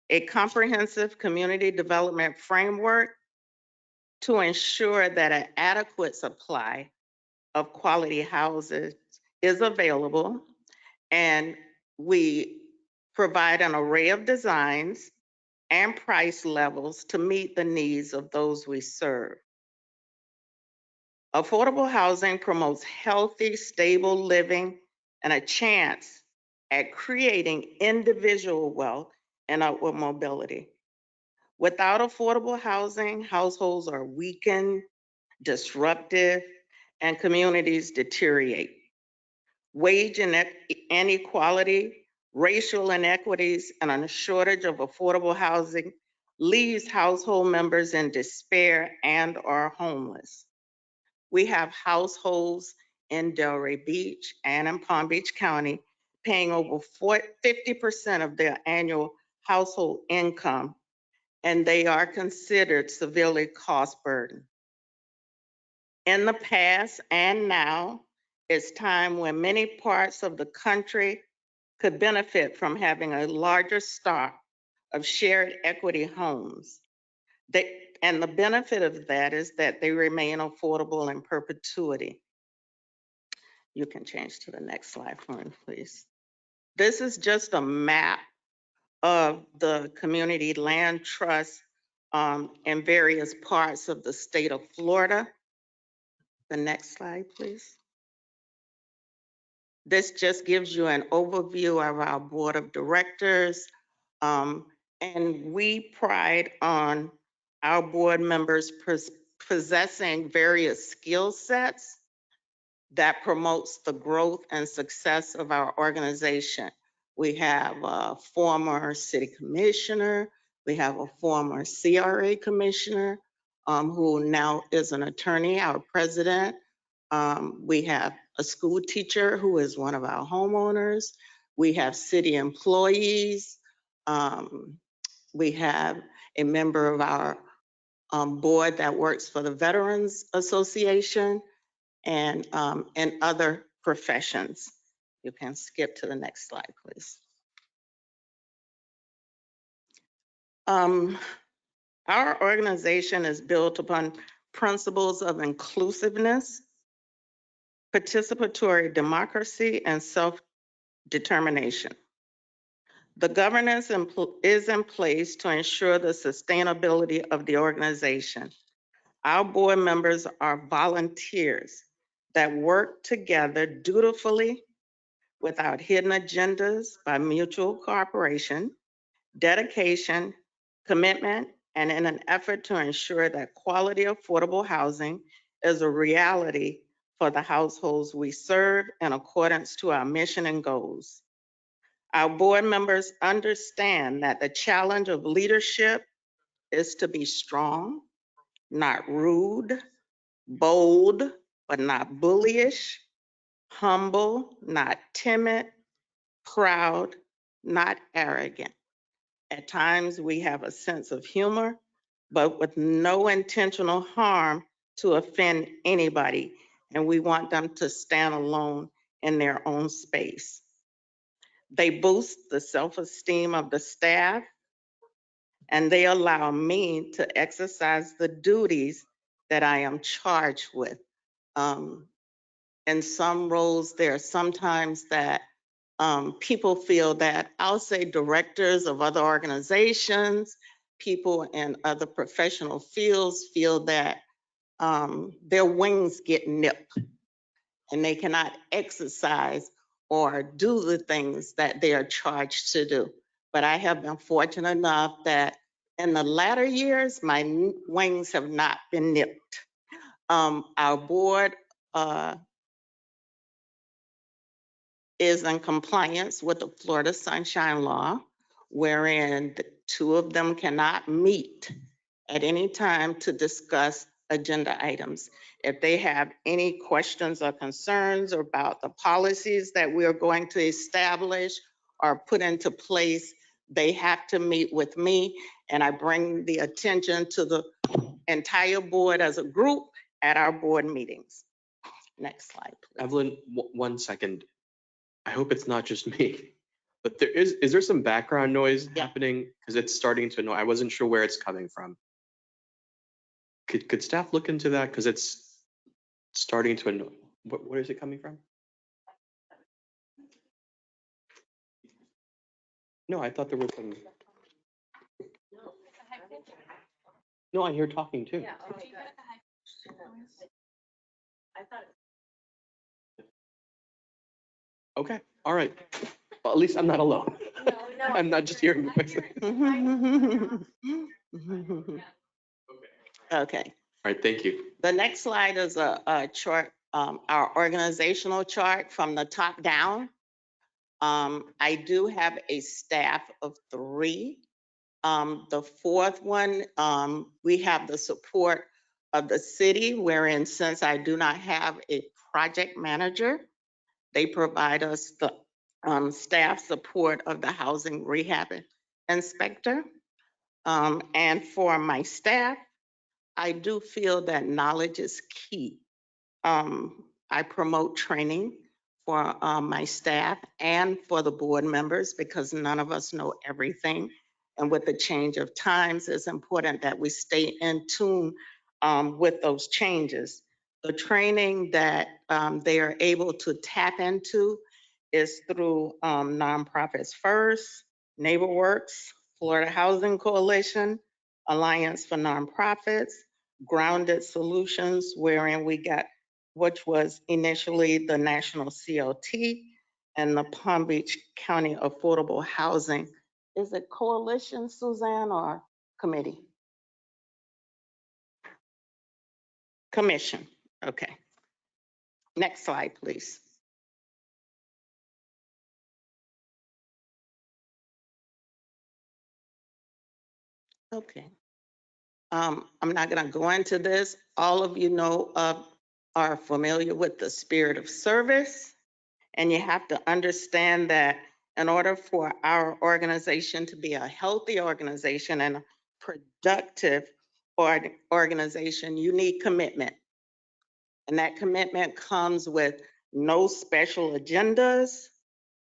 a comprehensive community development framework to ensure that an adequate supply of quality houses is available, and we provide an array of designs and price levels to meet the needs of those we serve. Affordable housing promotes healthy, stable living and a chance at creating individual wealth and upward mobility. Without affordable housing, households are weakened, disruptive, and communities deteriorate. Wage inequality, racial inequities, and a shortage of affordable housing leaves household members in despair and are homeless. We have households in Delray Beach and in Palm Beach County paying over 50% of their annual household income, and they are considered severely cost burdened. In the past and now, it's time when many parts of the country could benefit from having a larger stock of shared equity homes. And the benefit of that is that they remain affordable in perpetuity. You can change to the next slide for me, please. This is just a map of the community land trust in various parts of the state of Florida. The next slide, please. This just gives you an overview of our board of directors. And we pride on our board members possessing various skill sets that promotes the growth and success of our organization. We have a former city commissioner. We have a former CRA commissioner who now is an attorney, our president. We have a school teacher who is one of our homeowners. We have city employees. We have a member of our board that works for the Veterans Association and other professions. You can skip to the next slide, please. Our organization is built upon principles of inclusiveness, participatory democracy, and self-determination. The governance is in place to ensure the sustainability of the organization. Our board members are volunteers that work together dutifully without hidden agendas by mutual cooperation, dedication, commitment, and in an effort to ensure that quality affordable housing is a reality for the households we serve in accordance to our mission and goals. Our board members understand that the challenge of leadership is to be strong, not rude, bold, but not bullyish, humble, not timid, proud, not arrogant. At times we have a sense of humor, but with no intentional harm to offend anybody. And we want them to stand alone in their own space. They boost the self-esteem of the staff, and they allow me to exercise the duties that I am charged with. In some roles, there are sometimes that people feel that, I'll say directors of other organizations, people in other professional fields feel that their wings get nipped and they cannot exercise or do the things that they are charged to do. But I have been fortunate enough that in the latter years, my wings have not been nipped. Our board is in compliance with the Florida Sunshine Law, wherein the two of them cannot meet at any time to discuss agenda items. If they have any questions or concerns about the policies that we are going to establish or put into place, they have to meet with me, and I bring the attention to the entire board as a group at our board meetings. Next slide, please. Evelyn, 1 second. I hope it's not just me, but is there some background noise happening? Because it's starting to annoy. I wasn't sure where it's coming from. Could staff look into that? Because it's starting to annoy. Where is it coming from? No, I thought there was some. No, I hear talking too. Okay, all right. Well, at least I'm not alone. I'm not just hearing voices. Okay. All right, thank you. The next slide is a chart, our organizational chart from the top down. I do have a staff of 3. The fourth one, we have the support of the city, wherein since I do not have a project manager, they provide us the staff support of the housing rehab inspector. And for my staff, I do feel that knowledge is key. I promote training for my staff and for the board members because none of us know everything. And with the change of times, it's important that we stay in tune with those changes. The training that they are able to tap into is through Nonprofits First, NeighborWorks, Florida Housing Coalition, Alliance for Nonprofits, Grounded Solutions, wherein we got, which was initially the National CLT and the Palm Beach County Affordable Housing. Is it coalition, Suzanne, or committee? Commission, okay. Next slide, please. Okay. I'm not gonna go into this. All of you know, are familiar with the spirit of service. And you have to understand that in order for our organization to be a healthy organization and a productive organization, you need commitment. And that commitment comes with no special agendas.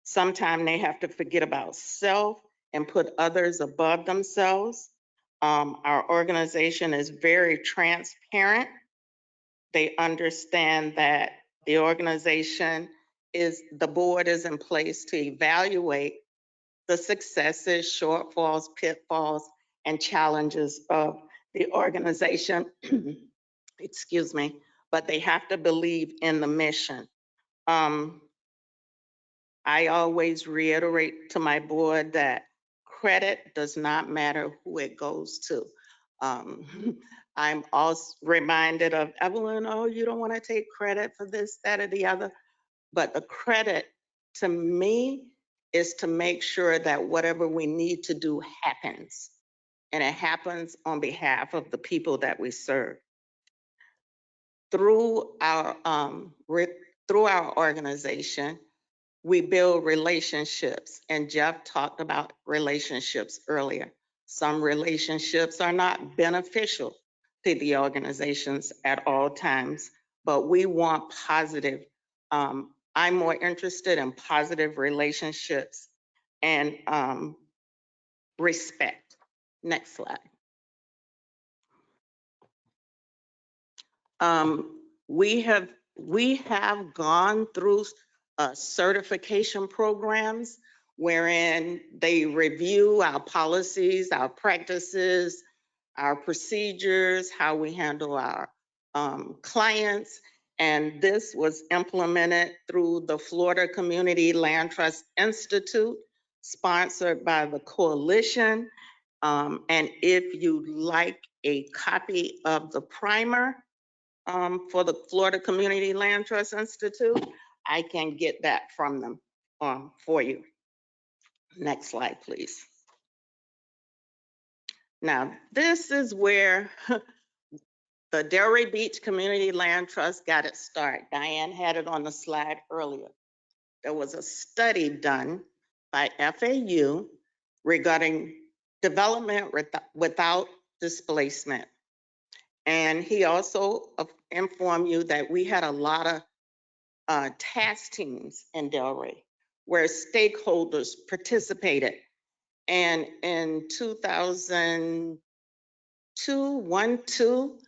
Sometimes they have to forget about self and put others above themselves. Our organization is very transparent. They understand that the organization the board is in place to evaluate the successes, shortfalls, pitfalls, and challenges of the organization. Excuse me, but they have to believe in the mission. I always reiterate to my board that credit does not matter who it goes to. I'm also reminded of Evelyn, oh, you don't want to take credit for this, that, or the other. But the credit to me is to make sure that whatever we need to do happens. And it happens on behalf of the people that we serve. Through our organization, we build relationships, and Jeff talked about relationships earlier. Some relationships are not beneficial to the organizations at all times, but we want positive I'm more interested in positive relationships and respect. Next slide. We have gone through certification programs wherein they review our policies, our practices, our procedures, how we handle our clients. And this was implemented through the Florida Community Land Trust Institute, sponsored by the coalition. And if you'd like a copy of the primer for the Florida Community Land Trust Institute, I can get that from them for you. Next slide, please. Now, this is where the Delray Beach Community Land Trust got its start. Diane had it on the slide earlier. There was a study done by FAU regarding development without displacement. And he also informed you that we had a lot of task teams in Delray where stakeholders participated. And in 2002,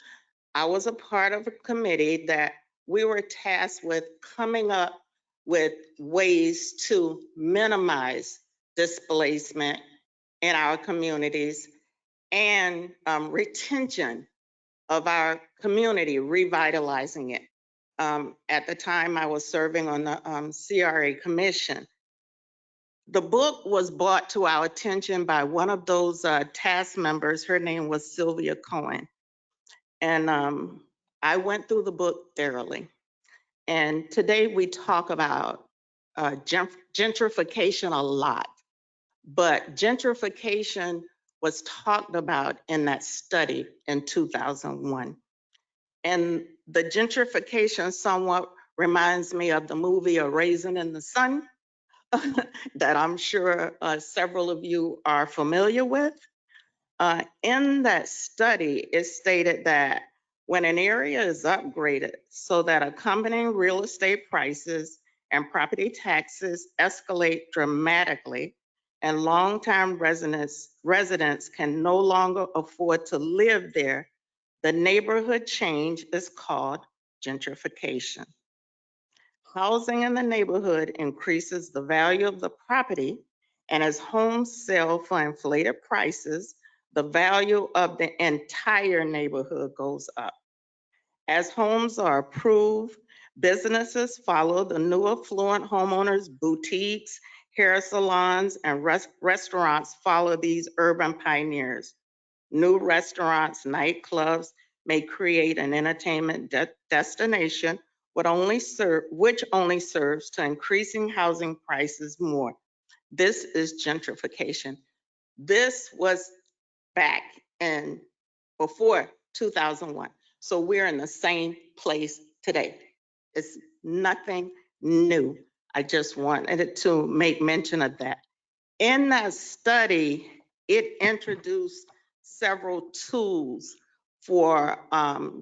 I was a part of a committee that we were tasked with coming up with ways to minimize displacement in our communities and retention of our community, revitalizing it. At the time, I was serving on the CRA commission. The book was brought to our attention by one of those task members. Her name was Sylvia Cohen. And I went through the book thoroughly. And today we talk about gentrification a lot, but gentrification was talked about in that study in 2001. And the gentrification somewhat reminds me of the movie A Raisin in the Sun that I'm sure several of you are familiar with. In that study, it stated that when an area is upgraded so that accompanying real estate prices and property taxes escalate dramatically and long-term residents can no longer afford to live there, the neighborhood change is called gentrification. Housing in the neighborhood increases the value of the property, and as homes sell for inflated prices, the value of the entire neighborhood goes up. As homes are approved, businesses follow the new affluent homeowners, boutiques, hair salons, and restaurants follow these urban pioneers. New restaurants, nightclubs may create an entertainment destination which only serves to increasing housing prices more. This is gentrification. This was back in before 2001. So we're in the same place today. It's nothing new. I just wanted to make mention of that. In that study, it introduced several tools for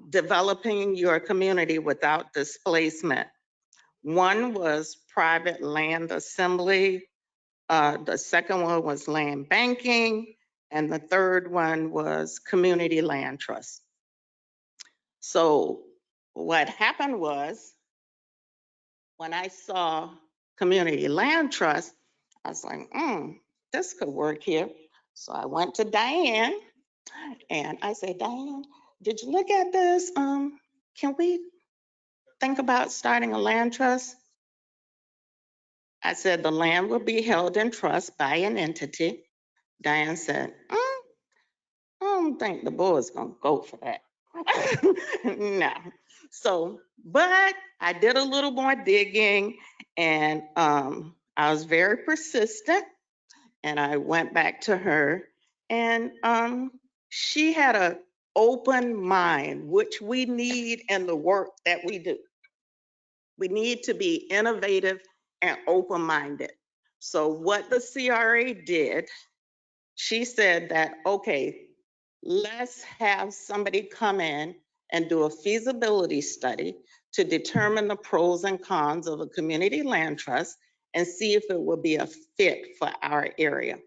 developing your community without displacement. One was private land assembly. The second one was land banking. And the third one was community land trust. So what happened was, when I saw community land trust, I was like, this could work here. So I went to Diane and I said, Diane, did you look at this? Can we think about starting a land trust? I said, the land will be held in trust by an entity. Diane said, I don't think the board's gonna go for that. No. So, but I did a little more digging and I was very persistent and I went back to her and she had an open mind, which we need in the work that we do. We need to be innovative and open-minded. So what the CRA did, she said that, okay, let's have somebody come in and do a feasibility study to determine the pros and cons of a community land trust and see if it would be a fit for our area.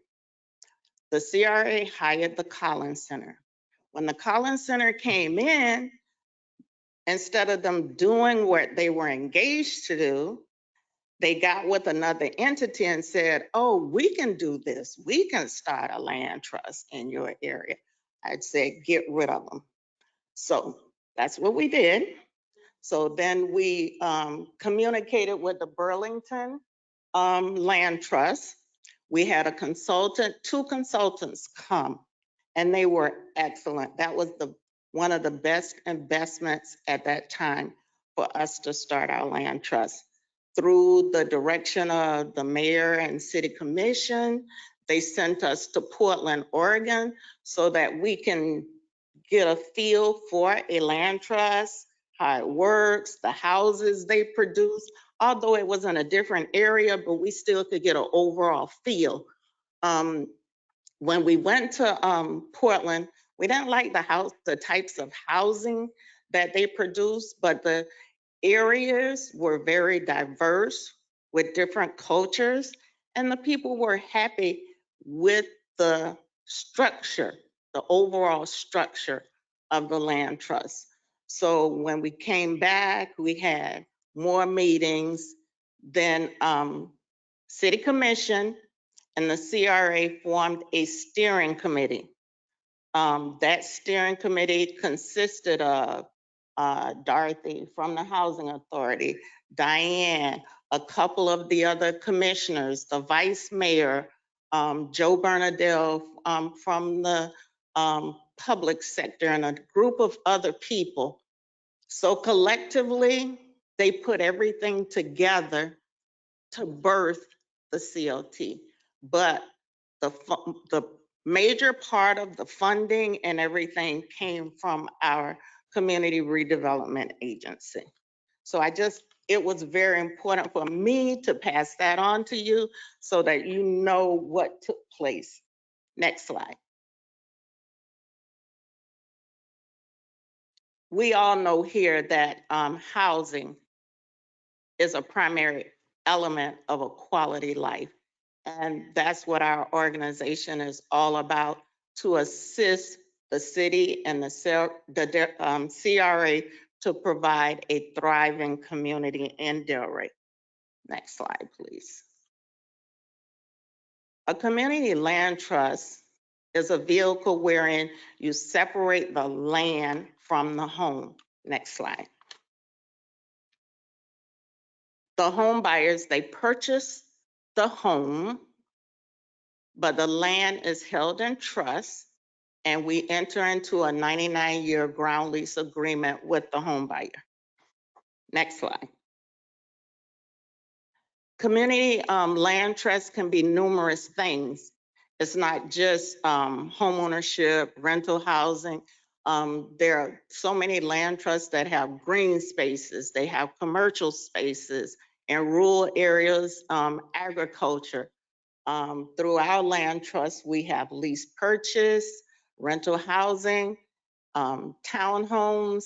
The CRA hired the Collins Center. When the Collins Center came in, instead of them doing what they were engaged to do, they got with another entity and said, oh, we can do this. We can start a land trust in your area. I'd say get rid of them. So that's what we did. So then we communicated with the Burlington Land Trust. We had a consultant, 2 consultants come, and they were excellent. That was one of the best investments at that time for us to start our land trust. Through the direction of the mayor and city commission, they sent us to Portland, Oregon, so that we can get a feel for a land trust, how it works, the houses they produce. Although it was in a different area, but we still could get an overall feel. When we went to Portland, we didn't like the types of housing that they produce, but the areas were very diverse with different cultures, and the people were happy with the structure, the overall structure of the land trust. So when we came back, we had more meetings. Then City Commission and the CRA formed a steering committee. That steering committee consisted of Dorothy from the Housing Authority, Diane, a couple of the other commissioners, the vice mayor, Joe Bernadelle from the public sector, and a group of other people. So collectively, they put everything together to birth the CLT. But the major part of the funding and everything came from our community redevelopment agency. So it was very important for me to pass that on to you so that you know what took place. Next slide. We all know here that housing is a primary element of a quality life. And that's what our organization is all about, to assist the city and the CRA to provide a thriving community in Delray. Next slide, please. A community land trust is a vehicle wherein you separate the land from the home. Next slide. The home buyers, they purchase the home, but the land is held in trust, and we enter into a 99-year ground lease agreement with the home buyer. Next slide. Community land trust can be numerous things. It's not just home ownership, rental housing. There are so many land trusts that have green spaces, they have commercial spaces, in rural areas, agriculture. Through our land trust, we have lease purchase, rental housing, townhomes,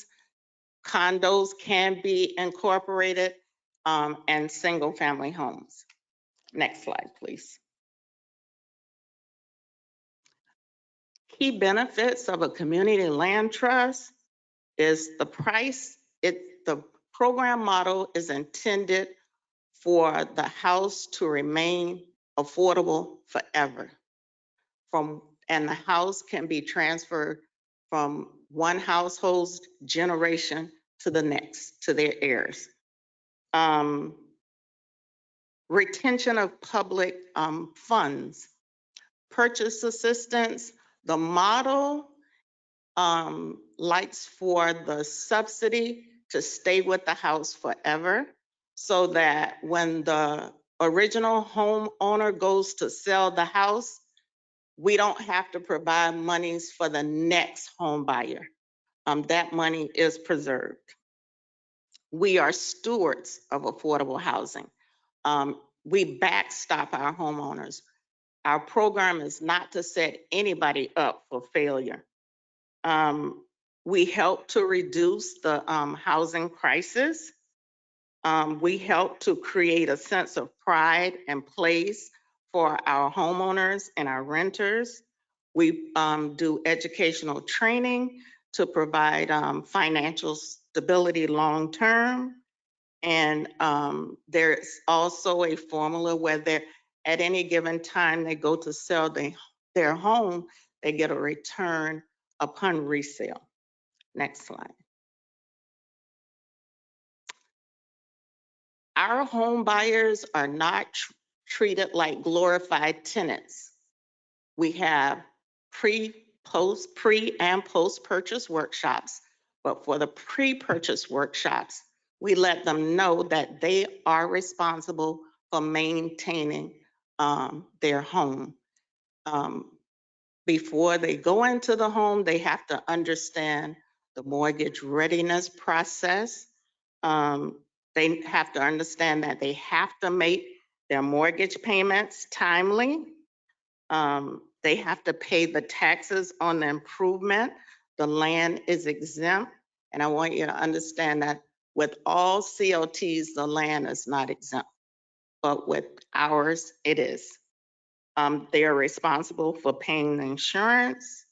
condos can be incorporated, and single family homes. Next slide, please. Key benefits of a community land trust is the price. The program model is intended for the house to remain affordable forever. And the house can be transferred from one household's generation to the next, to their heirs. Retention of public funds. Purchase assistance. The model likes for the subsidy to stay with the house forever, so that when the original homeowner goes to sell the house, we don't have to provide monies for the next home buyer. That money is preserved. We are stewards of affordable housing. We backstop our homeowners. Our program is not to set anybody up for failure. We help to reduce the housing crisis. We help to create a sense of pride and place for our homeowners and our renters. We do educational training to provide financial stability long-term. And there's also a formula where at any given time they go to sell their home, they get a return upon resale. Next slide. Our home buyers are not treated like glorified tenants. We have pre and post-purchase workshops, but for the pre-purchase workshops, we let them know that they are responsible for maintaining their home. Before they go into the home, they have to understand the mortgage readiness process. They have to understand that they have to make their mortgage payments timely. They have to pay the taxes on the improvement. The land is exempt. And I want you to understand that with all CLTs, the land is not exempt, but with ours, it is. They are responsible for paying the insurance.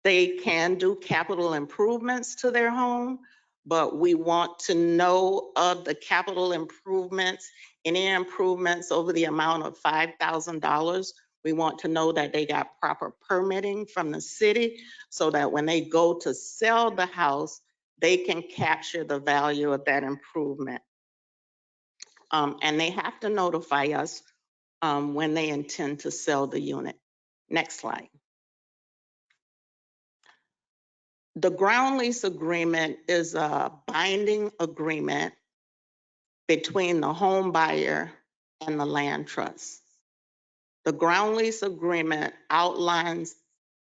They can do capital improvements to their home, but we want to know of the capital improvements, any improvements over the amount of $5,000. We want to know that they got proper permitting from the city so that when they go to sell the house, they can capture the value of that improvement. And they have to notify us when they intend to sell the unit. Next slide. The ground lease agreement is a binding agreement between the home buyer and the land trust. The ground lease agreement outlines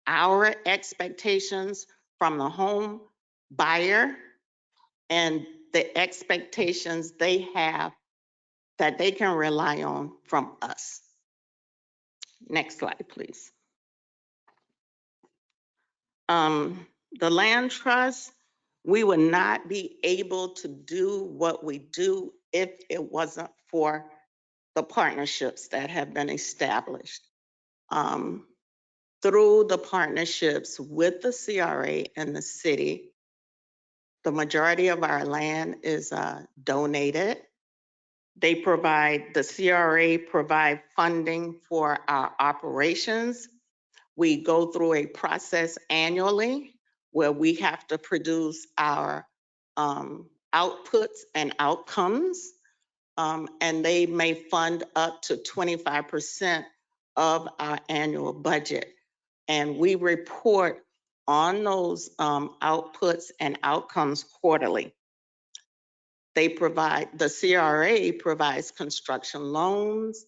our expectations from the home buyer and the expectations they have that they can rely on from us. Next slide, please. The land trust, we would not be able to do what we do if it wasn't for the partnerships that have been established. Through the partnerships with the CRA and the city, the majority of our land is donated. The CRA provide funding for our operations. We go through a process annually where we have to produce our outputs and outcomes, and they may fund up to 25% of our annual budget. And we report on those outputs and outcomes quarterly. The CRA provides construction loans.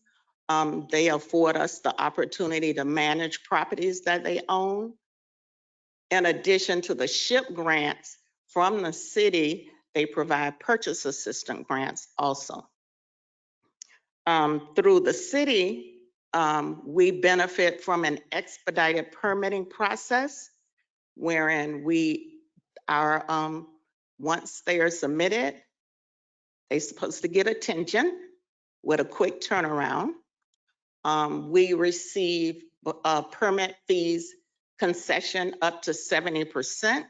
They afford us the opportunity to manage properties that they own. In addition to the SHIP grants from the city, they provide purchase assistance grants also. Through the city, we benefit from an expedited permitting process wherein once they are submitted, they're supposed to get attention with a quick turnaround. We receive permit fees concession up to 70%.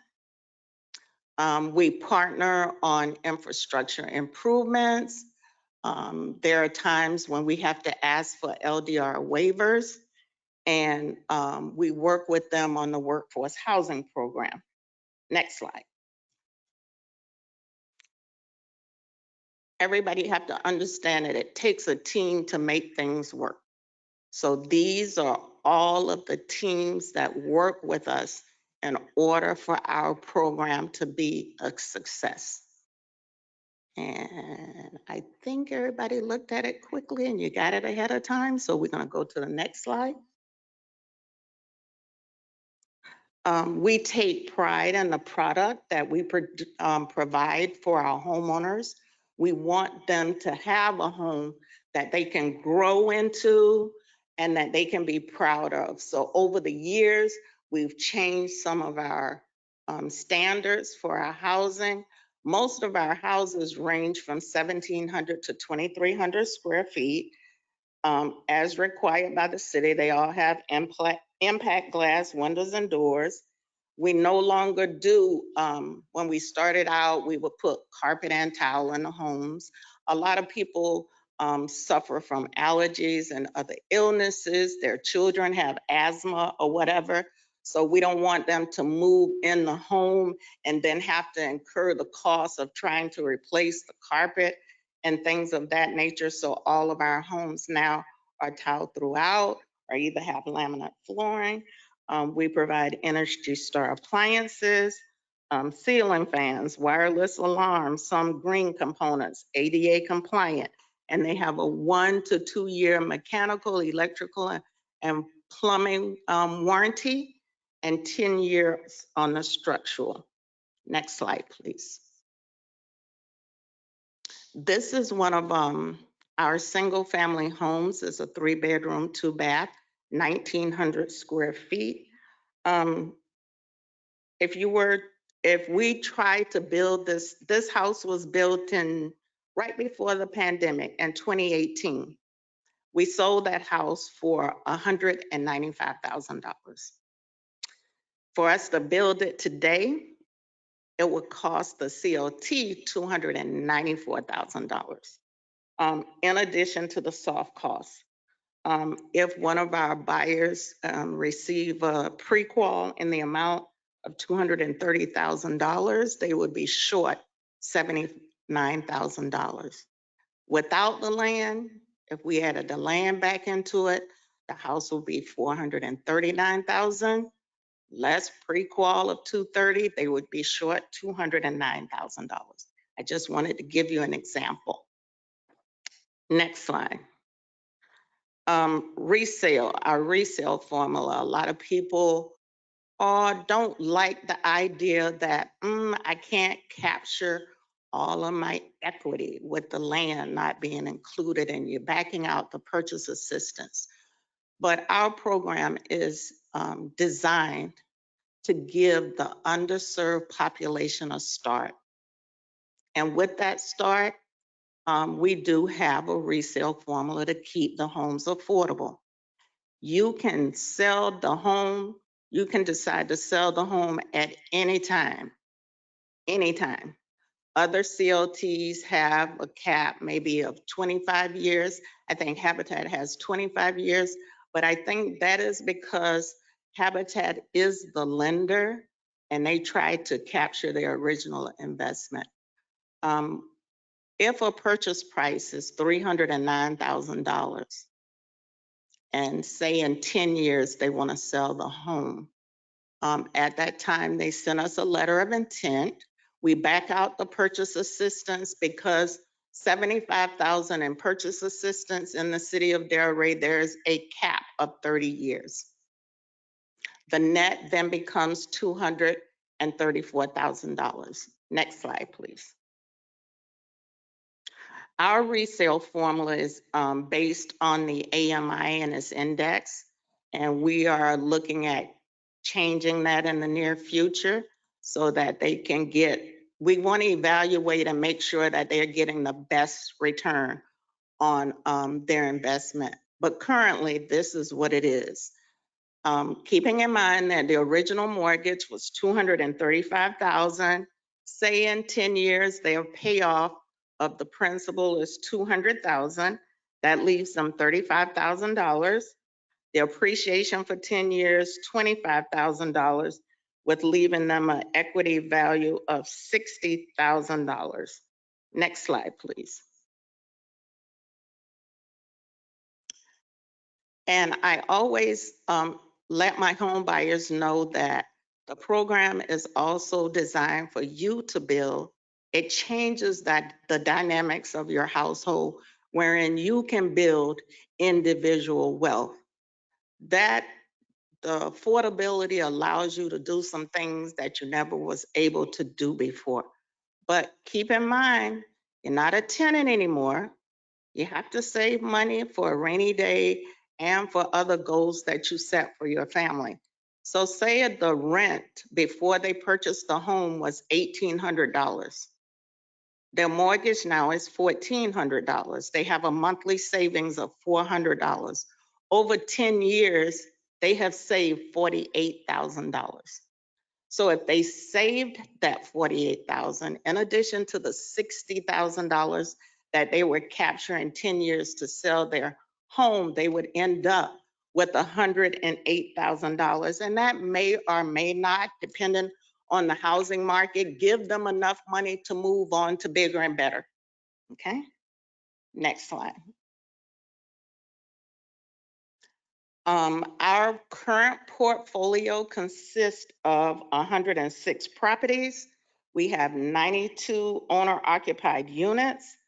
We partner on infrastructure improvements. There are times when we have to ask for LDR waivers, and we work with them on the workforce housing program. Next slide. Everybody have to understand that it takes a team to make things work. So these are all of the teams that work with us in order for our program to be a success. And I think everybody looked at it quickly and you got it ahead of time. So we're gonna go to the next slide. We take pride in the product that we provide for our homeowners. We want them to have a home that they can grow into and that they can be proud of. So over the years, we've changed some of our standards for our housing. Most of our houses range from 1,700 to 2,300 square feet. As required by the city, they all have impact glass windows and doors. We no longer do, when we started out, we would put carpet and tile in the homes. A lot of people suffer from allergies and other illnesses. Their children have asthma or whatever. So we don't want them to move in the home and then have to incur the cost of trying to replace the carpet and things of that nature. So all of our homes now are tiled throughout or either have laminate flooring. We provide Energy Star appliances, ceiling fans, wireless alarms, some green components, ADA compliant, and they have a 1 to 2 year mechanical, electrical, and plumbing warranty, and 10 years on the structural. Next slide, please. This is one of our single family homes. It's a 3-bedroom, 2-bath, 1,900 square feet. If we tried to build this house was built in right before the pandemic in 2018. We sold that house for $195,000. For us to build it today, it would cost the CLT $294,000. In addition to the soft costs. If one of our buyers receive a pre-qual in the amount of $230,000, they would be short $79,000. Without the land, if we added the land back into it, the house will be $439,000. Less pre-qual of $230,000, they would be short $209,000. I just wanted to give you an example. Next slide. Resale, our resale formula. A lot of people don't like the idea that I can't capture all of my equity with the land not being included and you're backing out the purchase assistance. But our program is designed to give the underserved population a start. And with that start, we do have a resale formula to keep the homes affordable. You can sell the home, you can decide to sell the home at any time, anytime. Other CLTs have a cap maybe of 25 years. I think Habitat has 25 years, but I think that is because Habitat is the lender and they try to capture their original investment. If a purchase price is $309,000 and say in 10 years they want to sell the home, at that time they send us a letter of intent. We back out the purchase assistance because $75,000 in purchase assistance in the city of Delray, there's a cap of 30 years. The net then becomes $234,000. Next slide, please. Our resale formula is based on the AMI and its index, and we are looking at changing that in the near future so that they can we want to evaluate and make sure that they're getting the best return on their investment. But currently, this is what it is. Keeping in mind that the original mortgage was $235,000, say in 10 years, their payoff of the principal is $200,000. That leaves them $35,000. The appreciation for 10 years, $25,000, with leaving them an equity value of $60,000. Next slide, please. And I always let my home buyers know that the program is also designed for you to build. It changes the dynamics of your household, wherein you can build individual wealth. The affordability allows you to do some things that you never was able to do before. But keep in mind, you're not a tenant anymore. You have to save money for a rainy day and for other goals that you set for your family. So say the rent before they purchased the home was $1,800. Their mortgage now is $1,400. They have a monthly savings of $400. Over 10 years, they have saved $48,000. So if they saved that $48,000, in addition to the $60,000 that they were capturing 10 years to sell their home, they would end up with $108,000. And that may or may not, depending on the housing market, give them enough money to move on to bigger and better. Okay, next slide. Our current portfolio consists of 106 properties. We have 92 owner-occupied units.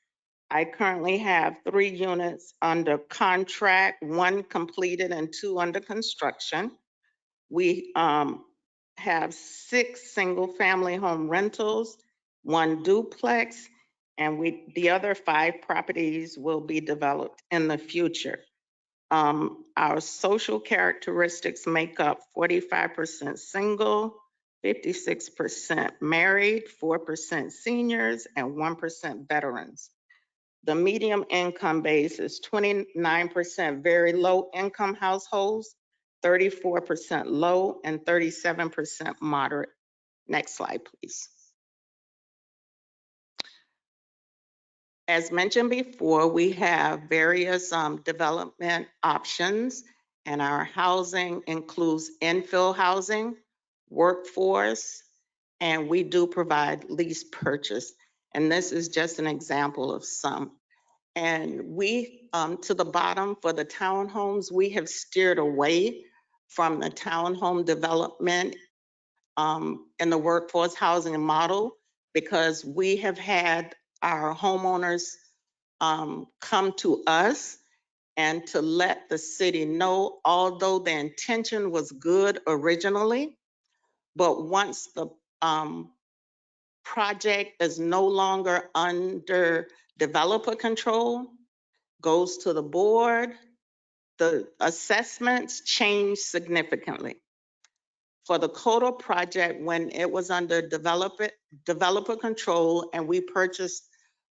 I currently have 3 units under contract, 1 completed and 2 under construction. We have 6 single-family home rentals, 1 duplex, and the other 5 properties will be developed in the future. Our social characteristics make up 45% single, 56% married, 4% seniors, and 1% veterans. The medium income base is 29% very low income households, 34% low, and 37% moderate. Next slide, please. As mentioned before, we have various development options, and our housing includes infill housing, workforce, and we do provide lease purchase. And this is just an example of some. And we, to the bottom for the townhomes, we have steered away from the townhome development in the workforce housing model because we have had our homeowners come to us and to let the city know, although the intention was good originally, but once the project is no longer under developer control, goes to the board, the assessments change significantly. For the Coda project, when it was under developer control and we purchased,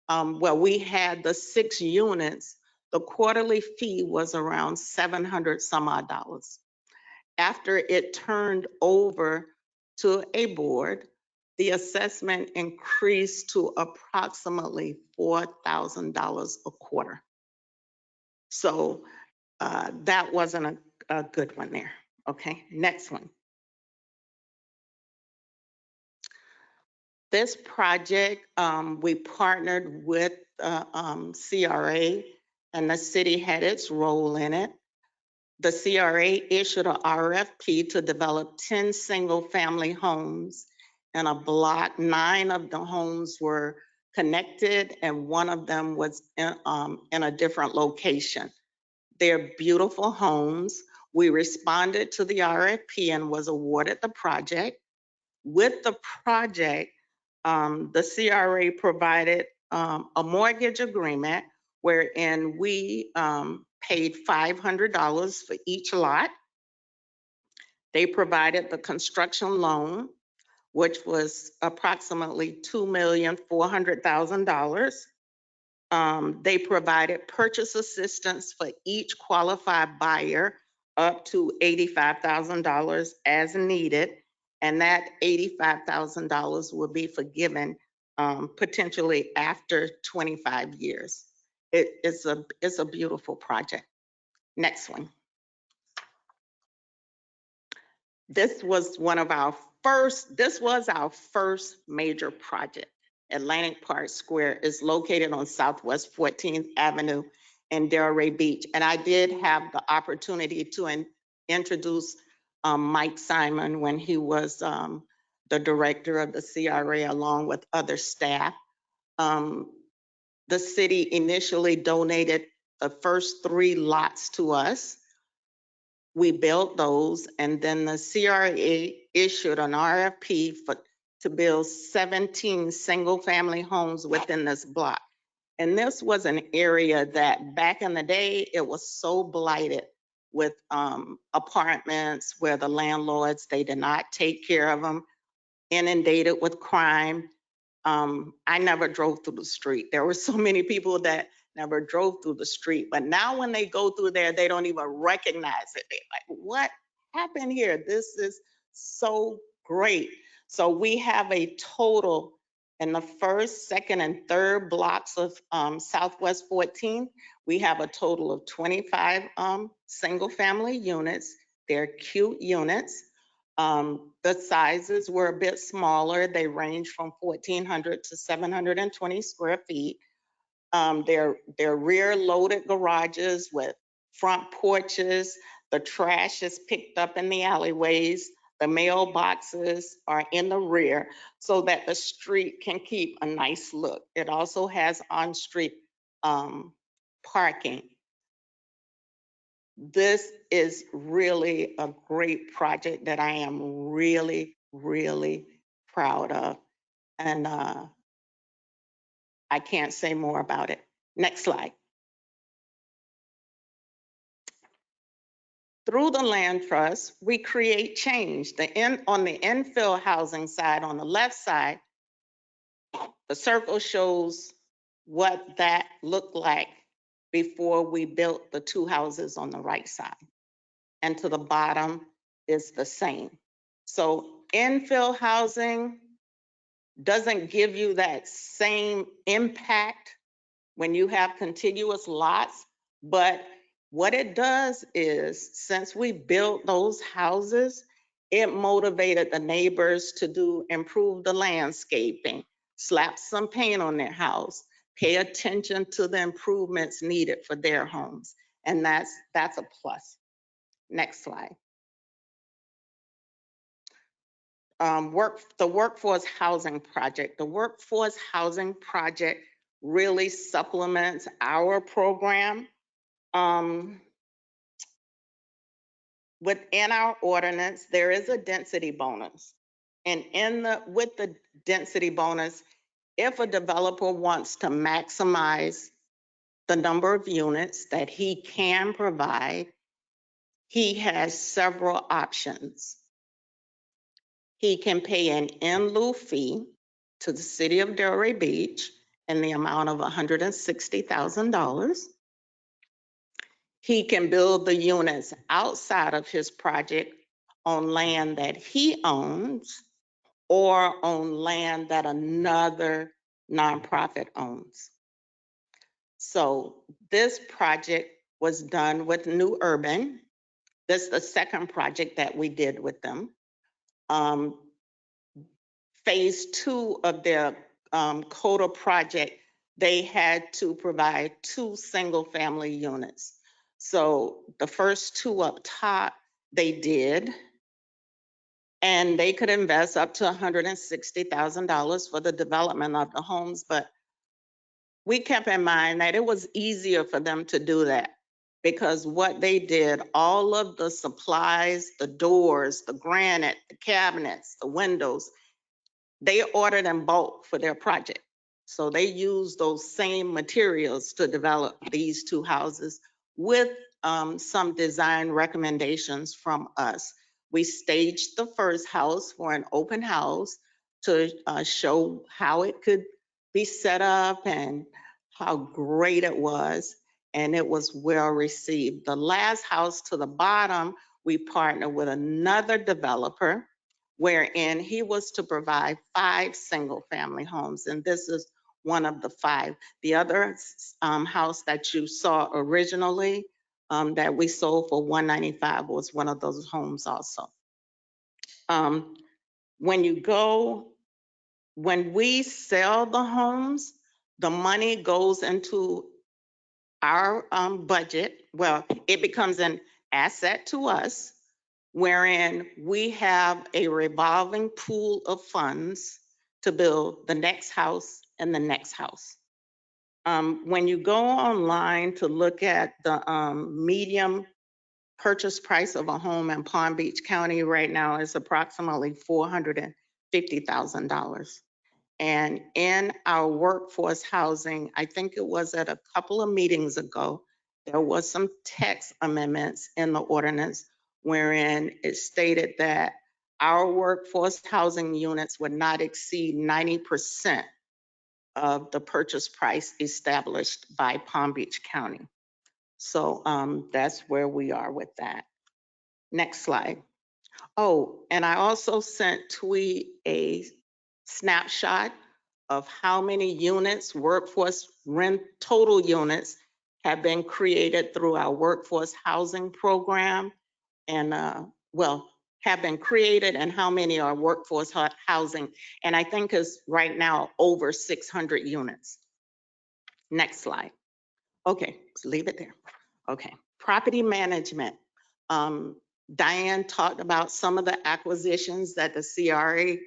we had the 6 units, the quarterly fee was around $700 some odd. After it turned over to a board, the assessment increased to approximately $4,000 a quarter. So that wasn't a good one there. Okay, next one. This project, we partnered with CRA and the city had its role in it. The CRA issued an RFP to develop 10 single-family homes in a block. 9 of the homes were connected and 1 of them was in a different location. They're beautiful homes. We responded to the RFP and was awarded the project. With the project, the CRA provided a mortgage agreement wherein we paid $500 for each lot. They provided the construction loan, which was approximately $2,400,000. They provided purchase assistance for each qualified buyer up to $85,000 as needed. And that $85,000 will be forgiven potentially after 25 years. It's a beautiful project. Next one. This was our first major project. Atlantic Park Square is located on Southwest 14th Avenue in Delray Beach. And I did have the opportunity to introduce Mike Simon when he was the director of the CRA along with other staff. The city initially donated the first 3 lots to us. We built those, and then the CRA issued an RFP to build 17 single-family homes within this block. And this was an area that back in the day, it was so blighted with apartments where the landlords, they did not take care of them, inundated with crime. I never drove through the street. There were so many people that never drove through the street, but now when they go through there, they don't even recognize it. They're like, what happened here? This is so great. So we have a total in the first, second, and third blocks of Southwest 14, we have a total of 25 single-family units. They're cute units. The sizes were a bit smaller. They range from 1,400 to 720 square feet. They're rear-loaded garages with front porches. The trash is picked up in the alleyways. The mailboxes are in the rear so that the street can keep a nice look. It also has on-street parking. This is really a great project that I am really, really proud of. And I can't say more about it. Next slide. Through the land trust, we create change. On the infill housing side, on the left side, the circle shows what that looked like before we built the two houses on the right side. And to the bottom is the same. So infill housing doesn't give you that same impact when you have contiguous lots, but what it does is, since we built those houses, it motivated the neighbors to improve the landscaping, slap some paint on their house, pay attention to the improvements needed for their homes. And that's a plus. Next slide. The Workforce Housing Project. The Workforce Housing Project really supplements our program. Within our ordinance, there is a density bonus. And with the density bonus, if a developer wants to maximize the number of units that he can provide, he has several options. He can pay an in lieu fee to the city of Delray Beach in the amount of $160,000. He can build the units outside of his project on land that he owns or on land that another nonprofit owns. So this project was done with New Urban. This is the second project that we did with them. Phase 2 of their CODA project, they had to provide 2 single-family units. So the first 2 up top, they did, and they could invest up to $160,000 for the development of the homes, but we kept in mind that it was easier for them to do that because what they did, all of the supplies, the doors, the granite, the cabinets, the windows, they ordered in bulk for their project. So they used those same materials to develop these 2 houses with some design recommendations from us. We staged the first house for an open house to show how it could be set up and how great it was. And it was well received. The last house to the bottom, we partnered with another developer wherein he was to provide 5 single-family homes, and this is one of the 5. The other house that you saw originally that we sold for $195 was one of those homes also. When we sell the homes, the money goes into our budget. Well, it becomes an asset to us, wherein we have a revolving pool of funds to build the next house and the next house. When you go online to look at the median purchase price of a home in Palm Beach County right now is approximately $450,000. And in our workforce housing, I think it was at a couple of meetings ago, there was some text amendments in the ordinance wherein it stated that our workforce housing units would not exceed 90% of the purchase price established by Palm Beach County. So that's where we are with that. Next slide. Oh, and I also sent Twee a snapshot of how many units, workforce rent total units have been created through our workforce housing program and have been created and how many are workforce housing. And I think it's right now over 600 units. Next slide. Okay, leave it there. Okay, property management. Diane talked about some of the acquisitions that the CRA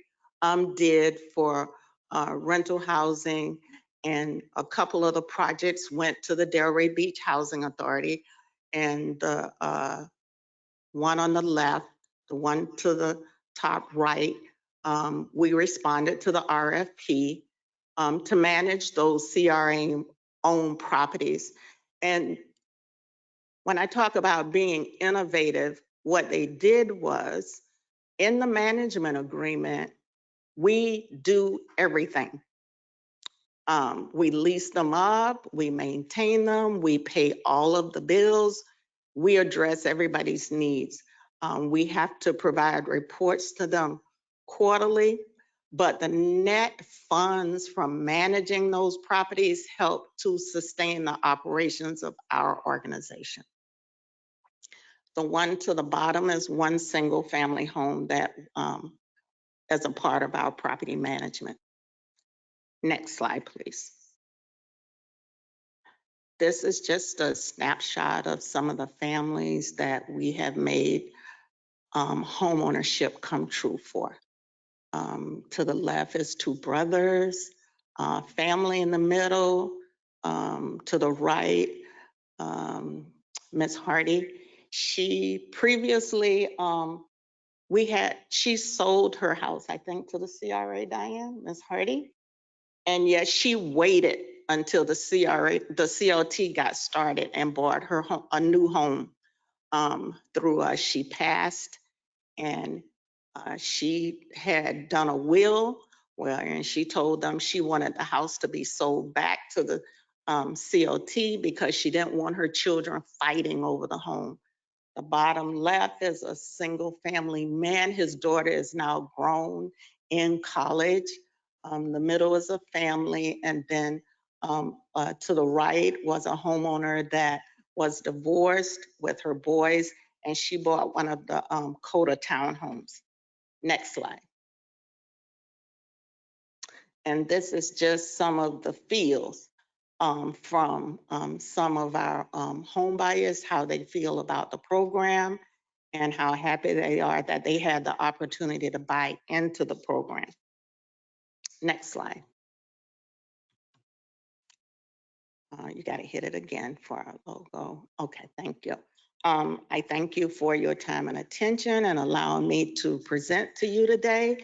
did for rental housing, and a couple of the projects went to the Delray Beach Housing Authority, and the one on the left, the one to the top right, we responded to the RFP to manage those CRA-owned properties. And when I talk about being innovative, what they did was, in the management agreement, we do everything. We lease them up, we maintain them, we pay all of the bills, we address everybody's needs. We have to provide reports to them quarterly, but the net funds from managing those properties help to sustain the operations of our organization. The one to the bottom is one single family home that as a part of our property management. Next slide, please. This is just a snapshot of some of the families that we have made home ownership come true for. To the left is two brothers, family in the middle. To the right, Miss Hardy. She previously, she sold her house, I think, to the CRA, Diane, Miss Hardy. And yet she waited until the CLT got started and bought her home, a new home through us. She passed, and she had done a will, and she told them she wanted the house to be sold back to the CLT because she didn't want her children fighting over the home. The bottom left is a single family man. His daughter is now grown in college. The middle is a family, and then to the right was a homeowner that was divorced with her boys, and she bought one of the Coda townhomes. Next slide. And this is just some of the feels from some of our home buyers, how they feel about the program and how happy they are that they had the opportunity to buy into the program. Next slide. You got to hit it again for our logo. Okay, thank you. I thank you for your time and attention and allowing me to present to you today.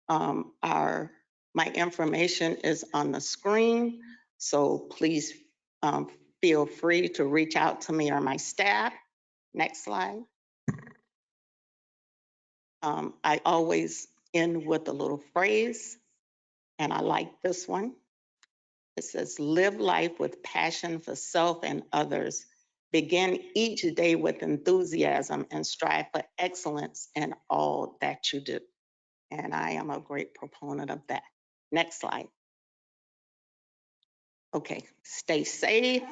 My information is on the screen, so please feel free to reach out to me or my staff. Next slide. I always end with a little phrase, and I like this one. It says, live life with passion for self and others. Begin each day with enthusiasm and strive for excellence in all that you do. And I am a great proponent of that. Next slide. Okay, stay safe.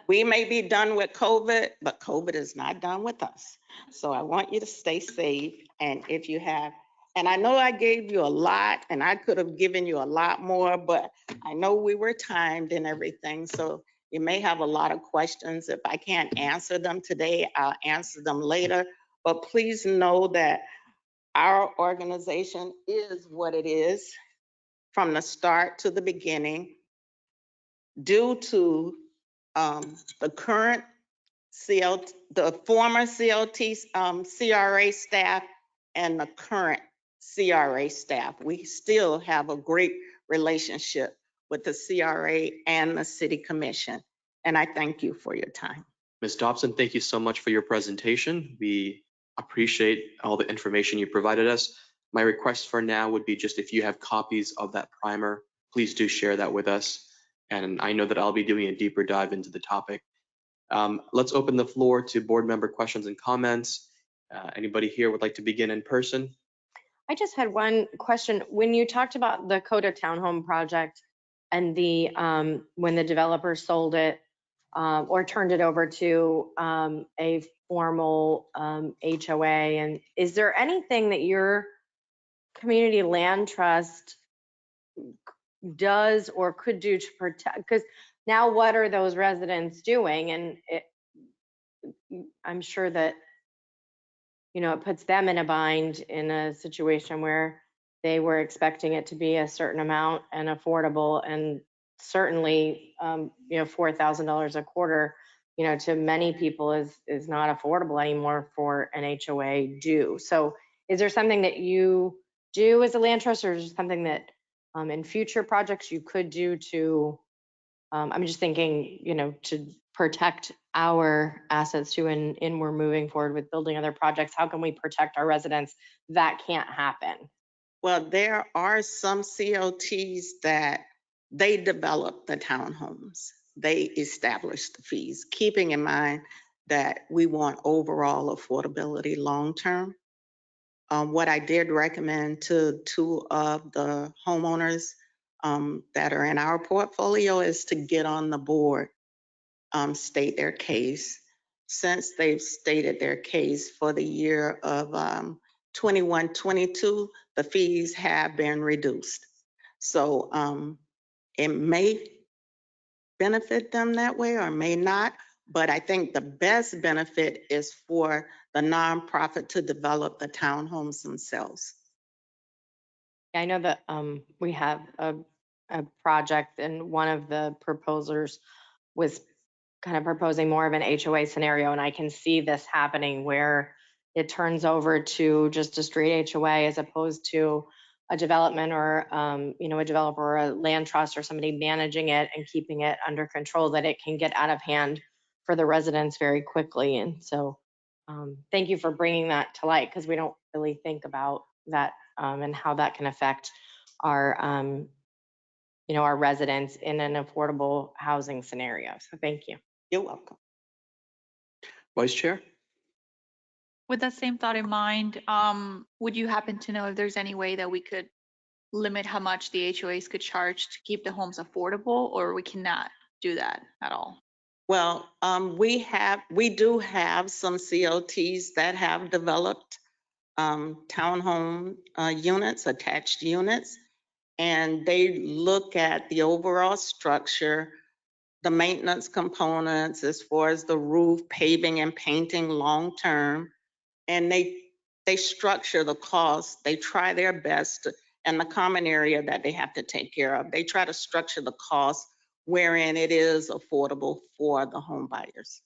We may be done with COVID, but COVID is not done with us. So I want you to stay safe. And if you have, and I know I gave you a lot and I could have given you a lot more, but I know we were timed and everything. So you may have a lot of questions. If I can't answer them today, I'll answer them later. But please know that our organization is what it is from the start to the beginning due to the current the former CLT CRA staff and the current CRA staff. We still have a great relationship with the CRA and the City Commission. And I thank you for your time. Ms. Dobson, thank you so much for your presentation. We appreciate all the information you provided us. My request for now would be just if you have copies of that primer, please do share that with us. And I know that I'll be doing a deeper dive into the topic. Let's open the floor to board member questions and comments. Anybody here would like to begin in person? I just had one question. When you talked about the Coda Townhome project and the when the developer sold it or turned it over to a formal HOA, and is there anything that your community land trust does or could do to protect? Because now what are those residents doing? And I'm sure that, you know, it puts them in a bind in a situation where they were expecting it to be a certain amount and affordable, and certainly, you know, $4,000 a quarter, you know, to many people is not affordable anymore for an HOA due. So is there something that you do as a land trust, or is there something that in future projects you could do to, I'm just thinking, you know, to protect our assets too, and we're moving forward with building other projects. How can we protect our residents? That can't happen. Well, there are some COTs that they develop the townhomes. They establish the fees, keeping in mind that we want overall affordability long-term. What I did recommend to two of the homeowners that are in our portfolio is to get on the board, state their case. Since they've stated their case for the year of 21, 22, the fees have been reduced. So it may benefit them that way or may not, but I think the best benefit is for the nonprofit to develop the townhomes themselves. I know that we have a project, and one of the proposers was kind of proposing more of an HOA scenario, and I can see this happening where it turns over to just a straight HOA as opposed to a development or you know, a developer or a land trust or somebody managing it and keeping it under control, that it can get out of hand for the residents very quickly. And so thank you for bringing that to light, because we don't really think about that and how that can affect our you know, our residents in an affordable housing scenario. So thank you. You're welcome. Vice Chair? With that same thought in mind, would you happen to know if there's any way that we could limit how much the HOAs could charge to keep the homes affordable, or we cannot do that at all? Well, we do have some COTs that have developed townhome units, attached units, and they look at the overall structure, the maintenance components as far as the roof, paving and painting long-term, and they structure the costs. They try their best, and the common area that they have to take care of, they try to structure the costs wherein it is affordable for the home buyers.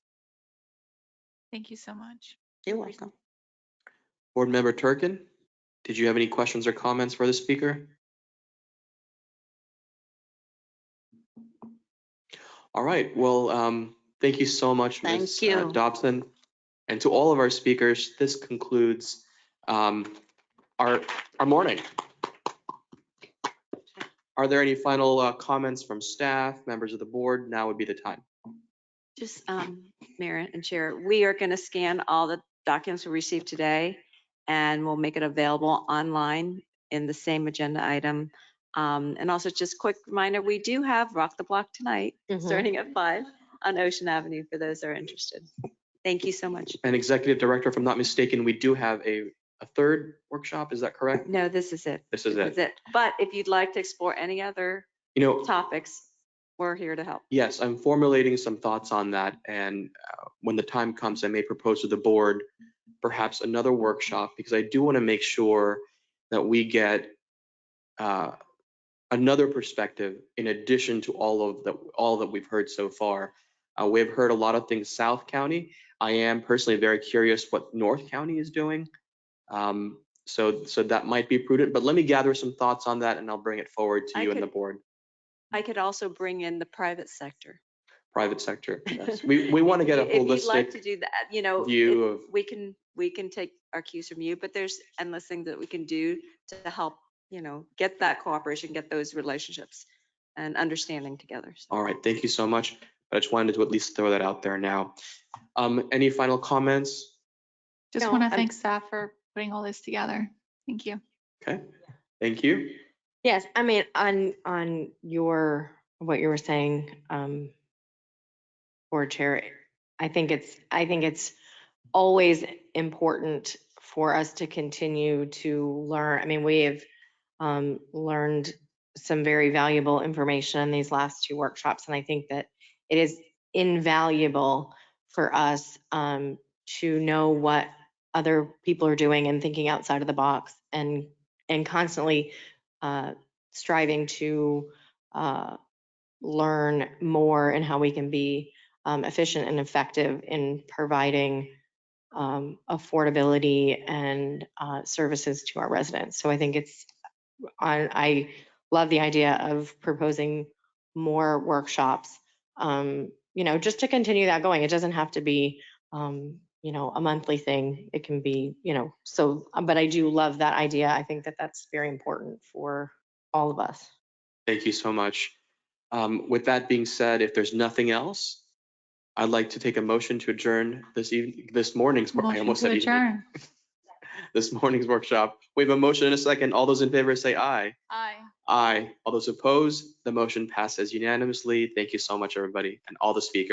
Thank you so much. You're welcome. Board Member Turkin, did you have any questions or comments for the speaker? All right, well, thank you so much, Ms. Thank you. Dobson. And to all of our speakers, this concludes our morning. Are there any final comments from staff, members of the board? Now would be the time. Just, Mayor and Chair, we are going to scan all the documents we received today, and we'll make it available online in the same agenda item. And also just quick reminder, we do have Rock the Block tonight, starting at 5 on Ocean Avenue for those that are interested. Thank you so much. And Executive Director, if I'm not mistaken, we do have a third workshop, is that correct? No, this is it. This is This is it. But if you'd like to explore any other topics, we're here to help. Yes, I'm formulating some thoughts on that. And when the time comes, I may propose to the board perhaps another workshop, because I do want to make sure that we get another perspective in addition to all that we've heard so far. We've heard a lot of things South County. I am personally very curious what North County is doing. So that might be prudent, but let me gather some thoughts on that and I'll bring it forward to you and the board. I could also bring in the private sector. private sector. Yes. We want to get a If you'd like holistic to do that, you know, view of, we can take our cues from you, but there's endless things that we can do to help, you know, get that cooperation, get those relationships and understanding together. So. all right, thank you so much. I just wanted to at least throw that out there now. Any final comments? Just No, want to I'm- thank staff for putting all this together. Thank you. Okay, thank you. Yes, I mean, on what you were saying, Board Chair, I think it's always important for us to continue to learn. I mean, we have learned some very valuable information in these last two workshops, and I think that it is invaluable for us to know what other people are doing and thinking outside of the box, and constantly striving to learn more and how we can be efficient and effective in providing affordability and services to our residents. So I think I love the idea of proposing more workshops, you know, just to continue that going. It doesn't have to be, you know, a monthly thing. It can be, you know, so, but I do love that idea. I think that that's very important for all of us. Thank you so much. With that being said, if there's nothing else, I'd like to take a motion to adjourn this morning's, I Motion almost to said evening, adjourn. this morning's workshop. We have a motion and a second. All those in favor say aye. Aye. Aye. All those opposed, the motion passes unanimously. Thank you so much, everybody, and all the speakers.